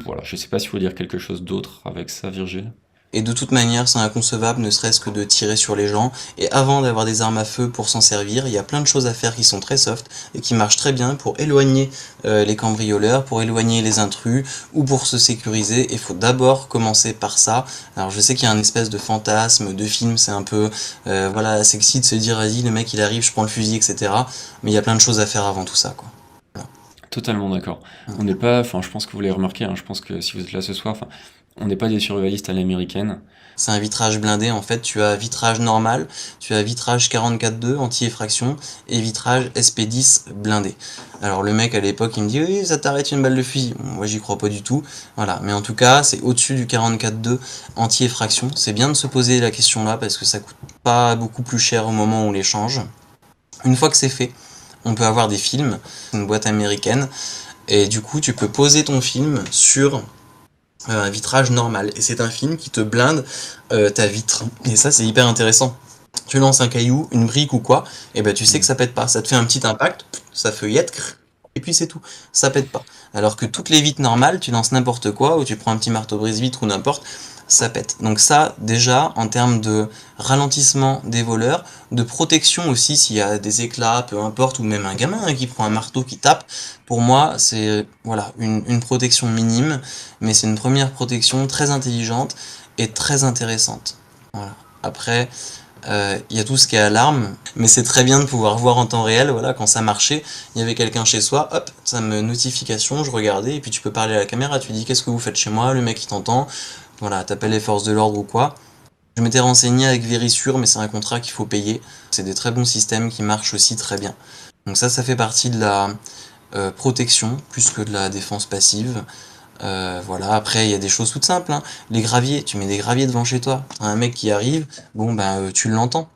voilà, je sais pas s'il faut dire quelque chose d'autre avec ça, Virgile. et de toute manière, c'est inconcevable, ne serait-ce que de tirer sur les gens. Et avant d'avoir des armes à feu pour s'en servir, il y a plein de choses à faire qui sont très soft et qui marchent très bien pour éloigner les cambrioleurs, pour éloigner les intrus ou pour se sécuriser. Il faut d'abord commencer par ça. Alors je sais qu'il y a un espèce de fantasme, de film, c'est un peu voilà sexy de se dire vas-y le mec il arrive, je prends le fusil, etc. Mais il y a plein de choses à faire avant tout ça, quoi. Totalement d'accord. On n'est pas, enfin, je pense que vous l'avez remarqué, hein, je pense que si vous êtes là ce soir, enfin, on n'est pas des survivalistes à l'américaine. C'est un vitrage blindé, en fait, tu as vitrage normal, tu as vitrage 44.2 anti-effraction et vitrage SP10 blindé. Alors le mec à l'époque il me dit oui ça t'arrête une balle de fusil, moi j'y crois pas du tout, voilà, mais en tout cas c'est au-dessus du 44.2 anti-effraction, c'est bien de se poser la question là parce que ça coûte pas beaucoup plus cher au moment où on les change. Une fois que c'est fait, on peut avoir des films, une boîte américaine, et du coup tu peux poser ton film sur un vitrage normal. Et c'est un film qui te blinde ta vitre. Et ça, c'est hyper intéressant. Tu lances un caillou, une brique ou quoi, et ben tu sais que ça pète pas. Ça te fait un petit impact, ça feuillette, et puis c'est tout. Ça pète pas. Alors que toutes les vitres normales, tu lances n'importe quoi, ou tu prends un petit marteau brise-vitre ou n'importe, ça pète. Donc ça, déjà, en termes de ralentissement des voleurs, de protection aussi s'il y a des éclats, peu importe, ou même un gamin qui prend un marteau qui tape, pour moi, c'est voilà une protection minime, mais c'est une première protection très intelligente et très intéressante. Voilà. Après, il y a tout ce qui est alarme, mais c'est très bien de pouvoir voir en temps réel, voilà, quand ça marchait, il y avait quelqu'un chez soi, hop, ça me notification, je regardais, et puis tu peux parler à la caméra, tu dis qu'est-ce que vous faites chez moi, le mec il t'entend, voilà, t'appelles les forces de l'ordre ou quoi. Je m'étais renseigné avec Verisure, mais c'est un contrat qu'il faut payer. C'est des très bons systèmes qui marchent aussi très bien. Donc ça fait partie de la protection, plus que de la défense passive. Voilà, après il y a des choses toutes simples, hein. Les graviers, tu mets des graviers devant chez toi. Un mec qui arrive, bon ben tu l'entends.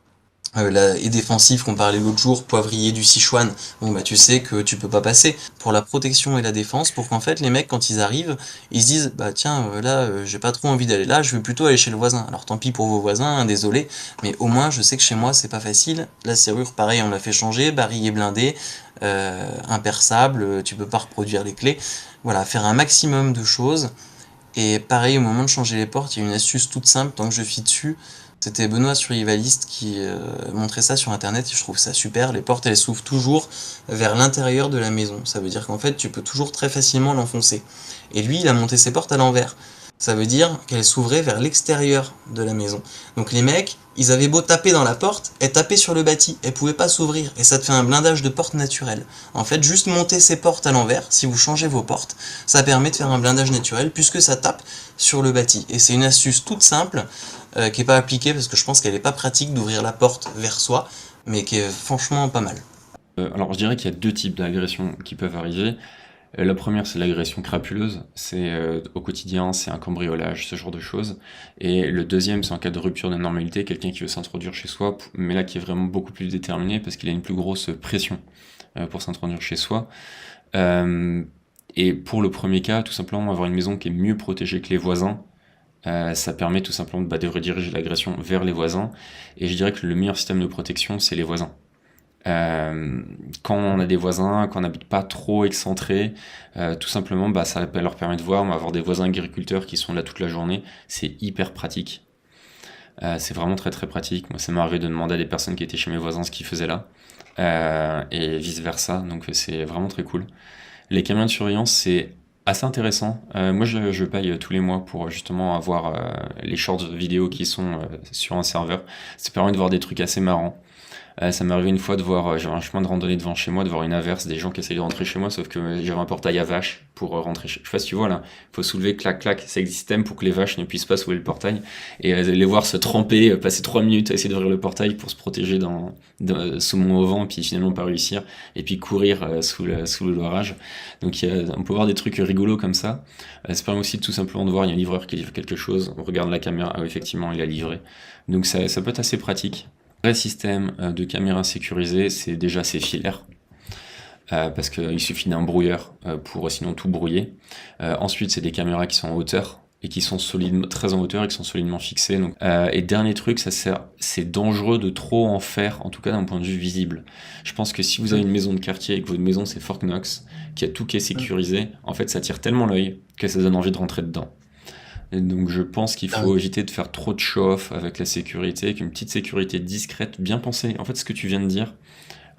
Et défensif qu'on parlait l'autre jour, poivrier du Sichuan, bon bah tu sais que tu peux pas passer. Pour la protection et la défense, pour qu'en fait les mecs quand ils arrivent, ils se disent bah tiens là j'ai pas trop envie d'aller là, je vais plutôt aller chez le voisin. Alors tant pis pour vos voisins, hein, désolé, mais au moins je sais que chez moi c'est pas facile. La serrure pareil on l'a fait changer, barillet blindé, imperçable, tu peux pas reproduire les clés. Voilà, faire un maximum de choses. Et pareil, au moment de changer les portes, il y a une astuce toute simple, tant que je suis dessus. C'était Benoît Survivaliste qui montrait ça sur internet et je trouve ça super. Les portes elles s'ouvrent toujours vers l'intérieur de la maison. Ça veut dire qu'en fait tu peux toujours très facilement l'enfoncer. Et lui il a monté ses portes à l'envers. Ça veut dire qu'elles s'ouvraient vers l'extérieur de la maison. Donc les mecs, ils avaient beau taper dans la porte, elles tapaient sur le bâti, elles pouvaient pas s'ouvrir. Et ça te fait un blindage de porte naturel. En fait, juste monter ces portes à l'envers, si vous changez vos portes, ça permet de faire un blindage naturel puisque ça tape sur le bâti. Et c'est une astuce toute simple qui est pas appliquée parce que je pense qu'elle est pas pratique d'ouvrir la porte vers soi, mais qui est franchement pas mal. Alors je dirais qu'il y a deux types d'agressions qui peuvent arriver. La première, c'est l'agression crapuleuse. C'est au quotidien, c'est un cambriolage, ce genre de choses. Et le deuxième, c'est en cas de rupture de normalité, quelqu'un qui veut s'introduire chez soi, mais là qui est vraiment beaucoup plus déterminé parce qu'il a une plus grosse pression pour s'introduire chez soi. Et pour le premier cas, tout simplement avoir une maison qui est mieux protégée que les voisins, ça permet tout simplement de rediriger l'agression vers les voisins. Et je dirais que le meilleur système de protection, c'est les voisins. Quand on a des voisins, quand on n'habite pas trop excentré, tout simplement, ça leur permet de voir, on va avoir des voisins agriculteurs qui sont là toute la journée, c'est hyper pratique. C'est vraiment très très pratique. Moi, ça m'est arrivé de demander à des personnes qui étaient chez mes voisins ce qu'ils faisaient là, et vice versa, donc c'est vraiment très cool. Les caméras de surveillance, c'est Assez intéressant. Moi, je paye tous les mois pour justement avoir les shorts vidéo qui sont sur un serveur. Ça permet de voir des trucs assez marrants. Ça m'est arrivé une fois de voir, j'avais un chemin de randonnée devant chez moi, de voir une averse, des gens qui essayent de rentrer chez moi, sauf que j'avais un portail à vaches pour rentrer chez... Je sais pas si tu vois là, faut soulever, clac, clac, c'est le système pour que les vaches ne puissent pas soulever le portail. Et les voir se tremper, passer 3 minutes à essayer d'ouvrir le portail pour se protéger sous mon auvent, et puis finalement pas réussir, et puis courir sous l'orage. Donc on peut voir des trucs rigolos comme ça. Ça permet aussi de tout simplement de voir, il y a un livreur qui livre quelque chose, on regarde la caméra, ah oui, effectivement il a livré. Donc ça peut être assez pratique. Vrai système de caméra sécurisée, c'est filaire, parce qu'il suffit d'un brouilleur pour sinon tout brouiller. Ensuite, c'est des caméras qui sont en hauteur et qui sont très en hauteur et qui sont solidement fixées. Donc, et dernier truc, c'est dangereux de trop en faire, en tout cas d'un point de vue visible. Je pense que si vous avez une maison de quartier et que votre maison c'est Fort Knox, qui a tout qui est sécurisé, en fait ça attire tellement l'œil que ça donne envie de rentrer dedans. Et donc je pense qu'il Ah, faut éviter de faire trop de show-off avec la sécurité, avec une petite sécurité discrète, bien pensée. En fait, ce que tu viens de dire,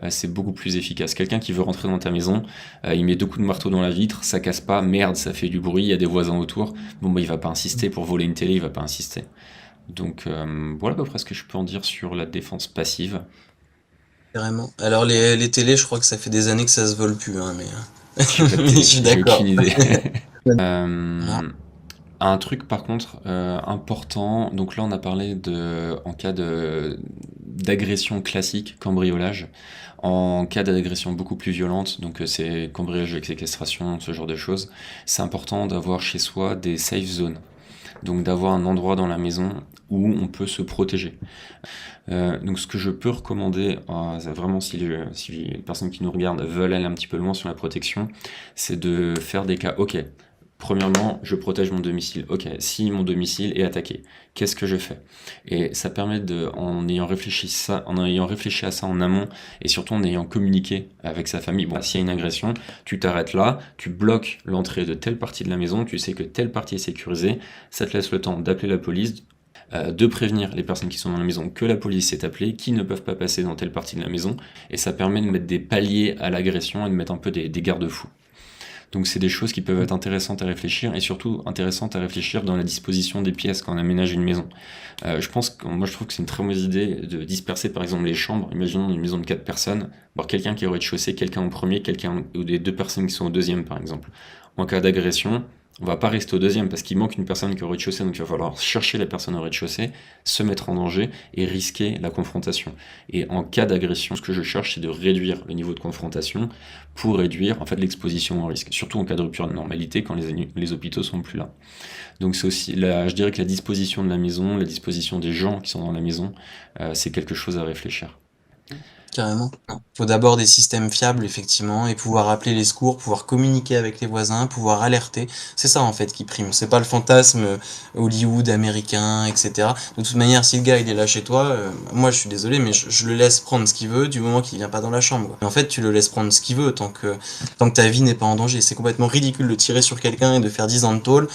c'est beaucoup plus efficace. Quelqu'un qui veut rentrer dans ta maison, il met 2 coups de marteau dans la vitre, ça casse pas, merde, ça fait du bruit, il y a des voisins autour. Bon, bah il va pas insister pour voler une télé, il va pas insister. Donc voilà à peu près ce que je peux en dire sur la défense passive. carrément. Alors les télés, je crois que ça fait des années que ça se vole plus, hein, mais, J'ai pas de mais je télé, suis j'ai d'accord. aucune idée. Voilà. Euh, Un truc par contre important, donc là on a parlé en cas d'agression classique, cambriolage. En cas d'agression beaucoup plus violente, donc c'est cambriolage avec séquestration, ce genre de choses, c'est important d'avoir chez soi des safe zones. Donc d'avoir un endroit dans la maison où on peut se protéger. Donc ce que je peux recommander, vraiment si les personnes qui nous regardent veulent aller un petit peu loin sur la protection, c'est de faire des cas, ok, premièrement, je protège mon domicile. Ok, si mon domicile est attaqué, qu'est-ce que je fais? Et ça permet en ayant réfléchi à ça en amont, et surtout en ayant communiqué avec sa famille. Bon, s'il y a une agression, tu t'arrêtes là, tu bloques l'entrée de telle partie de la maison, tu sais que telle partie est sécurisée, ça te laisse le temps d'appeler la police, de prévenir les personnes qui sont dans la maison que la police est appelée, qui ne peuvent pas passer dans telle partie de la maison, et ça permet de mettre des paliers à l'agression et de mettre un peu des garde-fous. Donc c'est des choses qui peuvent être intéressantes à réfléchir et surtout intéressantes à réfléchir dans la disposition des pièces quand on aménage une maison. Moi je trouve que c'est une très mauvaise idée de disperser par exemple les chambres. Imaginons une maison de 4 personnes, avoir quelqu'un qui est au rez-de-chaussée, quelqu'un au premier, quelqu'un ou des 2 personnes qui sont au deuxième par exemple. En cas d'agression, on va pas rester au deuxième parce qu'il manque une personne qui est au rez-de-chaussée, donc il va falloir chercher la personne au rez-de-chaussée, se mettre en danger et risquer la confrontation. Et en cas d'agression, ce que je cherche, c'est de réduire le niveau de confrontation pour réduire en fait l'exposition au risque, surtout en cas de rupture de normalité quand les hôpitaux sont plus là. Donc c'est aussi, je dirais que la disposition de la maison, la disposition des gens qui sont dans la maison, c'est quelque chose à réfléchir. Carrément. Faut d'abord des systèmes fiables, effectivement, et pouvoir appeler les secours, pouvoir communiquer avec les voisins, pouvoir alerter. C'est ça, en fait, qui prime. C'est pas le fantasme Hollywood américain, etc. De toute manière, si le gars, il est là chez toi, moi, je suis désolé, mais je le laisse prendre ce qu'il veut du moment qu'il vient pas dans la chambre. Et en fait, tu le laisses prendre ce qu'il veut tant que ta vie n'est pas en danger. C'est complètement ridicule de tirer sur quelqu'un et de faire 10 ans de tôle,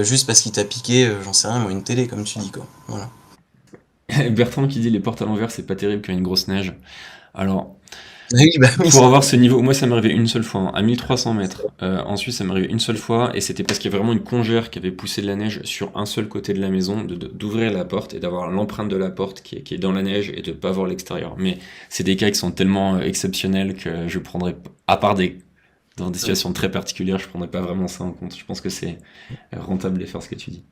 juste parce qu'il t'a piqué, j'en sais rien, moi, une télé, comme tu dis, quoi. Voilà. Bertrand qui dit les portes à l'envers, c'est pas terrible quand il y a une grosse neige. Alors, Oui, bah oui, pour avoir ce niveau, moi ça m'est arrivé une seule fois, hein, à 1300 mètres. Ensuite, ça m'est arrivé une seule fois, et c'était parce qu'il y avait vraiment une congère qui avait poussé de la neige sur un seul côté de la maison, d'ouvrir la porte et d'avoir l'empreinte de la porte qui est dans la neige et de pas voir l'extérieur. Mais c'est des cas qui sont tellement exceptionnels que je prendrais, à part dans des situations très particulières, je prendrais pas vraiment ça en compte. Je pense que c'est rentable de faire ce que tu dis.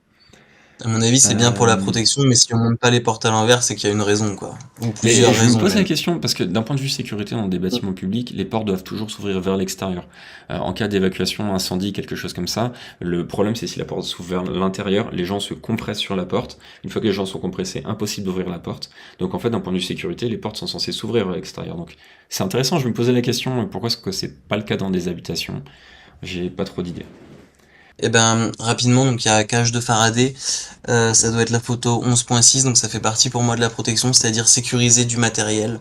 à mon avis, c'est bien pour la Euh, protection, mais si on monte pas les portes à l'envers, c'est qu'il y a une raison, quoi. Ou Mais plusieurs je me raisons, pose la même. question, parce que d'un point de vue sécurité dans des bâtiments publics, les portes doivent toujours s'ouvrir vers l'extérieur. En cas d'évacuation, incendie, quelque chose comme ça, le problème c'est si la porte s'ouvre vers l'intérieur, les gens se compressent sur la porte. Une fois que les gens sont compressés, impossible d'ouvrir la porte. Donc en fait, d'un point de vue sécurité, les portes sont censées s'ouvrir vers l'extérieur. Donc c'est intéressant, je me posais la question, pourquoi est-ce que c'est pas le cas dans des habitations? J'ai pas trop d'idées. Eh ben, rapidement, donc il y a cage de Faraday, ça doit être la photo 11.6, donc ça fait partie pour moi de la protection, c'est-à-dire sécuriser du matériel.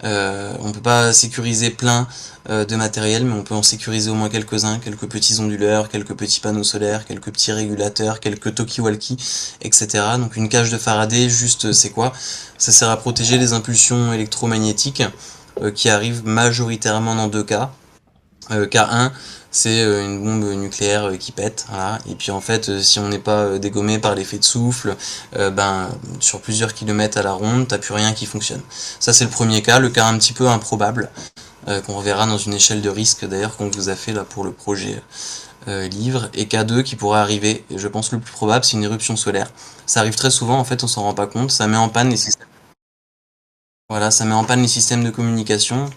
On peut pas sécuriser plein de matériel, mais on peut en sécuriser au moins quelques-uns, quelques petits onduleurs, quelques petits panneaux solaires, quelques petits régulateurs, quelques talkie-walkie, etc. Donc une cage de Faraday, juste c'est quoi? Ça sert à protéger les impulsions électromagnétiques qui arrivent majoritairement dans deux cas. K1, c'est une bombe nucléaire qui pète, voilà. Et puis en fait, si on n'est pas dégommé par l'effet de souffle, sur plusieurs kilomètres à la ronde, t'as plus rien qui fonctionne. Ça, c'est le premier cas, le cas un petit peu improbable, qu'on reverra dans une échelle de risque d'ailleurs qu'on vous a fait là pour le projet livre. Et K2 qui pourrait arriver, et je pense le plus probable, c'est une éruption solaire. Ça arrive très souvent, en fait, on s'en rend pas compte, ça met en panne les systèmes. Voilà, ça met en panne les systèmes de communication.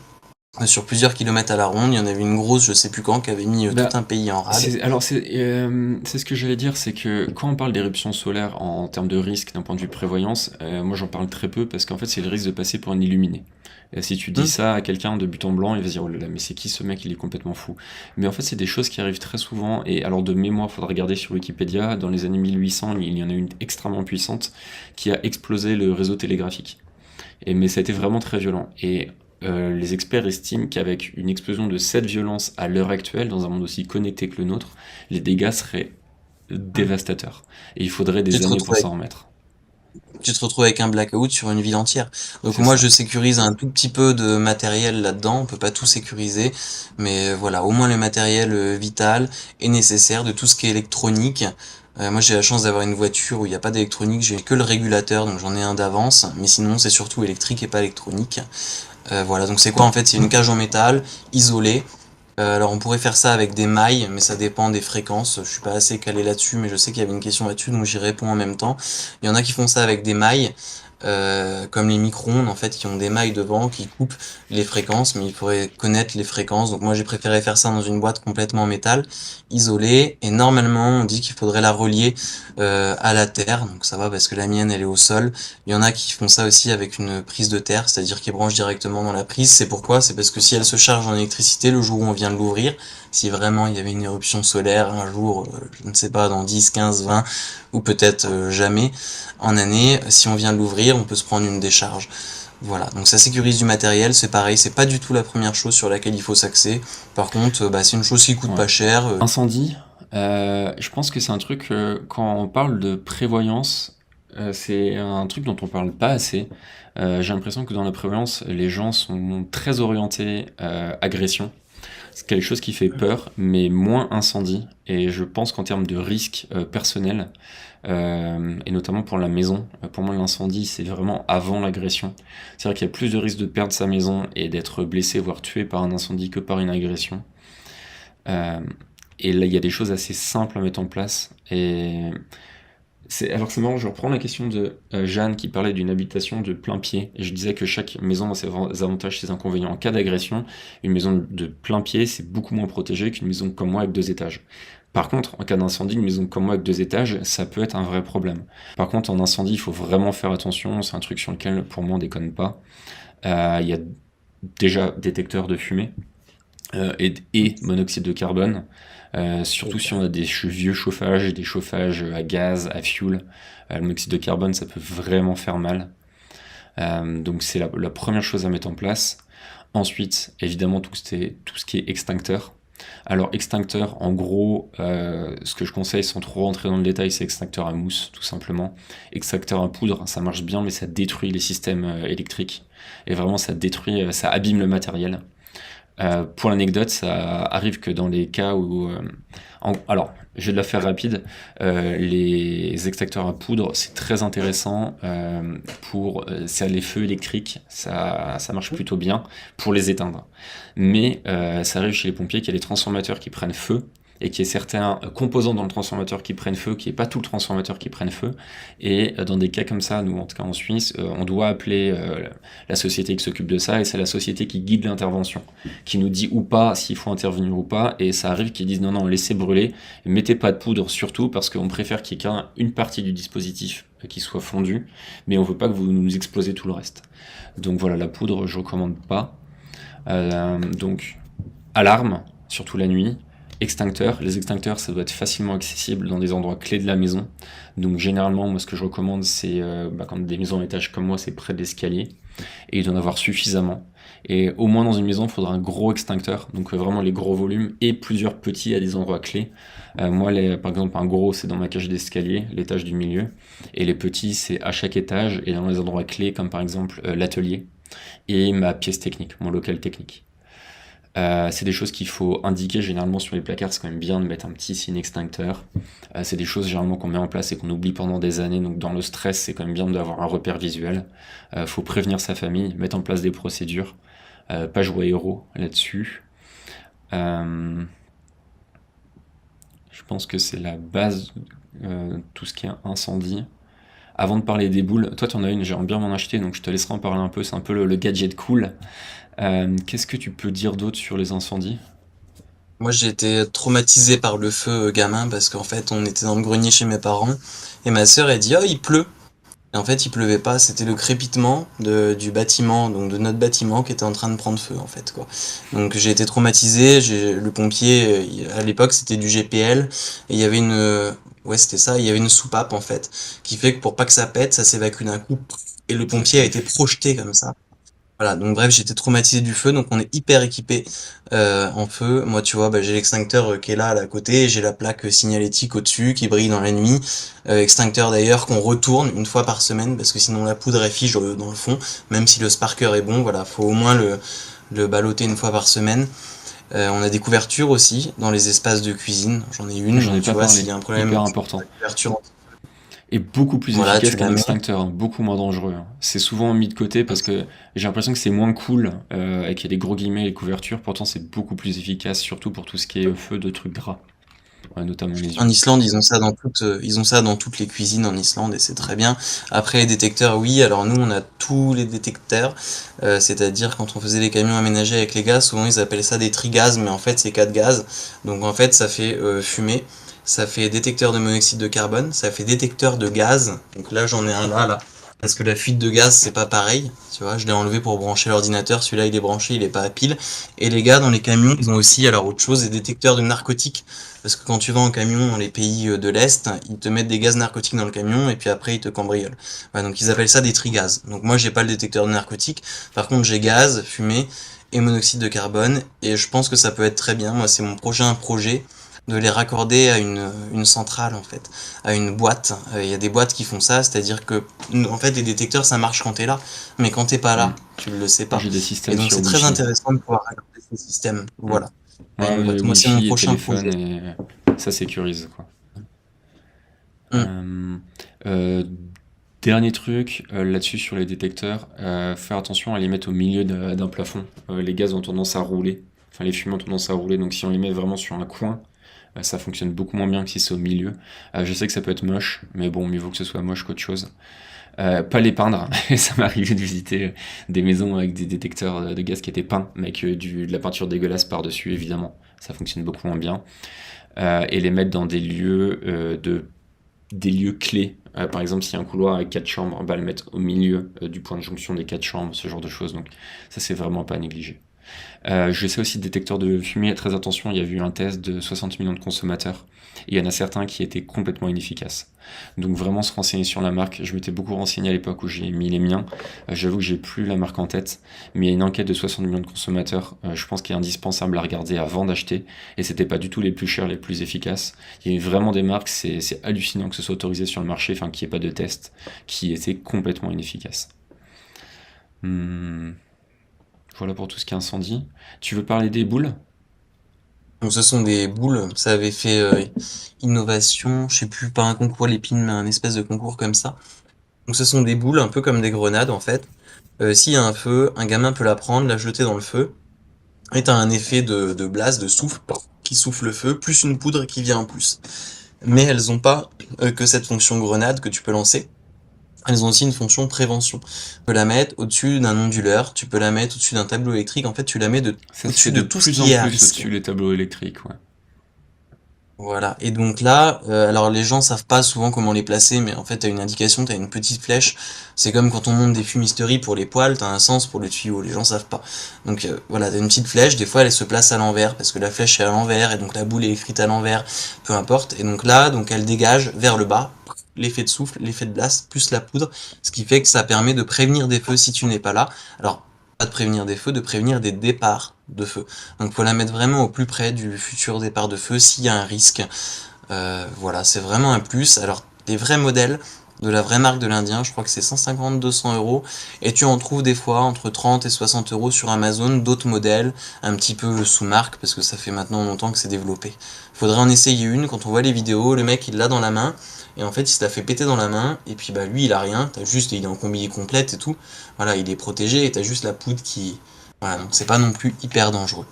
Sur plusieurs kilomètres à la ronde, il y en avait une grosse, je sais plus quand, qui avait mis tout Bah, un pays en rade. c'est ce que j'allais dire, c'est que quand on parle d'éruption solaire en termes de risque d'un point de vue prévoyance, moi j'en parle très peu parce qu'en fait c'est le risque de passer pour un illuminé. Et si tu dis Hmm. ça à quelqu'un de but en blanc, il va se dire oh là là, mais c'est qui ce mec, il est complètement fou. Mais en fait c'est des choses qui arrivent très souvent, et alors de mémoire, faudra regarder sur Wikipédia, dans les années 1800, il y en a une extrêmement puissante qui a explosé le réseau télégraphique. Mais ça a été vraiment très violent. Et les experts estiment qu'avec une explosion de cette violence à l'heure actuelle, dans un monde aussi connecté que le nôtre, les dégâts seraient dévastateurs. Et il faudrait Tu des te années retrouves pour avec, s'en remettre. tu te retrouves avec un blackout sur une ville entière. Donc C'est moi, ça. je sécurise un tout petit peu de matériel là-dedans. On peut pas tout sécuriser, mais voilà, au moins le matériel vital et nécessaire de tout ce qui est électronique. Moi, j'ai la chance d'avoir une voiture où il n'y a pas d'électronique, j'ai que le régulateur, donc j'en ai un d'avance. Mais sinon, c'est surtout électrique et pas électronique. Voilà, donc c'est quoi en fait? C'est une cage en métal, isolée. Alors on pourrait faire ça avec des mailles, mais ça dépend des fréquences. Je suis pas assez calé là-dessus, mais je sais qu'il y avait une question là-dessus, donc j'y réponds en même temps. Il y en a qui font ça avec des mailles, comme les micro-ondes en fait, qui ont des mailles devant, qui coupent les fréquences, mais il faudrait connaître les fréquences. Donc moi j'ai préféré faire ça dans une boîte complètement en métal, isolée, et normalement on dit qu'il faudrait la relier à la terre, donc ça va parce que la mienne elle est au sol. Il y en a qui font ça aussi avec une prise de terre, c'est-à-dire qu'ils branchent directement dans la prise. C'est pourquoi? C'est parce que si elle se charge en électricité le jour où on vient de l'ouvrir, si vraiment il y avait une éruption solaire un jour, je ne sais pas, dans 10, 15, 20, ou peut-être jamais en année, si on vient de l'ouvrir, on peut se prendre une décharge. Voilà, donc ça sécurise du matériel, c'est pareil, c'est pas du tout la première chose sur laquelle il faut s'axer. Par contre, c'est une chose qui coûte Ouais. pas cher. Incendie, je pense que c'est un truc, quand on parle de prévoyance, c'est un truc dont on parle pas assez. J'ai l'impression que dans la prévoyance, les gens sont très orientés agression. C'est quelque chose qui fait peur, mais moins incendie. Et je pense qu'en termes de risque personnel, et notamment pour la maison, pour moi l'incendie c'est vraiment avant l'agression. C'est-à-dire qu'il y a plus de risques de perdre sa maison et d'être blessé, voire tué par un incendie que par une agression. Euh, et là il y a des choses assez simples à mettre en place. Alors c'est marrant, je reprends la question de Jeanne qui parlait d'une habitation de plein pied. Et je disais que chaque maison a ses avantages, ses inconvénients. En cas d'agression, une maison de plein pied, c'est beaucoup moins protégé qu'une maison comme moi avec 2 étages. Par contre, en cas d'incendie, une maison comme moi avec 2 étages, ça peut être un vrai problème. Par contre, en incendie, il faut vraiment faire attention. C'est un truc sur lequel, pour moi, on déconne pas. Il y a déjà détecteurs de fumée et monoxyde de carbone. Surtout si on a des vieux chauffages, des chauffages à gaz, à fuel, le monoxyde de carbone, ça peut vraiment faire mal. Donc c'est la première chose à mettre en place. Ensuite, évidemment, tout ce qui est extincteur. Alors extincteur, en gros, ce que je conseille sans trop rentrer dans le détail, c'est extincteur à mousse, tout simplement. Extincteur à poudre, ça marche bien, mais ça détruit les systèmes électriques. Et vraiment, ça détruit, ça abîme le matériel. Pour l'anecdote, ça arrive que dans les cas où... alors, je vais la faire rapide. Les extracteurs à poudre, c'est très intéressant pour c'est les feux électriques, ça marche plutôt bien pour les éteindre. Mais ça arrive chez les pompiers qu'il y a des transformateurs qui prennent feu et qu'il y ait certains composants dans le transformateur qui prennent feu, qu'il n'y ait pas tout le transformateur qui prenne feu. Et dans des cas comme ça, nous en tout cas en Suisse, on doit appeler la société qui s'occupe de ça, et c'est la société qui guide l'intervention, qui nous dit ou pas s'il faut intervenir ou pas, et ça arrive qu'ils disent non, non, laissez brûler, mettez pas de poudre surtout, parce qu'on préfère qu'il y ait qu'une partie du dispositif qui soit fondue, mais on veut pas que vous nous explosez tout le reste. Donc voilà, la poudre, je recommande pas. Donc, alarme, surtout la nuit. Extincteur, les extincteurs, ça doit être facilement accessible dans des endroits clés de la maison. Donc généralement, moi ce que je recommande, c'est quand des maisons à étage comme moi, c'est près de l'escalier, et il doit en avoir suffisamment. Et au moins dans une maison, il faudra un gros extincteur, donc vraiment les gros volumes, et plusieurs petits à des endroits clés. Moi, par exemple, un gros, c'est dans ma cage d'escalier, l'étage du milieu, et les petits, c'est à chaque étage, et dans les endroits clés, comme par exemple l'atelier, et ma pièce technique, mon local technique. C'est des choses qu'il faut indiquer généralement sur les placards, c'est quand même bien de mettre un petit signe extincteur. C'est des choses généralement qu'on met en place et qu'on oublie pendant des années, donc dans le stress, c'est quand même bien d'avoir un repère visuel. Faut prévenir sa famille, mettre en place des procédures, pas jouer héros là-dessus. Euh, je pense que c'est la base, tout ce qui est incendie. Avant de parler des boules, toi t'en as une, j'aimerais bien m'en acheter, donc je te laisserai en parler un peu, c'est un peu le gadget cool. Qu'est-ce que tu peux dire d'autre sur les incendies? Moi, j'ai été traumatisé par le feu gamin parce qu'en fait, on était dans le grenier chez mes parents et ma sœur a dit: «Oh, il pleut». Et en fait, il pleuvait pas, c'était le crépitement du bâtiment, donc de notre bâtiment qui était en train de prendre feu, en fait, quoi. Donc j'ai été traumatisé, le pompier, à l'époque, c'était du GPL, et il y avait ouais, c'était ça, il y avait une soupape, en fait, qui fait que pour pas que ça pète, ça s'évacue d'un coup, et le Ça pompier a c'est été projeté comme ça. Voilà, donc bref, j'étais traumatisé du feu, donc on est hyper équipé en feu. Moi, tu vois, bah, j'ai l'extincteur qui est là, à côté, j'ai la plaque signalétique au-dessus qui brille dans la nuit. Extincteur d'ailleurs qu'on retourne une fois par semaine parce que sinon la poudre est fige dans le fond. Même si le sparker est bon, voilà, faut au moins le balloter une fois par semaine. On a des couvertures aussi dans les espaces de cuisine. J'en ai une, J'en ai donc tu pas vois, s'il parlé, y a un problème, hyper la important. couverture, Et beaucoup plus voilà, efficace tu qu'un la mets. extincteur, hein, beaucoup moins dangereux, hein. C'est souvent mis de côté parce que j'ai l'impression que c'est moins cool, et qu'il y a des gros guillemets et couvertures, pourtant c'est beaucoup plus efficace, surtout pour tout ce qui est feu de trucs gras, ouais, notamment les En yeux. Islande, ils ont ça dans toutes les cuisines en Islande et c'est très bien. Après, les détecteurs, oui. Alors nous, on a tous les détecteurs, c'est-à-dire quand on faisait les camions aménagés avec les gaz, souvent ils appellent ça des trigaz, mais en fait c'est 4 gaz. Donc en fait, ça fait fumée, ça fait détecteur de monoxyde de carbone, ça fait détecteur de gaz. Donc là, j'en ai un là. Parce que la fuite de gaz, c'est pas pareil. Tu vois, je l'ai enlevé pour brancher l'ordinateur. Celui-là, il est branché, il est pas à pile. Et les gars, dans les camions, ils ont aussi, alors autre chose, des détecteurs de narcotiques. Parce que quand tu vas en camion dans les pays de l'Est, ils te mettent des gaz narcotiques dans le camion et puis après ils te cambriolent. Voilà, donc ils appellent ça des trigaz. Donc moi j'ai pas le détecteur de narcotiques, par contre j'ai gaz, fumée et monoxyde de carbone et je pense que ça peut être très bien. Moi c'est mon prochain projet de les raccorder à une centrale en fait, à une boîte. Il y a des boîtes qui font ça, c'est-à-dire que en fait les détecteurs ça marche quand t'es là, mais quand t'es pas Hmm. là, tu ne le sais Moi pas. j'ai des Et systèmes donc sur c'est très Wi-Fi. intéressant de pouvoir raccorder ces systèmes. Hmm. Voilà, à Ouais, une ouais, boîte. Moi c'est mon Wi-Fi et prochain téléphone, projet. et ça sécurise, quoi. Hmm. Euh, euh, Dernier truc là-dessus sur les détecteurs, faire attention à les mettre au milieu d'un plafond. Les gaz ont tendance à rouler, enfin les fumées ont tendance à rouler, donc si on les met vraiment sur un coin, ça fonctionne beaucoup moins bien que si c'est au milieu. Je sais que ça peut être moche, mais bon, mieux vaut que ce soit moche qu'autre chose. Pas les peindre, ça m'est arrivé de visiter des maisons avec des détecteurs de gaz qui étaient peints, mais avec de la peinture dégueulasse par-dessus, évidemment. Ça fonctionne beaucoup moins bien. Et les mettre dans des lieux clés. Par exemple, s'il y a un couloir avec 4 chambres, bah, le mettre au milieu du point de jonction des 4 chambres, ce genre de choses. Donc ça, c'est vraiment pas négligé. Je sais aussi, détecteur de fumée, très attention, il y a eu un test de 60 millions de consommateurs, et il y en a certains qui étaient complètement inefficaces. Donc vraiment se renseigner sur la marque, je m'étais beaucoup renseigné à l'époque où j'ai mis les miens. J'avoue que j'ai plus la marque en tête, mais il y a une enquête de 60 millions de consommateurs, je pense qu'il est indispensable à regarder avant d'acheter, et c'était pas du tout les plus chers, les plus efficaces. Il y a vraiment des marques, c'est hallucinant que ce soit autorisé sur le marché, enfin qu'il n'y ait pas de test, qui étaient complètement inefficaces. Hmm. Voilà pour tout ce qui est incendie. Tu veux parler des boules? Donc ce sont des boules, ça avait fait innovation, je sais plus, pas un concours l'épine, mais un espèce de concours comme ça. Donc ce sont des boules, un peu comme des grenades en fait. S'il y a un feu, un gamin peut la prendre, la jeter dans le feu, et t'as un effet de blast, de souffle, qui souffle le feu, plus une poudre qui vient en plus. Mais elles ont pas que cette fonction grenade que tu peux lancer. Elles ont aussi une fonction prévention. Tu peux la mettre au-dessus d'un onduleur, tu peux la mettre au-dessus d'un tableau électrique, en fait tu la mets Ça se fait au-dessus de de tout ce plus qui en est à plus risque. au-dessus les tableaux électriques, ouais. Voilà. Et donc là, alors les gens savent pas souvent comment les placer, mais en fait t'as une indication, t'as une petite flèche. C'est comme quand on monte des fumisteries pour les poêles, t'as un sens pour le tuyau. Les gens savent pas. Donc voilà, t'as une petite flèche. Des fois elle se place à l'envers parce que la flèche est à l'envers et donc la boule est écrite à l'envers, peu importe. Et donc là, donc elle dégage vers le bas. L'effet de souffle, l'effet de blast, plus la poudre, ce qui fait que ça permet de prévenir des feux si tu n'es pas là. Alors, pas de prévenir des feux, de prévenir des départs de feu. Donc faut la mettre vraiment au plus près du futur départ de feu s'il y a un risque. Voilà, c'est vraiment un plus. Alors, des vrais modèles, de la vraie marque de l'Indien, je crois que c'est 150-200 euros, et tu en trouves des fois entre 30 et 60 euros sur Amazon, d'autres modèles, un petit peu sous marque, parce que ça fait maintenant longtemps que c'est développé. Faudrait en essayer une, quand on voit les vidéos, le mec il l'a dans la main, et en fait il se la fait péter dans la main, et puis bah lui il a rien, il est en combi complète et tout, voilà, il est protégé, et t'as juste la poudre qui... Voilà, donc c'est pas non plus hyper dangereux.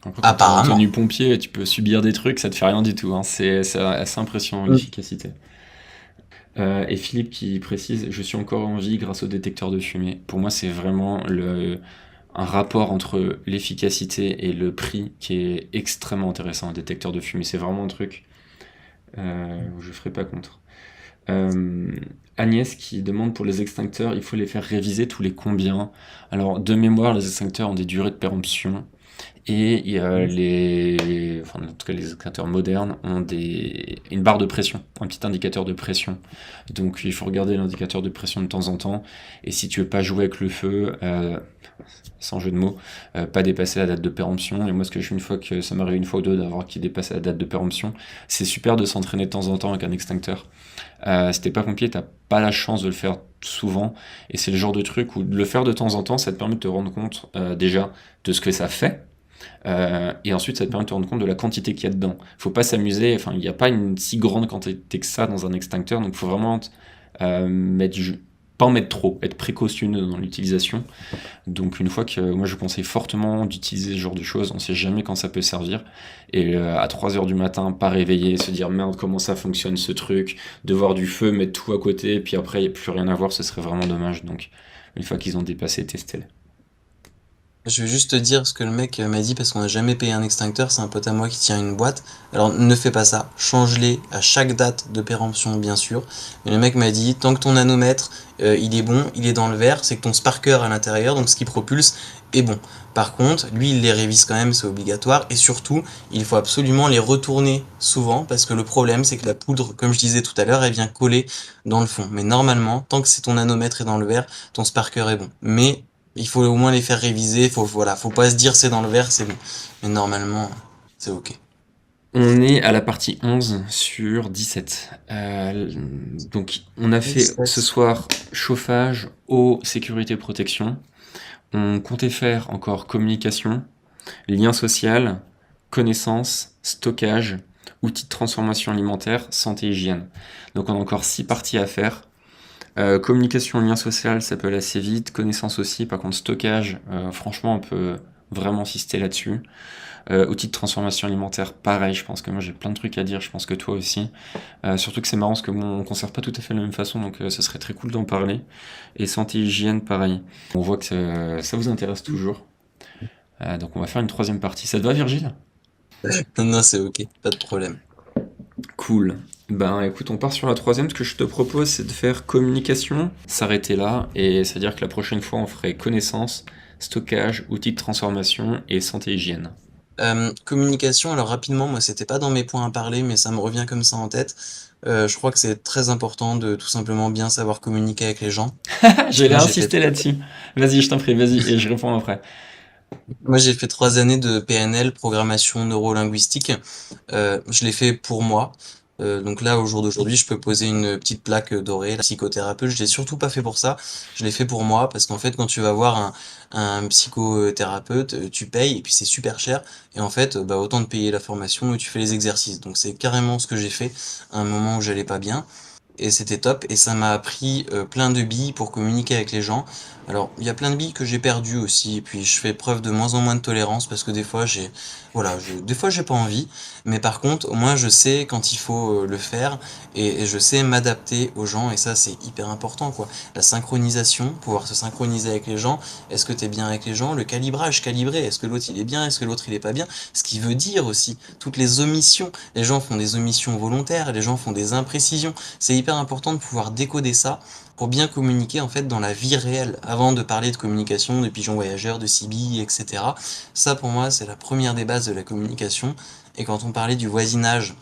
Après, quand t'es en Apparemment. tenue pompier, tu peux subir des trucs, ça te fait rien du tout, hein. C'est assez impressionnant Mm. l'efficacité. Et Philippe qui précise, je suis encore en vie grâce au détecteur de fumée. Pour moi, c'est vraiment un rapport entre l'efficacité et le prix qui est extrêmement intéressant. Un détecteur de fumée, c'est vraiment un truc où je ferai pas contre. Euh, Agnès qui demande pour les extincteurs, il faut les faire réviser tous les combien? Alors, de mémoire, les extincteurs ont des durées de péremption. Et il y a enfin, en tout cas les extincteurs modernes ont une barre de pression, un petit indicateur de pression. Donc il faut regarder l'indicateur de pression de temps en temps. Et si tu veux pas jouer avec le feu, sans jeu de mots, pas dépasser la date de péremption. Et moi, ce que je fais une fois que ça m'arrive une fois ou deux d'avoir qui dépasse la date de péremption, c'est super de s'entraîner de temps en temps avec un extincteur. Si t'es pas pompier, t'as pas la chance de le faire souvent. Et c'est le genre de truc où de le faire de temps en temps, ça te permet de te rendre compte déjà de ce que ça fait. Et ensuite, ça te permet de te rendre compte de la quantité qu'il y a dedans. Faut pas s'amuser, enfin, il n'y a pas une si grande quantité que ça dans un extincteur, donc faut vraiment pas en mettre trop, être précautionneux dans l'utilisation. Donc une fois que moi je conseille fortement d'utiliser ce genre de choses, on sait jamais quand ça peut servir. Et à 3 heures du matin, pas réveiller, se dire merde comment ça fonctionne ce truc, de voir du feu, mettre tout à côté, et puis après il n'y a plus rien à voir, ce serait vraiment dommage. Donc une fois qu'ils ont dépassé, testez-les. Je vais juste te dire ce que le mec m'a dit parce qu'on n'a jamais payé un extincteur, c'est un pote à moi qui tient une boîte. Alors ne fais pas ça, change-les à chaque date de péremption bien sûr. Mais le mec m'a dit, tant que ton nanomètre il est bon, il est dans le verre, c'est que ton sparker à l'intérieur, donc ce qui propulse, est bon. Par contre, lui il les révise quand même, c'est obligatoire. Et surtout, il faut absolument les retourner souvent parce que le problème c'est que la poudre, comme je disais tout à l'heure, elle vient coller dans le fond. Mais normalement, tant que c'est ton nanomètre est dans le verre, ton sparker est bon. Mais il faut au moins les faire réviser, faut pas se dire c'est dans le verre, c'est bon. Mais normalement, c'est ok. On est à la partie 11 sur 17. Donc, on a fait ce soir chauffage, eau, sécurité, protection. On comptait faire encore communication, lien social, connaissance, stockage, outils de transformation alimentaire, santé, hygiène. Donc, on a encore 6 parties à faire. Communication, lien social, ça peut aller assez vite. Connaissance aussi, par contre, stockage, franchement, on peut vraiment insister là-dessus. Outils de transformation alimentaire, pareil, je pense que moi j'ai plein de trucs à dire, je pense que toi aussi. Surtout que c'est marrant parce que on conserve pas tout à fait de la même façon, donc ce serait très cool d'en parler. Et santé, hygiène, pareil. On voit que ça vous intéresse toujours. Donc on va faire une troisième partie. Ça te va, Virgile? Non, non, c'est ok, pas de problème. Cool. Ben écoute, on part sur la troisième. Ce que je te propose, c'est de faire communication, s'arrêter là, et c'est-à-dire que la prochaine fois, on ferait connaissance, stockage, outils de transformation et santé, hygiène. Communication, alors rapidement, moi c'était pas dans mes points à parler, mais ça me revient comme ça en tête. Je crois que c'est très important de tout simplement bien savoir communiquer avec les gens. Parce que J'allais insister là-dessus. Vas-y, je t'en prie, vas-y, et je réponds après. moi j'ai fait 3 années de PNL, programmation neurolinguistique. Je l'ai fait pour moi. Donc là, au jour d'aujourd'hui, je peux poser une petite plaque dorée. La psychothérapeute, je l'ai surtout pas fait pour ça. Je l'ai fait pour moi parce qu'en fait, quand tu vas voir un psychothérapeute, tu payes et puis c'est super cher. Et en fait, bah, autant de payer la formation et tu fais les exercices. Donc c'est carrément ce que j'ai fait à un moment où j'allais pas bien. Et c'était top. Et ça m'a appris plein de billes pour communiquer avec les gens. Alors, il y a plein de billes que j'ai perdues aussi. Et puis, je fais preuve de moins en moins de tolérance parce que des fois, des fois, j'ai pas envie. Mais par contre, au moins, je sais quand il faut le faire et je sais m'adapter aux gens et ça, c'est hyper important, quoi. La synchronisation, pouvoir se synchroniser avec les gens. Est-ce que t'es bien avec les gens? Le calibrage, calibrer. Est-ce que l'autre il est bien? Est-ce que l'autre il est pas bien? Ce qui veut dire aussi toutes les omissions. Les gens font des omissions volontaires, les gens font des imprécisions. C'est hyper important de pouvoir décoder ça pour bien communiquer en fait dans la vie réelle, avant de parler de communication, de pigeons voyageurs, de CB, etc. Ça pour moi c'est la première des bases de la communication. Et quand on parlait du voisinage,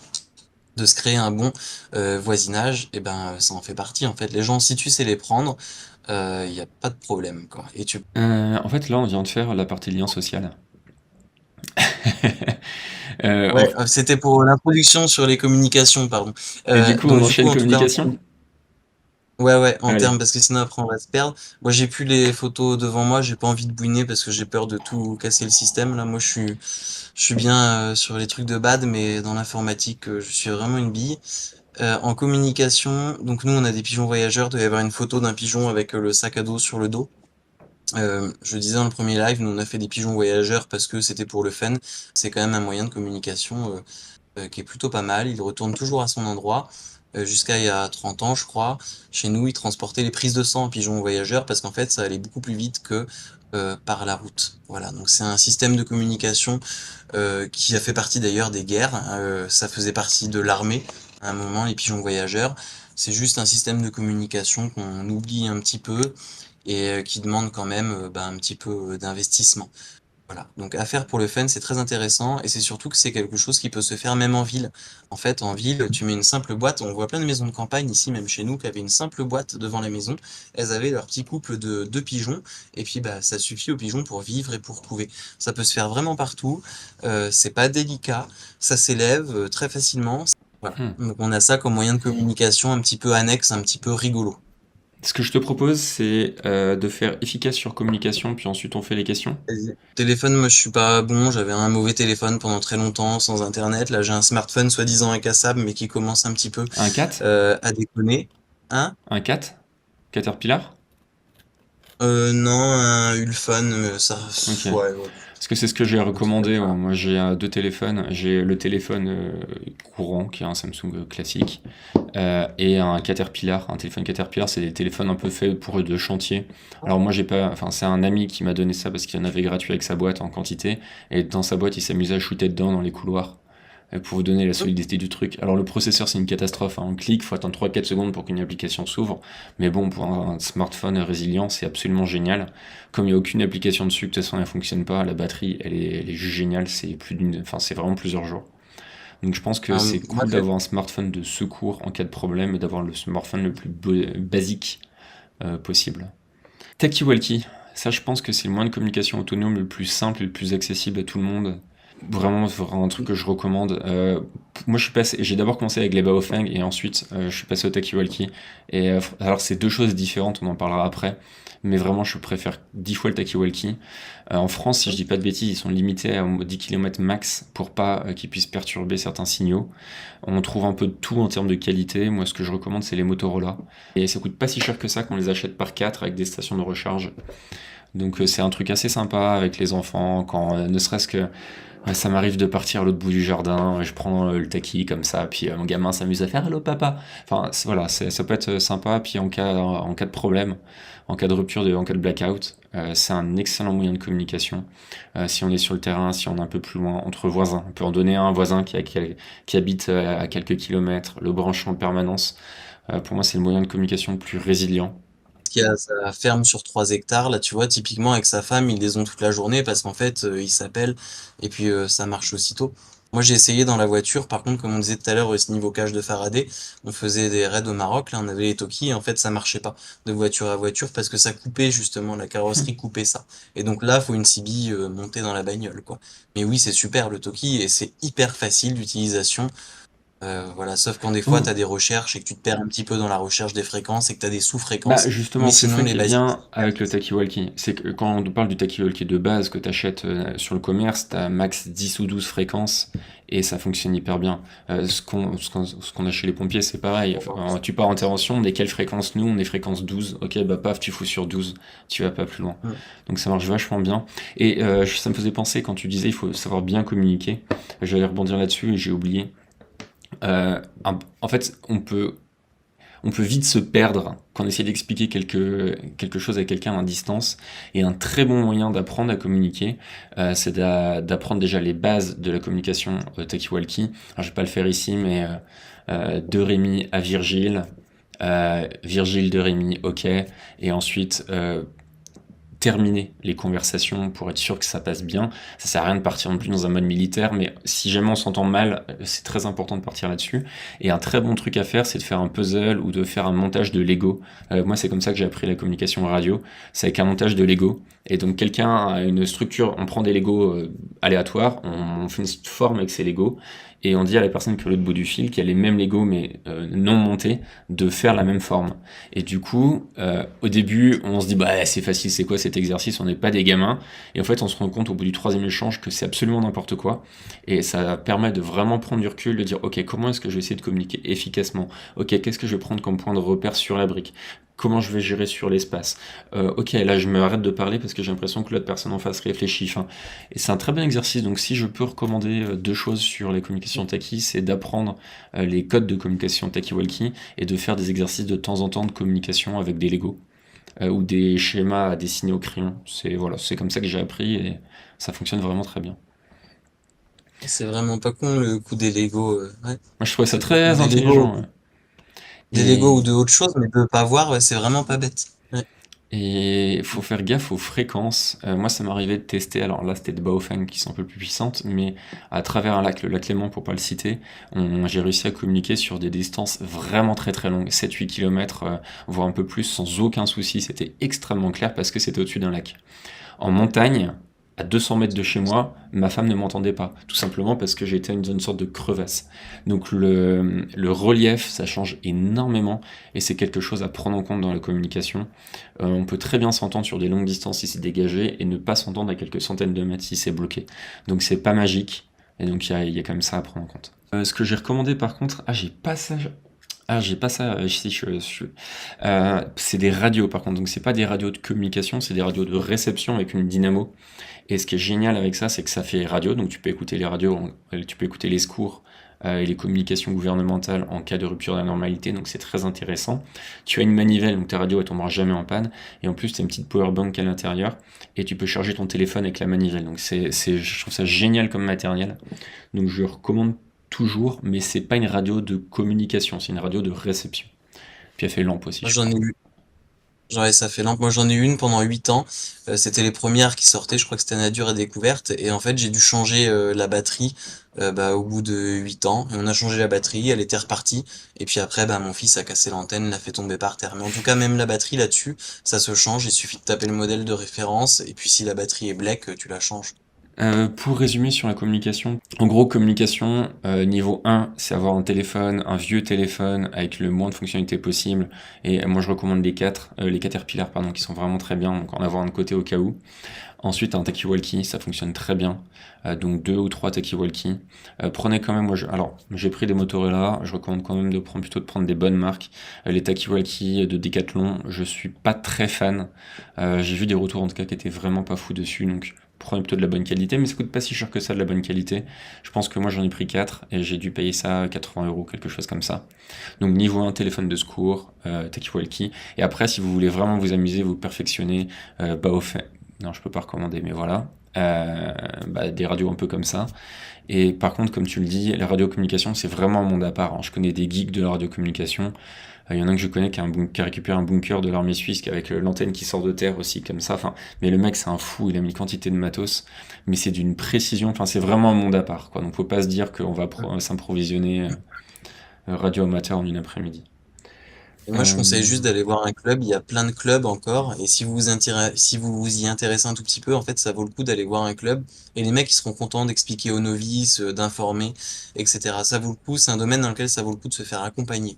de se créer un bon voisinage, et ben ça en fait partie en fait. Les gens, si tu sais les prendre, il n'y a pas de problème quoi. Et tu... En fait, là, on vient de faire la partie lien social. Ouais, c'était pour l'introduction sur les communications, pardon. Et du coup, on Donc du coup, enchaîne en tout cas, communication? Ouais, ouais, en Allez, termes, parce que sinon après on va se perdre. Moi j'ai plus les photos devant moi, j'ai pas envie de bouiner parce que j'ai peur de tout casser le système. Là, moi je suis bien sur les trucs de bad, mais dans l'informatique, je suis vraiment une bille. En communication, donc nous on a des pigeons voyageurs, il doit y avoir une photo d'un pigeon avec le sac à dos sur le dos. Je le disais dans le premier live, nous on a fait des pigeons voyageurs parce que c'était pour le fun. C'est quand même un moyen de communication qui est plutôt pas mal. Il retourne toujours à son endroit. Jusqu'à il y a 30 ans, je crois, chez nous, ils transportaient les prises de sang en pigeons voyageurs parce qu'en fait, ça allait beaucoup plus vite que par la route. Voilà, donc c'est un système de communication qui a fait partie d'ailleurs des guerres. Ça faisait partie de l'armée à un moment, les pigeons voyageurs. C'est juste un système de communication qu'on oublie un petit peu et qui demande quand même un petit peu d'investissement. Voilà, donc à faire pour le fun, c'est très intéressant et c'est surtout que c'est quelque chose qui peut se faire même en ville. En fait, en ville, tu mets une simple boîte, on voit plein de maisons de campagne ici, même chez nous, qui avaient une simple boîte devant la maison. Elles avaient leur petit couple de deux pigeons et puis ça suffit aux pigeons pour vivre et pour couver. Ça peut se faire vraiment partout, c'est pas délicat, ça s'élève très facilement. Voilà, hmm. donc on a ça comme moyen de communication un petit peu annexe, un petit peu rigolo. Ce que je te propose, c'est de faire efficace sur communication, puis ensuite on fait les questions. Vas-y. Téléphone, moi je suis pas bon, j'avais un mauvais téléphone pendant très longtemps, sans internet. Là j'ai un smartphone soi-disant incassable, mais qui commence un petit peu Un cat? à déconner. Hein? Un cat? Caterpillar? Non, un Ulfone, ça... Ok. Ouais, ouais, Parce que c'est ce que j'ai un comme recommandé. Ouais. ça. Moi, j'ai deux téléphones. J'ai le téléphone courant, qui est un Samsung classique, et un Caterpillar. Un téléphone Caterpillar, c'est des téléphones un peu faits pour de chantier. Alors moi, j'ai pas. Enfin, c'est un ami qui m'a donné ça parce qu'il en avait gratuit avec sa boîte en quantité. Et dans sa boîte, il s'amusait à shooter dedans dans les couloirs. Pour vous donner la solidité du truc. Alors le processeur c'est une catastrophe, hein. On clique, faut attendre 3-4 secondes pour qu'une application s'ouvre, mais bon pour un smartphone résilient c'est absolument génial. Comme il n'y a aucune application dessus, de toute façon elle fonctionne pas, la batterie elle est juste géniale, enfin c'est vraiment plusieurs jours. Donc je pense que c'est Moi, cool d'avoir un smartphone de secours en cas de problème et d'avoir le smartphone le plus basique possible. TalkieWalkie, ça je pense que c'est le moyen de communication autonome le plus simple et le plus accessible à tout le monde. Vraiment un truc que je recommande. Moi, j'ai d'abord commencé avec les Baofeng et ensuite je suis passé au Takiwalki. Et alors, c'est deux choses différentes, on en parlera après. Mais vraiment, je préfère 10 fois le Takiwalki. En France, si je dis pas de bêtises, ils sont limités à 10 km max pour pas qu'ils puissent perturber certains signaux. On trouve un peu de tout en termes de qualité. Moi, ce que je recommande, c'est les Motorola. Et ça coûte pas si cher que ça qu'on les achète par 4 avec des stations de recharge. Donc c'est un truc assez sympa avec les enfants, quand ne serait-ce que ouais, ça m'arrive de partir à l'autre bout du jardin, je prends le taki comme ça, puis mon gamin s'amuse à faire «Allô papa!» Enfin voilà, ça peut être sympa, puis en cas de problème, en cas de rupture, en cas de blackout, c'est un excellent moyen de communication. Si on est sur le terrain, si on est un peu plus loin, entre voisins, on peut en donner à un voisin qui habite à quelques kilomètres, le branchant en permanence. Pour moi, c'est le moyen de communication le plus résilient. qui a sa ferme sur 3 hectares, là tu vois, typiquement avec sa femme, ils les ont toute la journée parce qu'en fait, ils s'appellent et puis ça marche aussitôt. Moi j'ai essayé dans la voiture, par contre, comme on disait tout à l'heure, ce niveau cage de Faraday, on faisait des raids au Maroc, là on avait les Toki, et en fait ça marchait pas de voiture à voiture parce que ça coupait justement, la carrosserie coupait ça. Et donc là, faut une CB montée dans la bagnole, quoi. Mais oui, c'est super le Toki et c'est hyper facile d'utilisation. Voilà, sauf quand des fois tu as des recherches et que tu te perds un petit peu dans la recherche des fréquences et que tu as des Bah sous-fréquences, mais justement, c'est sinon ça les qui est basiques, bien c'est hyper avec le facile. Takiwalki. C'est que quand on parle du Takiwalki de base que tu achètes sur le commerce, tu as max 10 ou 12 fréquences et ça fonctionne hyper bien. Ce qu'on a chez les pompiers, c'est pareil. Tu pars en intervention, on est quelle fréquence? Nous, on est fréquence 12. Ok, bah paf, tu fous sur 12, tu vas pas plus loin. Mm. Donc ça marche vachement bien. Et ça me faisait penser quand tu disais il faut savoir bien communiquer. J'allais rebondir là-dessus et j'ai oublié. En fait, on peut vite se perdre quand on essaie d'expliquer quelque chose à quelqu'un à distance. Et un très bon moyen d'apprendre à communiquer, c'est d'apprendre déjà les bases de la communication talkie-walkie. Alors, je vais pas le faire ici, mais de Rémi à Virgile, Virgile de Rémi, ok. Et ensuite, terminer les conversations pour être sûr que ça passe bien. Ça sert à rien de partir non plus dans un mode militaire, mais si jamais on s'entend mal, c'est très important de partir là-dessus. Et un très bon truc à faire, c'est de faire un puzzle ou de faire un montage de Lego. Moi, c'est comme ça que j'ai appris la communication radio. C'est avec un montage de Lego. Et donc, quelqu'un a une structure, on prend des Lego aléatoires, on fait une forme avec ces Lego, et on dit à la personne qui est à l'autre bout du fil, qui a les mêmes Lego mais non montés, de faire la même forme. Et du coup, au début, on se dit bah c'est facile, c'est quoi cet exercice, on n'est pas des gamins. Et en fait, on se rend compte au bout du troisième échange que c'est absolument n'importe quoi. Et ça permet de vraiment prendre du recul, de dire ok, comment est-ce que je vais essayer de communiquer efficacement? Ok, qu'est-ce que je vais prendre comme point de repère sur la brique? Comment je vais gérer sur l'espace? Ok, là je me arrête de parler parce que j'ai l'impression que l'autre personne en face réfléchit. Enfin, et c'est un très bon exercice. Donc si je peux recommander deux choses sur les communications Taki, c'est d'apprendre les codes de communication Taki-Walkie et de faire des exercices de temps en temps de communication avec des Lego ou des schémas à dessiner au crayon. C'est voilà, c'est comme ça que j'ai appris et ça fonctionne vraiment très bien. C'est vraiment pas con le coup des Lego. Ouais, Moi je trouvais ça c'est pas con. très intelligent. Ouais. Des Lego ou Et de autre chose, mais de pas voir, ouais, c'est vraiment pas bête. Ouais. Et il faut faire gaffe aux fréquences. Moi, ça m'arrivait de tester, alors là, c'était de Baofeng qui sont un peu plus puissantes, mais à travers un lac, le lac Léman pour pas le citer, j'ai réussi à communiquer sur des distances vraiment très très longues, 7-8 km, voire un peu plus, sans aucun souci. C'était extrêmement clair parce que c'était au-dessus d'un lac. En montagne, à 200 mètres de chez moi, ma femme ne m'entendait pas, tout simplement parce que j'étais dans une sorte de crevasse. Donc le relief, ça change énormément et c'est quelque chose à prendre en compte dans la communication. On peut très bien s'entendre sur des longues distances si c'est dégagé et ne pas s'entendre à quelques centaines de mètres si c'est bloqué. Donc c'est pas magique et donc il y a quand même ça à prendre en compte. Ce que j'ai recommandé par contre, j'ai pas ça, si c'est des radios par contre, donc c'est pas des radios de communication, c'est des radios de réception avec une dynamo. Et ce qui est génial avec ça, c'est que ça fait radio, donc tu peux écouter les radios, tu peux écouter les secours et les communications gouvernementales en cas de rupture de la normalité, donc c'est très intéressant. Tu as une manivelle, donc ta radio elle tombera jamais en panne, et en plus tu as une petite power bank à l'intérieur, et tu peux charger ton téléphone avec la manivelle, donc je trouve ça génial comme matériel, donc je recommande toujours, mais c'est pas une radio de communication, c'est une radio de réception. Puis elle fait lampe aussi, Moi, je j'en ai crois. eu, genre, ça fait longtemps. Moi, j'en ai eu une pendant 8 ans. C'était les premières qui sortaient. Je crois que c'était Nature et Découverte. Et en fait, j'ai dû changer la batterie bah, au bout de 8 ans. Et on a changé la batterie, elle était repartie. Et puis après, bah, mon fils a cassé l'antenne, l'a fait tomber par terre. Mais en tout cas, même la batterie là-dessus, ça se change. Il suffit de taper le modèle de référence. Et puis si la batterie est black, tu la changes. Pour résumer sur la communication, en gros, communication, niveau 1, c'est avoir un téléphone, un vieux téléphone avec le moins de fonctionnalités possible. Et moi, je recommande les Caterpillar, pardon, qui sont vraiment très bien, donc en avoir un de côté au cas où. Ensuite, un talkie-walkie, ça fonctionne très bien. Donc deux ou trois talkie-walkie. Prenez quand même, alors j'ai pris des Motorola, je recommande quand même plutôt de prendre des bonnes marques. Les talkie-walkie de Decathlon, je suis pas très fan. J'ai vu des retours en tout cas qui étaient vraiment pas fous dessus, donc prenez plutôt de la bonne qualité, mais ça coûte pas si cher que ça de la bonne qualité. Je pense que moi j'en ai pris 4 et j'ai dû payer ça 80 €, quelque chose comme ça. Donc niveau 1, téléphone de secours, talkie-walkie. Et après, si vous voulez vraiment vous amuser, vous perfectionner, Baofeng, non, je peux pas recommander, mais voilà. Des radios un peu comme ça. Et par contre, comme tu le dis, la radiocommunication, c'est vraiment un monde à part, hein. Je connais des geeks de la radiocommunication. Il y en a un que je connais qui a récupéré un bunker de l'armée suisse avec l'antenne qui sort de terre aussi, comme ça. Enfin, mais le mec, c'est un fou, il a mis une quantité de matos, mais c'est d'une précision. Enfin, c'est vraiment un monde à part, quoi. Donc, faut pas se dire qu'on va s'improvisionner radio amateur en une après-midi. Et moi, je conseille Euh, juste d'aller voir un club. Il y a plein de clubs encore. Et si vous vous y intéressez un tout petit peu, en fait, ça vaut le coup d'aller voir un club. Et les mecs, ils seront contents d'expliquer aux novices, d'informer, etc. Ça vaut le coup. C'est un domaine dans lequel ça vaut le coup de se faire accompagner.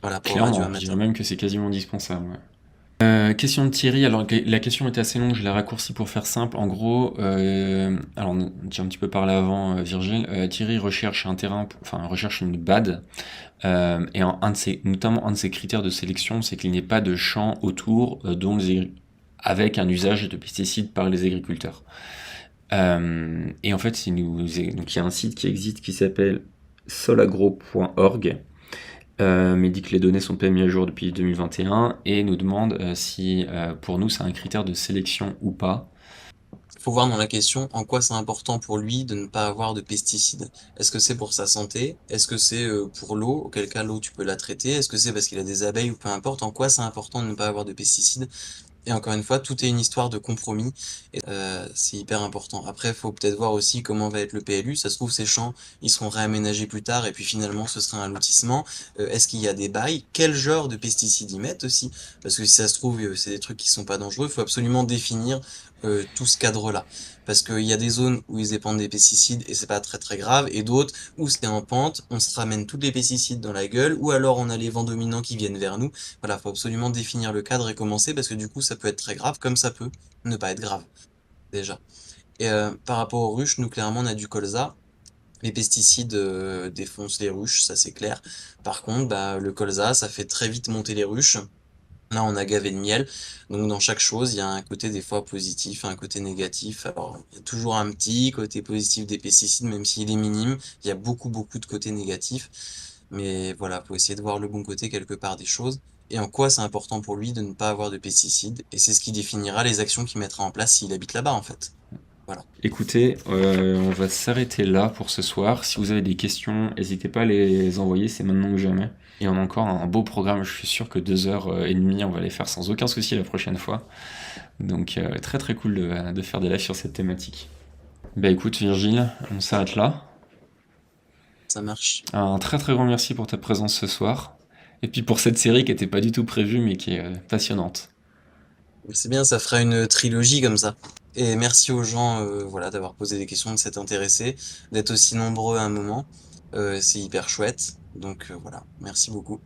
Voilà, pour le radio Clairement, je dirais amateur. même que c'est quasiment indispensable. Ouais. Question de Thierry, alors la question était assez longue, je l'ai raccourcie pour faire simple. En gros, alors j'ai un petit peu parlé avant, Virgile, Thierry recherche un terrain, enfin recherche une BAD, et notamment un de ses critères de sélection, c'est qu'il n'y ait pas de champs autour avec un usage de pesticides par les agriculteurs. Et en fait, donc il y a un site qui existe qui s'appelle solagro.org, mais dit que les données sont pas mises à jour depuis 2021 et nous demande si pour nous c'est un critère de sélection ou pas. Faut voir dans la question en quoi c'est important pour lui de ne pas avoir de pesticides. Est-ce que c'est pour sa santé? Est-ce que c'est pour l'eau? Auquel cas l'eau tu peux la traiter? Est-ce que c'est parce qu'il a des abeilles ou peu importe? En quoi c'est important de ne pas avoir de pesticides? Et encore une fois, tout est une histoire de compromis. Et c'est hyper important. Après, il faut peut-être voir aussi comment va être le PLU. Ça se trouve, ces champs, ils seront réaménagés plus tard, et puis finalement, ce sera un lotissement. Est-ce qu'il y a des bails? Quel genre de pesticides ils mettent aussi? Parce que si ça se trouve, c'est des trucs qui sont pas dangereux. Il faut absolument définir tout ce cadre-là. Parce qu'il y a des zones où ils épandent des pesticides et c'est pas très très grave, et d'autres où c'est en pente, on se ramène tous les pesticides dans la gueule, ou alors on a les vents dominants qui viennent vers nous. Voilà, faut absolument définir le cadre et commencer, parce que du coup ça peut être très grave, comme ça peut ne pas être grave, déjà. Et par rapport aux ruches, nous clairement on a du colza. Les pesticides défoncent les ruches, ça c'est clair. Par contre, bah, le colza, ça fait très vite monter les ruches. Là, on a gavé de miel. Donc, dans chaque chose, il y a un côté des fois positif, un côté négatif. Alors, il y a toujours un petit côté positif des pesticides, même s'il est minime. Il y a beaucoup, beaucoup de côtés négatifs. Mais voilà, faut essayer de voir le bon côté quelque part des choses. Et en quoi c'est important pour lui de ne pas avoir de pesticides. Et c'est ce qui définira les actions qu'il mettra en place s'il habite là-bas, en fait. Voilà. Écoutez, on va s'arrêter là pour ce soir. Si vous avez des questions, n'hésitez pas à les envoyer, c'est maintenant ou jamais. Et on a encore un beau programme, je suis sûr que 2 heures et demie, on va les faire sans aucun souci la prochaine fois. Donc très très cool de faire des lives sur cette thématique. Bah écoute Virgile, on s'arrête là. Ça marche. Un très très grand merci pour ta présence ce soir. Et puis pour cette série qui n'était pas du tout prévue mais qui est passionnante. C'est bien, ça fera une trilogie comme ça. Et merci aux gens, voilà, d'avoir posé des questions, de s'être intéressés, d'être aussi nombreux à un moment. C'est hyper chouette. Donc voilà, merci beaucoup.